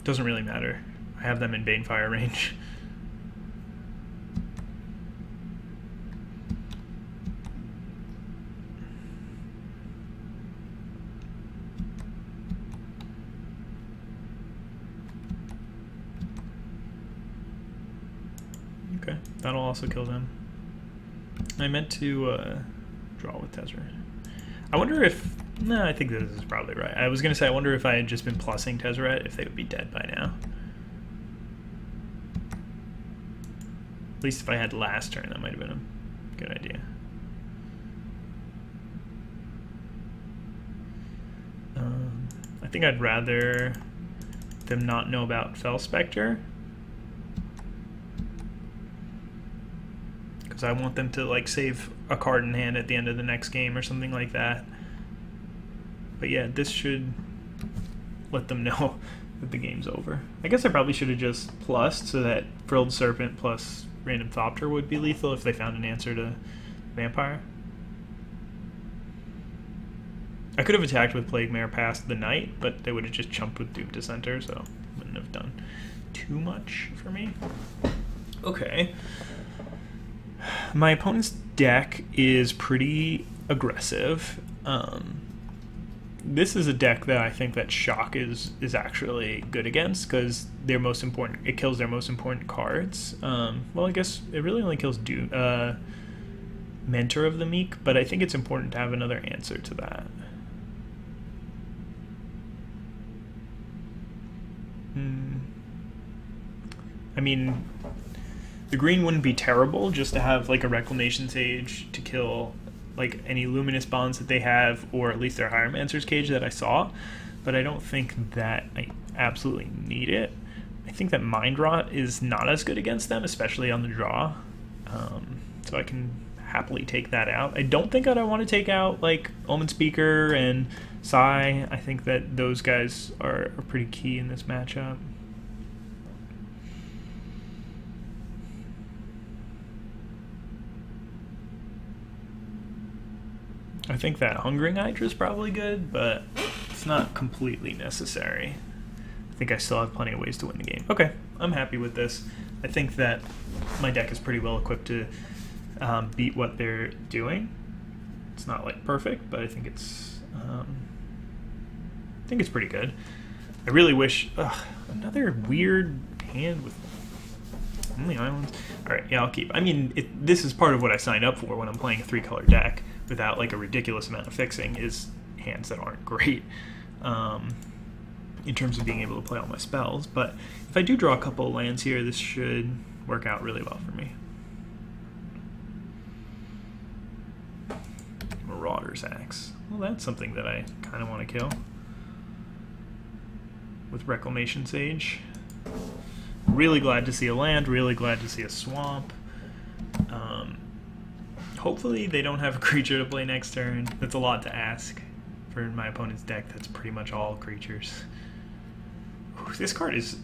Doesn't really matter. I have them in Banefire range. Okay, that'll also kill them. I meant to draw with Tezzeret. I wonder if... No, I think this is probably right. I was going to say, I wonder if I had just been plussing Tezzeret, if they would be dead by now. At least if I had last turn, that might have been a good idea. I think I'd rather them not know about Fel Spectre. because I want them to like save a card in hand at the end of the next game or something like that. But yeah, this should let them know that the game's over. I guess I probably should have just plussed so that Frilled Serpent plus Random Thopter would be lethal if they found an answer to Vampire. I could have attacked with Plague Mare past the Knight, but they would have just chumped with Doom Dissenter, so wouldn't have done too much for me. Okay. My opponent's deck is pretty aggressive. This is a deck that I think that Shock is actually good against, because their most important, it kills their most important cards. Well, I guess it really only kills Mentor of the Meek, but I think it's important to have another answer to that. I mean, the green wouldn't be terrible just to have like a Reclamation Sage to kill like any Luminous Bonds that they have, or at least their Hieromancer's Cage that I saw, but I don't think that I absolutely need it. I think that Mind Rot is not as good against them, especially on the draw, so I can happily take that out. I don't think that I want to take out like Omen Speaker and Psy. I think that those guys are pretty key in this matchup. I think that Hungering Hydra is probably good, but it's not completely necessary. I think I still have plenty of ways to win the game. Okay, I'm happy with this. I think that my deck is pretty well equipped to beat what they're doing. It's not like perfect, but I think it's pretty good. I really wish another weird hand with only islands. All right, yeah, I'll keep. I mean, this is part of what I signed up for when I'm playing a 3-color deck without like a ridiculous amount of fixing, is hands that aren't great in terms of being able to play all my spells. But if I do draw a couple of lands here, this should work out really well for me. Marauder's Axe. Well, that's something that I kind of want to kill with Reclamation Sage. Really glad to see a land, really glad to see a swamp. Hopefully they don't have a creature to play next turn. That's a lot to ask for my opponent's deck. That's pretty much all creatures. Ooh, this card is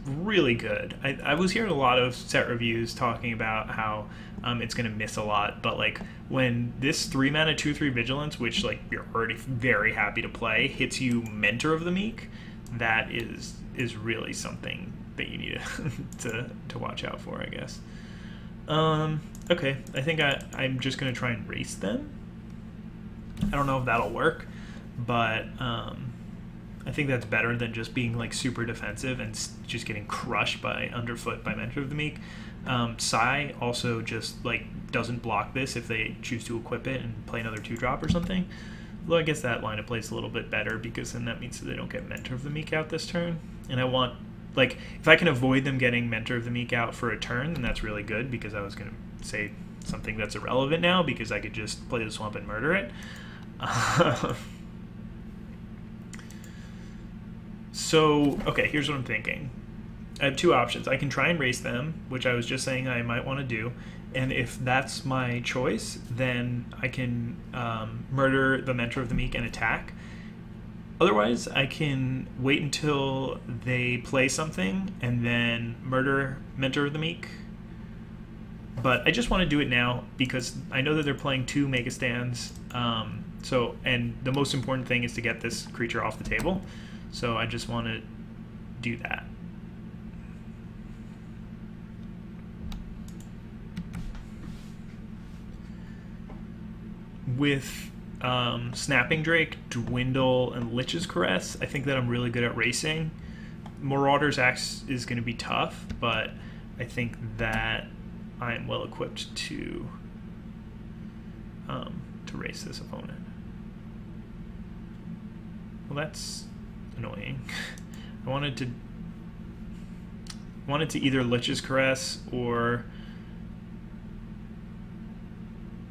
really good. I was hearing a lot of set reviews talking about how it's going to miss a lot, but like when this 3-mana 2/3 Vigilance, which like you're already very happy to play, hits you Mentor of the Meek, that is really something that you need to watch out for, I guess. Okay, I think I'm just going to try and race them. I don't know if that'll work, but I think that's better than just being like super defensive and just getting crushed by underfoot by Mentor of the Meek. Psy also just like doesn't block this if they choose to equip it and play another 2-drop or something. Although I guess that line of play is a little bit better, because then that means that they don't get Mentor of the Meek out this turn. And I want, like, if I can avoid them getting Mentor of the Meek out for a turn, then that's really good, because I was going to say something that's irrelevant now, because I could just play the swamp and murder it. So, okay, here's what I'm thinking. I have two options. I can try and race them, which I was just saying I might want to do. And if that's my choice, then I can murder the Mentor of the Meek and attack. Otherwise, I can wait until they play something and then murder Mentor of the Meek. But I just want to do it now because I know that they're playing 2 Mega Stands. And the most important thing is to get this creature off the table. So I just want to do that. With Snapping Drake, Dwindle, and Lich's Caress, I think that I'm really good at racing. Marauder's Axe is going to be tough, but I think that I am well equipped to race this opponent. Well, that's annoying. I wanted to either Lich's Caress or,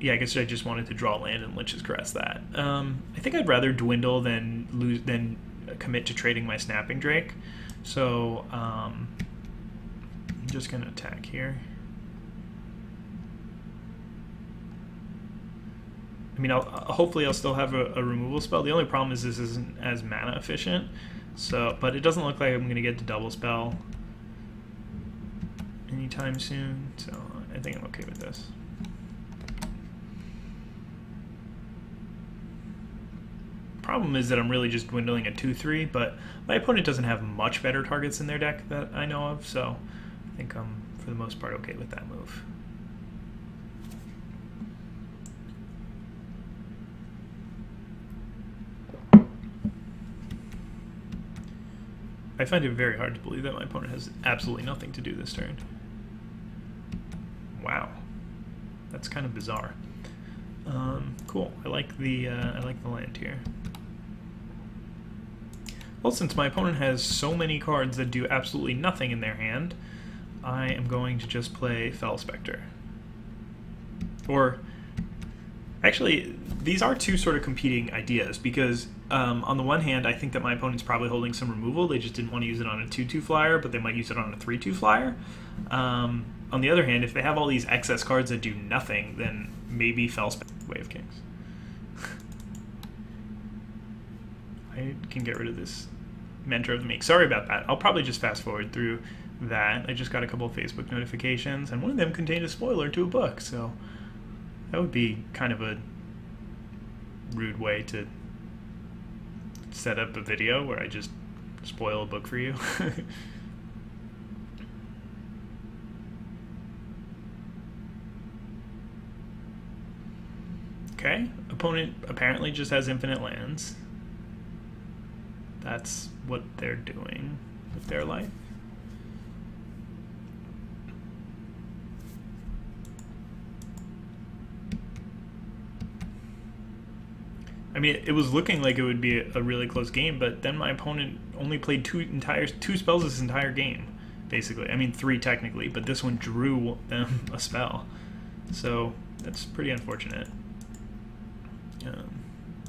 yeah, I guess I just wanted to draw land and Lich's Caress that. I think I'd rather Dwindle than commit to trading my Snapping Drake. So I'm just gonna attack here. I mean, hopefully I'll still have a removal spell. The only problem is this isn't as mana efficient. So, but it doesn't look like I'm going to get to double spell anytime soon. So I think I'm okay with this. Problem is that I'm really just dwindling a 2-3, but my opponent doesn't have much better targets in their deck that I know of, so I think I'm, for the most part, okay with that move. I find it very hard to believe that my opponent has absolutely nothing to do this turn. Wow, that's kind of bizarre. Cool. I like the land here. Well, since my opponent has so many cards that do absolutely nothing in their hand, I am going to just play Fel Spectre. Or, actually, these are two sort of competing ideas, because on the one hand, I think that my opponent's probably holding some removal. They just didn't want to use it on a 2-2 flyer, but they might use it on a 3-2 flyer. On the other hand, if they have all these excess cards that do nothing, then maybe Fel Spectre. Way of Kings. I can get rid of this Mentor of the Meek. Sorry about that. I'll probably just fast forward through that. I just got a couple of Facebook notifications, and one of them contained a spoiler to a book, so that would be kind of a rude way to set up a video where I just spoil a book for you. Okay, opponent apparently just has infinite lands. That's what they're doing with their life. I mean, it was looking like it would be a really close game, but then my opponent only played two spells this entire game, basically. I mean, 3 technically, but this one drew a spell. So that's pretty unfortunate.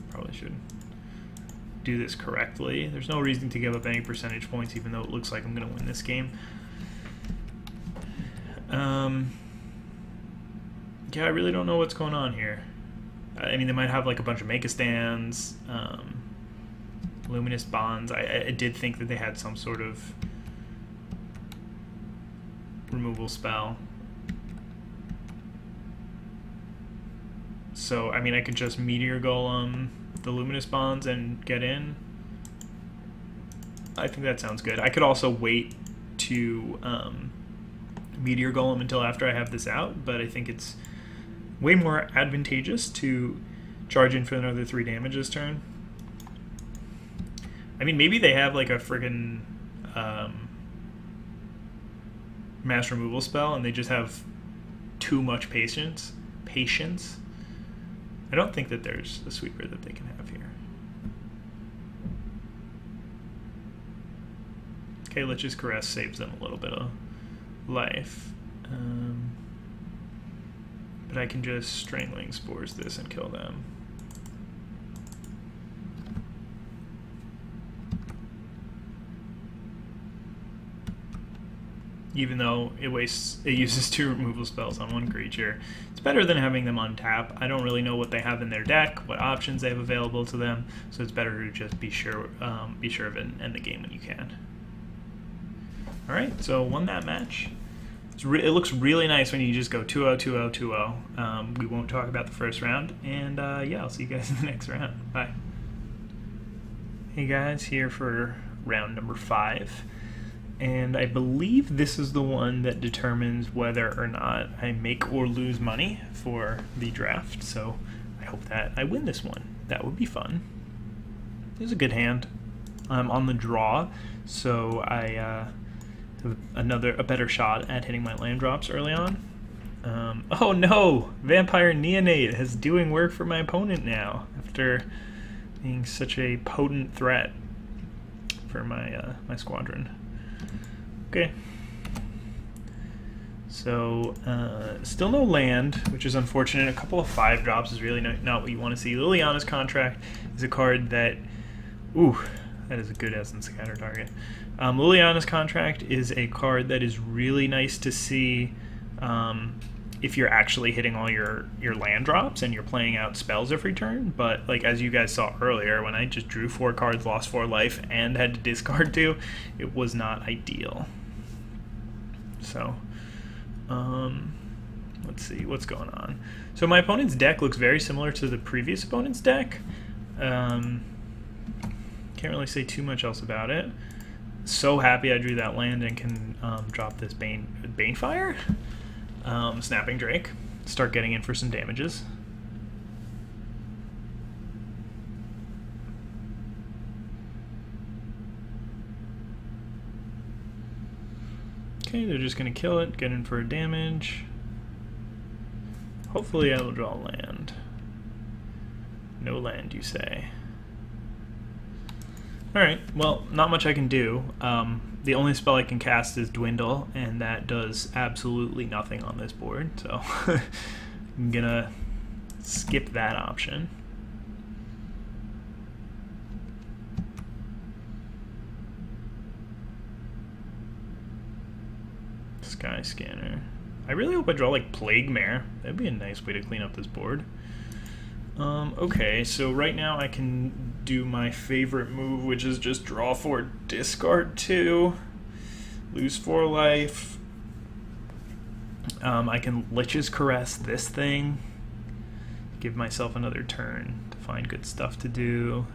Probably should do this correctly. There's no reason to give up any percentage points, even though it looks like I'm going to win this game. Yeah, I really don't know what's going on here. I mean, they might have like a bunch of Make-a stands, Luminous Bonds. I did think that they had some sort of removal spell. So, I mean, I could just Meteor Golem the Luminous Bonds and get in. I think that sounds good. I could also wait to Meteor Golem until after I have this out, but I think it's way more advantageous to charge in for another 3 damage this turn. I mean, maybe they have like a friggin' mass removal spell and they just have too much patience. I don't think that there's a sweeper that they can have here. Okay, Lich's Caress saves them a little bit of life. But I can just Strangling Spores this and kill them. Even though it uses 2 removal spells on 1 creature. It's better than having them on tap. I don't really know what they have in their deck, what options they have available to them, so it's better to just be sure of it and end the game when you can. All right, so won that match. It looks really nice when you just go 2-0, 2-0, 2-0. We won't talk about the first round, and yeah, I'll see you guys in the next round. Bye. Hey guys, here for round number 5. And I believe this is the one that determines whether or not I make or lose money for the draft. So I hope that I win this one. That would be fun. It was a good hand. I'm on the draw, so I have a better shot at hitting my land drops early on. Oh no! Vampire Neonate is doing work for my opponent now after being such a potent threat for my my squadron. Okay, so still no land, which is unfortunate. A couple of 5 drops is really not what you want to see. Liliana's Contract is a card that, ooh, that is a good Essence Scatter target. Liliana's Contract is a card that is really nice to see if you're actually hitting all your land drops and you're playing out spells every turn. But like as you guys saw earlier, when I just drew 4 cards, lost 4 life, and had to discard 2, it was not ideal. So let's see what's going on. So my opponent's deck looks very similar to the previous opponent's deck. Can't really say too much else about it. So happy I drew that land and can drop this Banefire. Snapping Drake. Start getting in for some damages. Okay, they're just going to kill it, get in for a damage. Hopefully I will draw land. No land, you say. Alright, well, not much I can do. The only spell I can cast is Dwindle, and that does absolutely nothing on this board, so I'm gonna skip that option. Sky Scanner. I really hope I draw like Plague Mare. That'd be a nice way to clean up this board. Okay, so right now I can do my favorite move, which is just draw 4, discard 2, lose 4 life. I can Lich's Caress this thing, give myself another turn to find good stuff to do.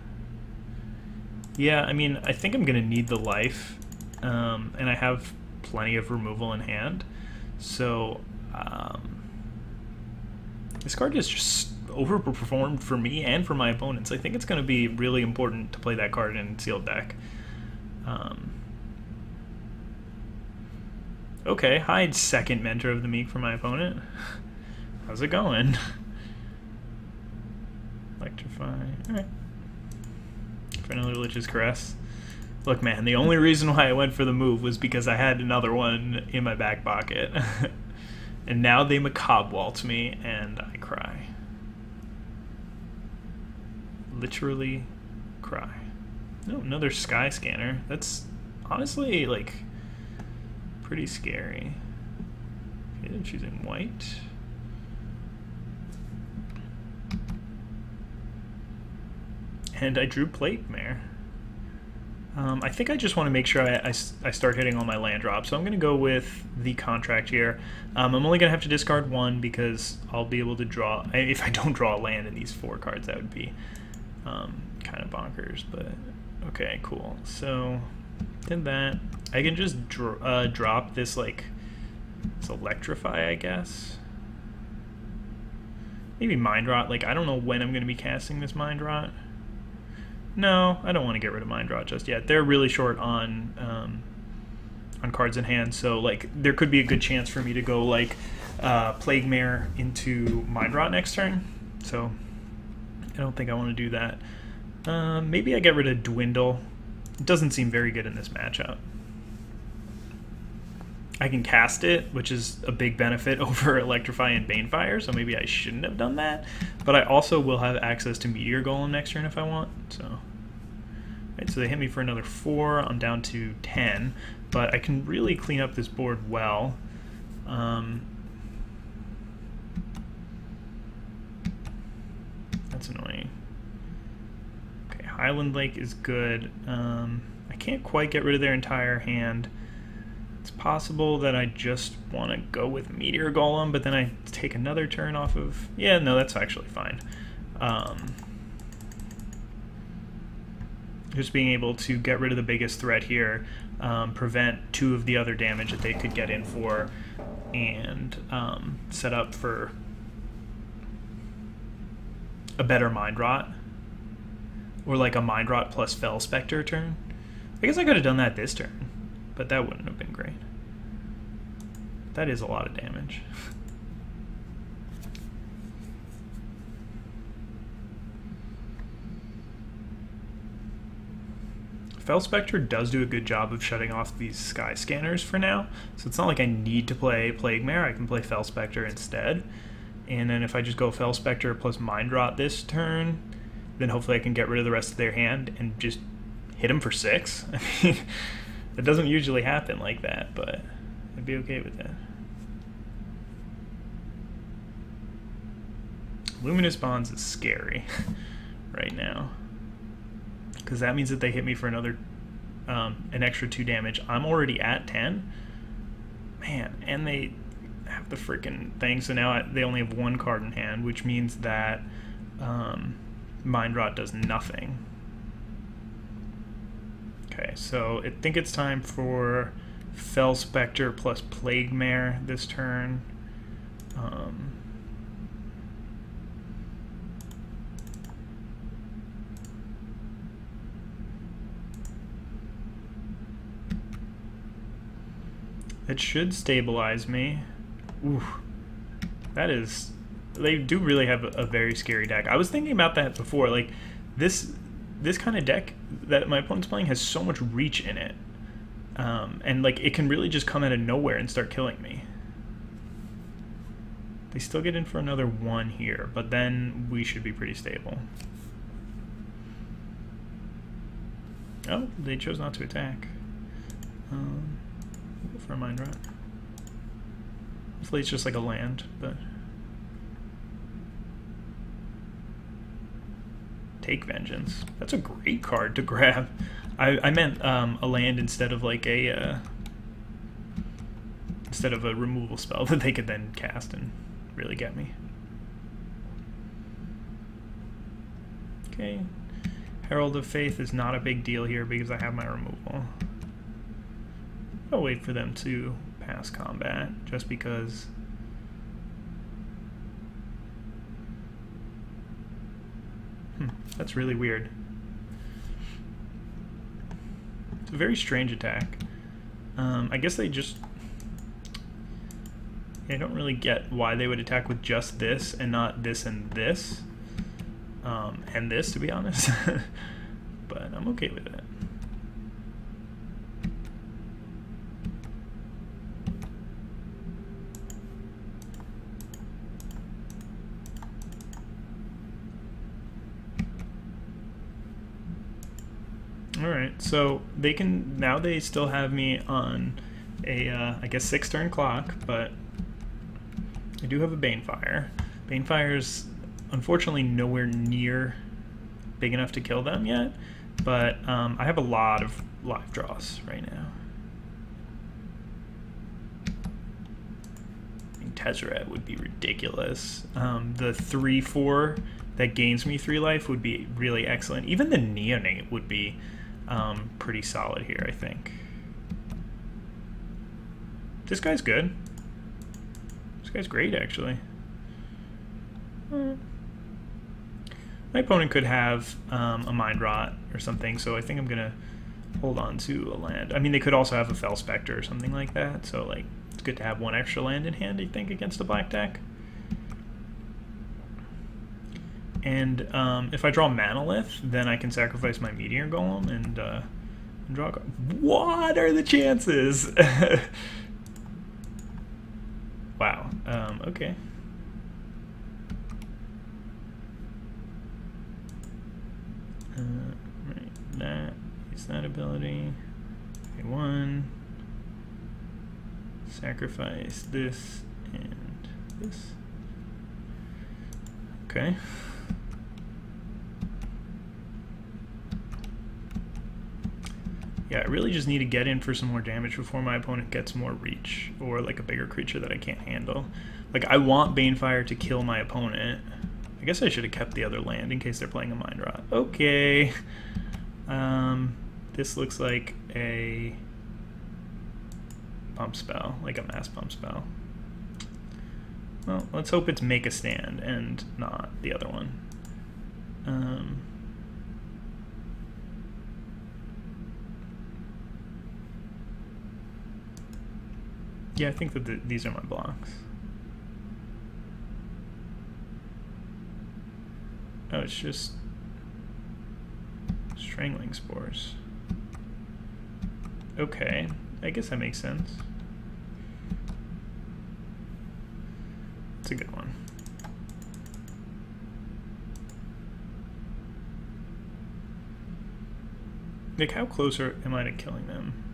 Yeah, I mean, I think I'm going to need the life, and I have plenty of removal in hand, so this card is just overperformed for me and for my opponents. I think it's going to be really important to play that card in sealed deck. Okay, hide second Mentor of the Meek for my opponent. How's it going? Electrify. Alright. For another Lich's Caress. Look, man, the only reason why I went for the move was because I had another one in my back pocket. And now they Macabre Waltz me, and I cry. Literally cry. No, another Sky Scanner. That's honestly, like, pretty scary. Okay, I'm choosing white. And I drew Plague Mare. I think I just want to make sure I start hitting all my land drops, so I'm going to go with the contract here. I'm only going to have to discard 1 because I'll be able to draw, if I don't draw a land in these 4 cards, that would be kind of bonkers, but okay, cool. So did that. I can just drop this, like, it's Electrify, I guess. Maybe Mind Rot. Like, I don't know when I'm going to be casting this Mind Rot. No, I don't want to get rid of Mind Rot just yet. They're really short on cards in hand, so like there could be a good chance for me to go like Plague Mare into Mind Rot next turn. So I don't think I want to do that. Maybe I get rid of Dwindle. It doesn't seem very good in this matchup. I can cast it, which is a big benefit over Electrify and Banefire, so maybe I shouldn't have done that. But I also will have access to Meteor Golem next turn if I want. So, right, so they hit me for another 4. I'm down to 10, but I can really clean up this board well. That's annoying. Okay, Highland Lake is good. I can't quite get rid of their entire hand. It's possible that I just want to go with Meteor Golem, but then I take another turn off of... Yeah, no, that's actually fine. Just being able to get rid of the biggest threat here, prevent 2 of the other damage that they could get in for, and set up for a better Mind Rot. Or like a Mind Rot plus Fell Spectre turn. I guess I could have done that this turn, but that wouldn't have been great. That is a lot of damage. Fell Spectre does do a good job of shutting off these Sky Scanners for now, so it's not like I need to play Plague Mare. I can play Fell Spectre instead. And then if I just go Fell Spectre plus Mind Rot this turn, then hopefully I can get rid of the rest of their hand and just hit them for 6. I mean, it doesn't usually happen like that, but I'd be okay with that. Luminous Bonds is scary right now, because that means that they hit me for another an extra 2 damage. I'm already at 10. Man, and they have the freaking thing, so now they only have 1 card in hand, which means that Mind Rot does nothing. Okay, so I think it's time for Fell Spectre plus Plague Mare this turn. It should stabilize me. Ooh, that is... They do really have a very scary deck. I was thinking about that before. Like, this kind of deck that my opponent's playing has so much reach in it. And, like, it can really just come out of nowhere and start killing me. They still get in for another 1 here, but then we should be pretty stable. Oh, they chose not to attack. Go for a Mind Rot. Hopefully it's just like a land, but... Take Vengeance. That's a great card to grab. I meant a land instead of like a... instead of a removal spell that they could then cast and really get me. Okay. Herald of Faith is not a big deal here because I have my removal. I'll wait for them to pass combat, just because... that's really weird. It's a very strange attack. I guess they just... I don't really get why they would attack with just this and not this and this. And this, to be honest. But I'm okay with it. Alright, so they can, now they still have me on a, I guess 6-turn clock, but I do have a Banefire. Banefire's unfortunately nowhere near big enough to kill them yet, but I have a lot of live draws right now. I think Tezzeret would be ridiculous. The 3/4 that gains me 3 life would be really excellent. Even the Neonate would be pretty solid here, I think. This guy's good. This guy's great, actually. My opponent could have a Mind Rot or something, so I think I'm gonna hold on to a land. I mean, they could also have a Fell Spectre or something like that, so like it's good to have 1 extra land in hand, I think, against a black deck. And if I draw Manalith, then I can sacrifice my Meteor Golem and draw a card. What are the chances? Wow. Okay. Right. That is that ability. Okay, 1. Sacrifice this and this. Okay. Yeah, I really just need to get in for some more damage before my opponent gets more reach, or like a bigger creature that I can't handle. Like, I want Banefire to kill my opponent. I guess I should have kept the other land in case they're playing a Mind Rot. Okay. This looks like a pump spell, like a mass pump spell. Well, let's hope it's Make a Stand and not the other one. Yeah, I think that these are my blocks. Oh, it's just Strangling Spores. Okay, I guess that makes sense. It's a good one. Like, how close am I to killing them?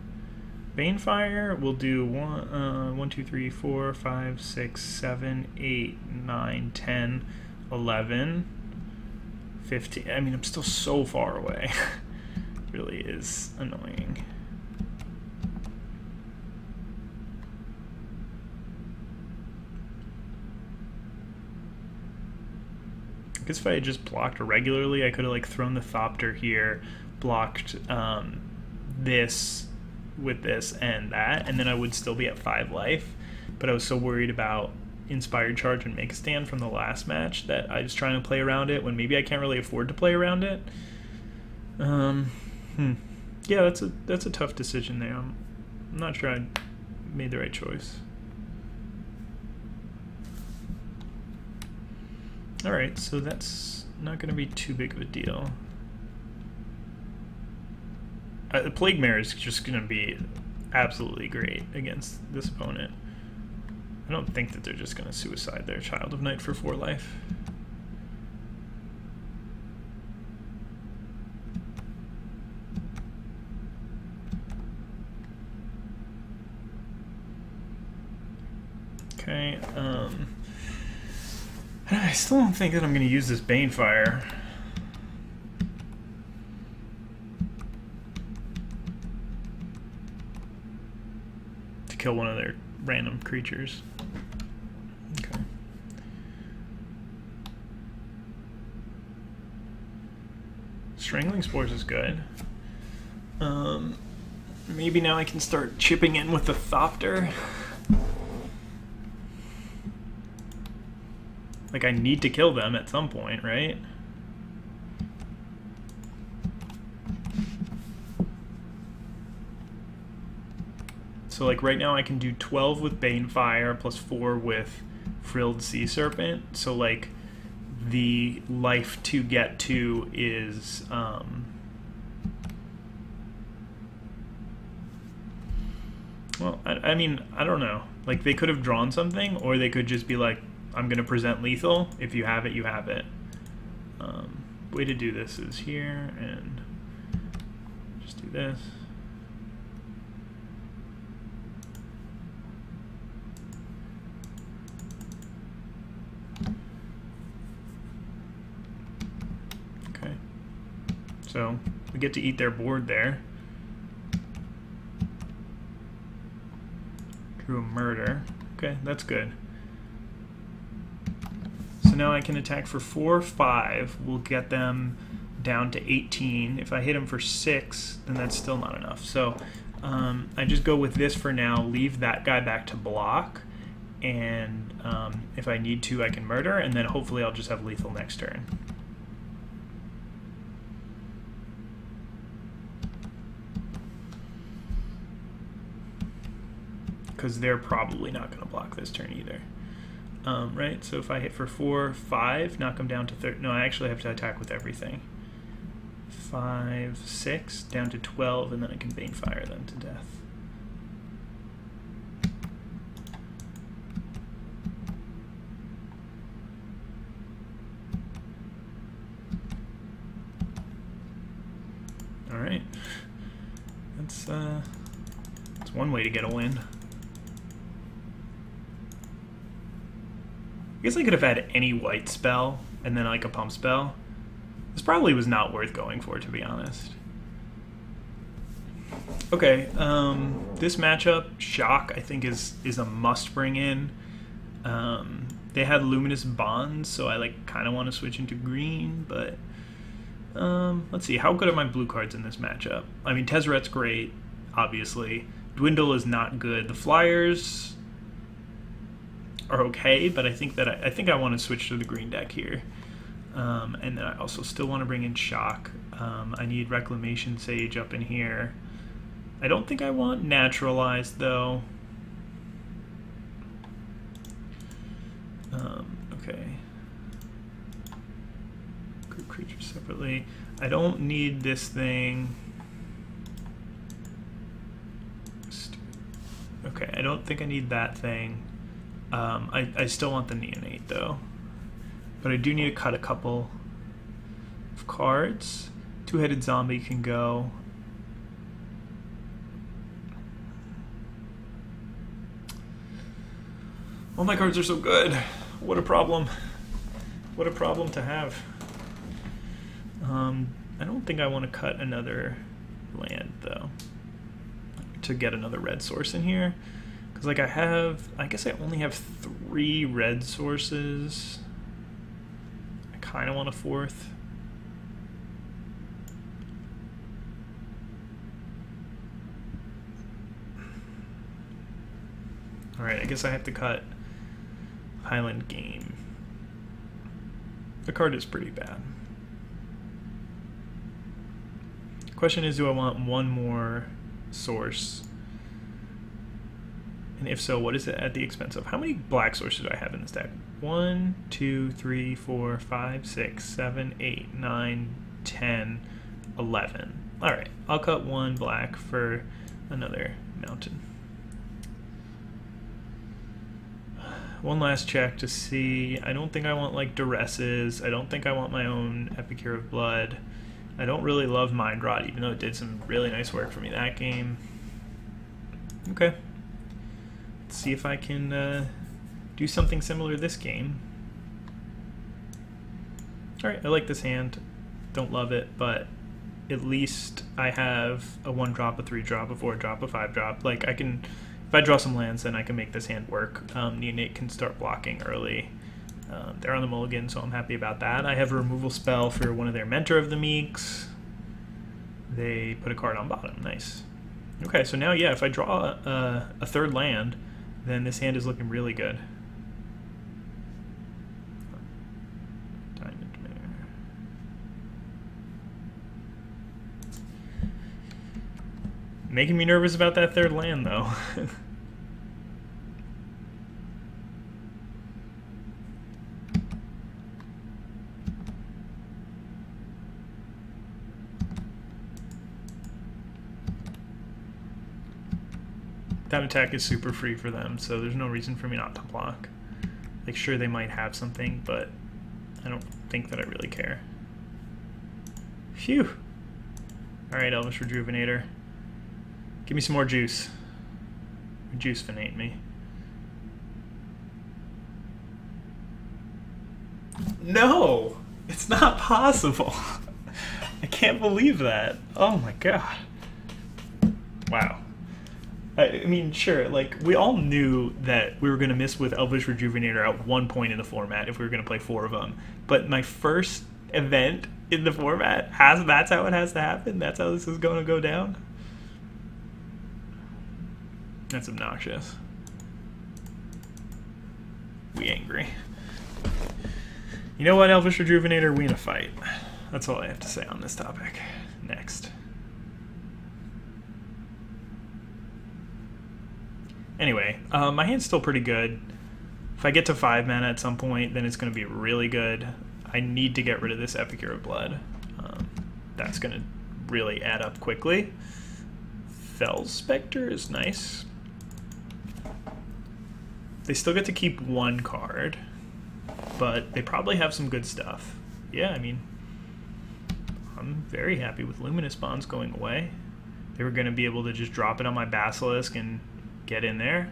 Banefire will do 1, 2, 3, 4, 5, 6, 7, 8, 9, 10, 11, 15. I mean, I'm still so far away. Really is annoying. I guess if I had just blocked regularly, I could have like thrown the Thopter here, blocked this with this and that, and then I would still be at 5 life. But I was so worried about Inspired Charge and Make a Stand from the last match that I was trying to play around it when maybe I can't really afford to play around it. Yeah, that's a tough decision there. I'm not sure I made the right choice. Alright, so that's not going to be too big of a deal. The Plague Mare is just going to be absolutely great against this opponent. I don't think that they're just going to suicide their Child of Night for 4 life. Okay, I still don't think that I'm going to use this Banefire. To kill one of their random creatures. Okay. Strangling Spores is good. Maybe now I can start chipping in with the Thopter. Like, I need to kill them at some point, right? So, like, right now I can do 12 with Banefire plus 4 with Frilled Sea Serpent. So, like, the life to get to is, well, I mean, I don't know. Like, they could have drawn something, or they could just be like, I'm going to present lethal. If you have it, you have it. Way to do this is here, and just do this. Okay. So we get to eat their board there. Drew a murder. Okay, that's good. So now I can attack for 4 or 5. We'll get them down to 18. If I hit them for 6, then that's still not enough. So I just go with this for now, leave that guy back to block, and if I need to, I can murder, and then hopefully I'll just have lethal next turn. Because they're probably not going to block this turn either. Right, so if I hit for 4, 5, knock them down to 30. No, I actually have to attack with everything. 5, 6, down to 12, and then I can Banefire them to death. All right, that's one way to get a win. I guess I could have had any white spell and then like a pump spell. This probably was not worth going for, to be honest. Okay, this matchup, Shock, I think is a must bring in. They had Luminous Bonds, so I like kind of want to switch into green, but let's see, how good are my blue cards in this matchup? I mean, Tezzeret's great, obviously. Dwindle is not good. The Flyers are okay, but I think that I want to switch to the green deck here, and then I also still want to bring in Shock. I need Reclamation Sage up in here. I don't think I want Naturalized though. Okay. Group creatures separately. I don't need this thing. Okay, I don't think I need that thing. I still want the Neonate though, but I do need to cut a couple of cards. Two-Headed Zombie can go. All my cards are so good. What a problem. What a problem to have. I don't think I want to cut another land though to get another red source in here, because like I guess I only have 3 red sources. I kind of want a 4th. Alright, I guess I have to cut Highland Game. The card is pretty bad. Question is, do I want one more source? And if so, what is it at the expense of? How many black sources do I have in this deck? 1, 2, 3, 4, 5, 6, 7, 8, 9, 10, 11. Alright, I'll cut 1 black for another mountain. One last check to see. I don't think I want like Duresses. I don't think I want my own Epicure of Blood. I don't really love Mind Rot, even though it did some really nice work for me that game. Okay. Let's see if I can do something similar this game. Alright, I like this hand. Don't love it, but at least I have a 1-drop, a 3-drop, a 4-drop, a 5-drop. Like, I can, if I draw some lands, then I can make this hand work. Neonate can start blocking early. They're on the mulligan, so I'm happy about that. I have a removal spell for one of their Mentor of the Meeks. They put a card on bottom. Nice. Okay, so now, yeah, if I draw a 3rd land, then this hand is looking really good. Diamond Mare. Making me nervous about that 3rd land, though. That attack is super free for them, so there's no reason for me not to block. Like, sure, they might have something, but I don't think that I really care. Phew! Alright, Elvish Rejuvenator. Give me some more juice. Rejuvenate me. No! It's not possible! I can't believe that. Oh my god. Wow. I mean, sure, like, we all knew that we were going to miss with Elvish Rejuvenator at one point in the format if we were going to play 4 of them. But my first event in the format, that's how it has to happen? That's how this is going to go down? That's obnoxious. We angry. You know what, Elvish Rejuvenator? We in a fight. That's all I have to say on this topic. Next. Anyway, my hand's still pretty good. If I get to 5 mana at some point, then it's going to be really good. I need to get rid of this Epicure of Blood. That's going to really add up quickly. Fell Spectre is nice. They still get to keep 1 card, but they probably have some good stuff. Yeah, I mean, I'm very happy with Luminous Bonds going away. They were going to be able to just drop it on my Basilisk and get in there.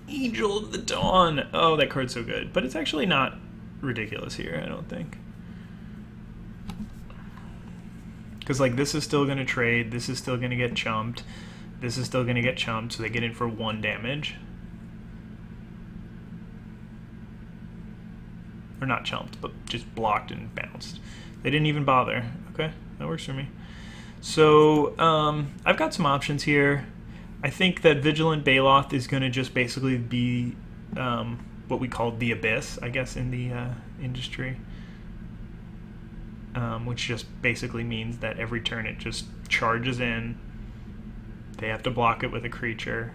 Angel of the Dawn. Oh, that card's so good. But it's actually not ridiculous here, I don't think. Because, like, this is still going to trade. This is still going to get chumped. This is still going to get chumped, so they get in for 1 damage. Or not chumped, but just blocked and bounced. They didn't even bother. Okay, that works for me. So, I've got some options here. I think that Vigilant Baloth is going to just basically be what we call the Abyss, I guess, in the industry. Which just basically means that every turn it just charges in. They have to block it with a creature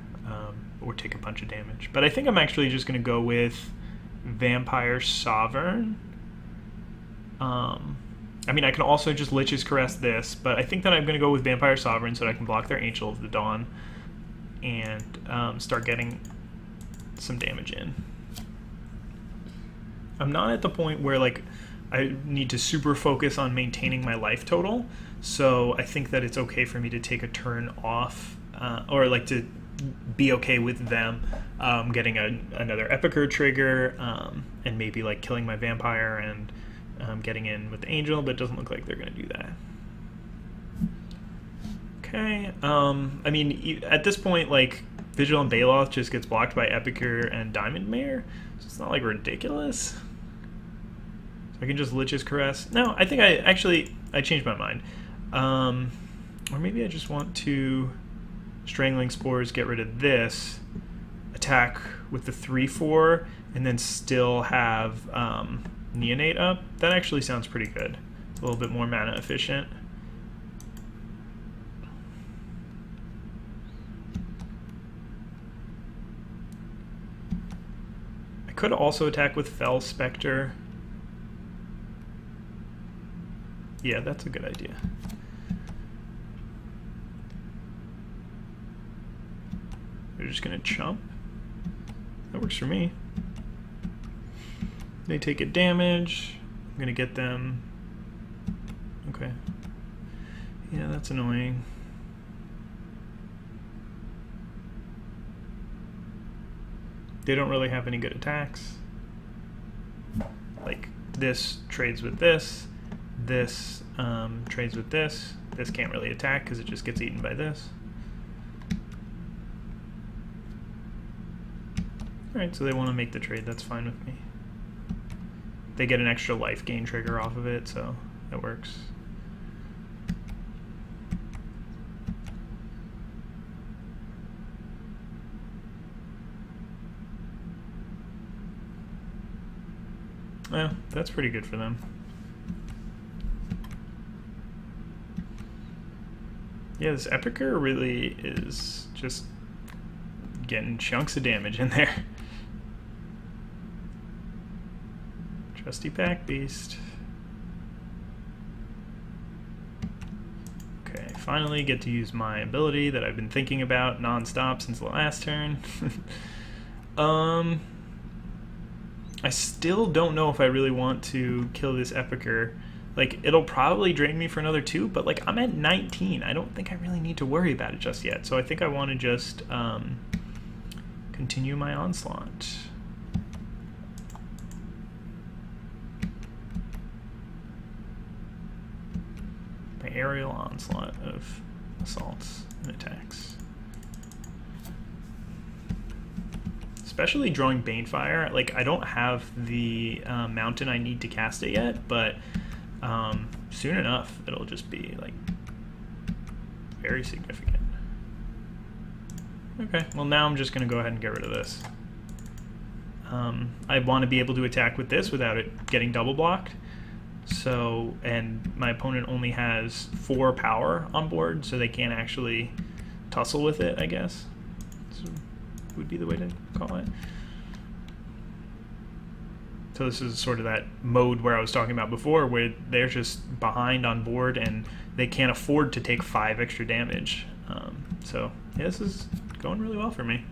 or take a bunch of damage. But I think I'm actually just going to go with Vampire Sovereign. I mean, I can also just Lich's Caress this, but I think that I'm going to go with Vampire Sovereign so that I can block their Angel of the Dawn and start getting some damage in. I'm not at the point where, like, I need to super focus on maintaining my life total, so I think that it's okay for me to take a turn off, or like to be okay with them getting another Epicure trigger and maybe like killing my vampire and getting in with the angel, but it doesn't look like they're going to do that. Okay, I mean, at this point, like, Vigilant Baloth just gets blocked by Epicure and Diamond Mare, so it's not, like, ridiculous. So I can just Lich's Caress. No, I think I changed my mind. Or maybe I just want to Strangling Spores, get rid of this, attack with the 3/4, and then still have Neonate up. That actually sounds pretty good. A little bit more mana efficient. I could also attack with Fell Spectre. Yeah, that's a good idea. They're just gonna chump. That works for me. They take a damage. I'm gonna get them. Okay. Yeah, that's annoying. They don't really have any good attacks. Like, this trades with this. This trades with this. This can't really attack because it just gets eaten by this. Alright, so they want to make the trade. That's fine with me. They get an extra life gain trigger off of it, so that works. Yeah, that's pretty good for them. Yeah, this Epicure really is just getting chunks of damage in there. Trusty Pack Beast. Okay, finally get to use my ability that I've been thinking about non-stop since the last turn. I still don't know if I really want to kill this Epicure. Like, it'll probably drain me for another 2, but like, I'm at 19. I don't think I really need to worry about it just yet. So I think I want to just continue my onslaught. My aerial onslaught of assaults and attacks. Especially drawing Banefire. Like, I don't have the mountain I need to cast it yet, but soon enough it'll just be like very significant. Okay, well now I'm just gonna go ahead and get rid of this. I want to be able to attack with this without it getting double blocked. So, and my opponent only has 4 power on board, so they can't actually tussle with it, I guess. So, would be the way to call it. So this is sort of that mode where I was talking about before, where they're just behind on board and they can't afford to take 5 extra damage. So yeah, this is going really well for me.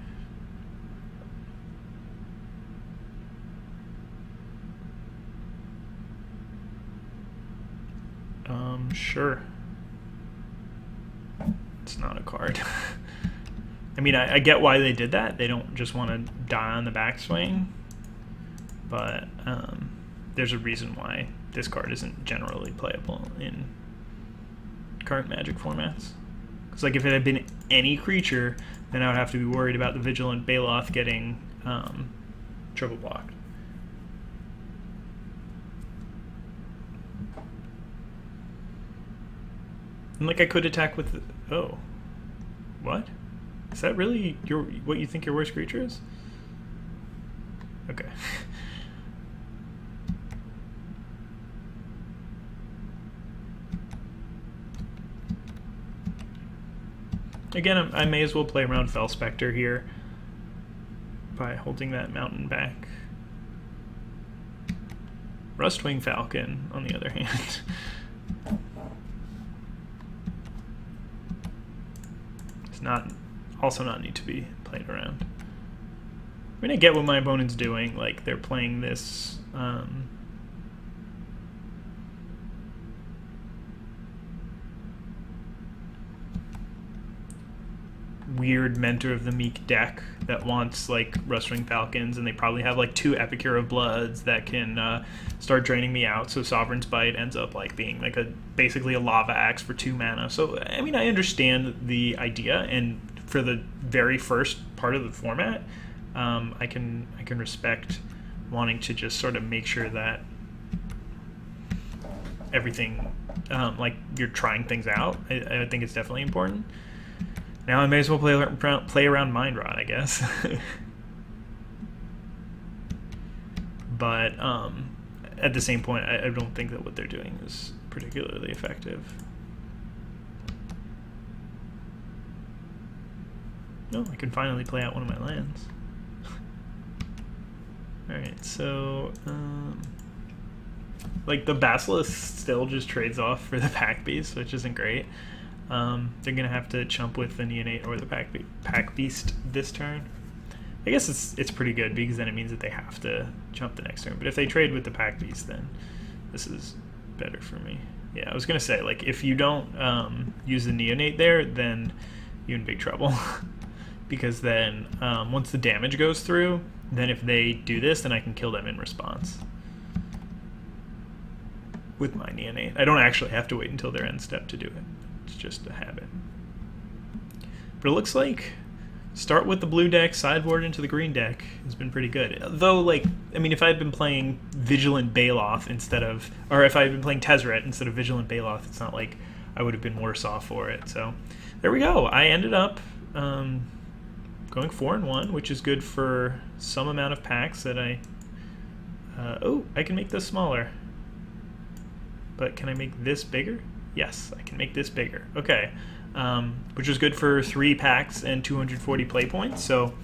Sure. It's not a card. I mean, I get why they did that. They don't just want to die on the backswing. But there's a reason why this card isn't generally playable in current Magic formats. Because like, if it had been any creature, then I would have to be worried about the Vigilant Baloth getting triple blocked. And like, I could attack with the, oh, what? Is that really what you think your worst creature is? Okay. Again, I may as well play around Fell Spectre here by holding that mountain back. Rustwing Falcon, on the other hand. It's also not need to be played around. I mean, I get what my opponent's doing. Like, they're playing this weird Mentor of the Meek deck that wants like Rustwing Falcons, and they probably have like 2 Epicure of Bloods that can start draining me out, so Sovereign's Bite ends up like being like basically a Lava Axe for 2 mana. So I mean, I understand the idea, and for the very first part of the format, I can respect wanting to just sort of make sure that everything, like you're trying things out. I think it's definitely important. Now I may as well play around Mind Rot, I guess. But at the same point, I don't think that what they're doing is particularly effective. No, I can finally play out one of my lands. Alright, so like the Basilisk still just trades off for the Pack Beast, which isn't great. They're gonna have to chump with the Neonate or the Pack Beast this turn. I guess it's pretty good because then it means that they have to chump the next turn. But if they trade with the Pack Beast, then this is better for me. Yeah, I was gonna say, like, if you don't use the Neonate there, then you're in big trouble. Because then once the damage goes through, then if they do this, then I can kill them in response with my Neonate. I don't actually have to wait until their end step to do it. It's just a habit. But it looks like start with the blue deck, sideboard into the green deck has been pretty good. Though, like, I mean, if I had been playing Vigilant Baloth instead of, or if I had been playing Tezzeret instead of Vigilant Baloth, it's not like I would have been worse off for it. So there we go. I ended up going 4-1, which is good for some amount of packs that I... oh, I can make this smaller. But can I make this bigger? Yes, I can make this bigger. Okay, which is good for 3 packs and 240 play points. So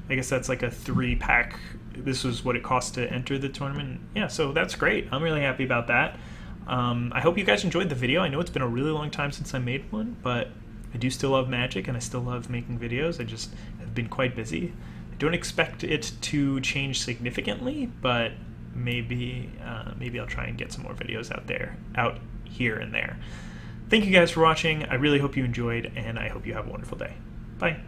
I guess that's like a 3-pack. This was what it cost to enter the tournament. Yeah, so that's great. I'm really happy about that. I hope you guys enjoyed the video. I know it's been a really long time since I made one, but I do still love Magic and I still love making videos. I just have been quite busy. I don't expect it to change significantly, but maybe I'll try and get some more videos out here and there. Thank you guys for watching. I really hope you enjoyed, and I hope you have a wonderful day. Bye.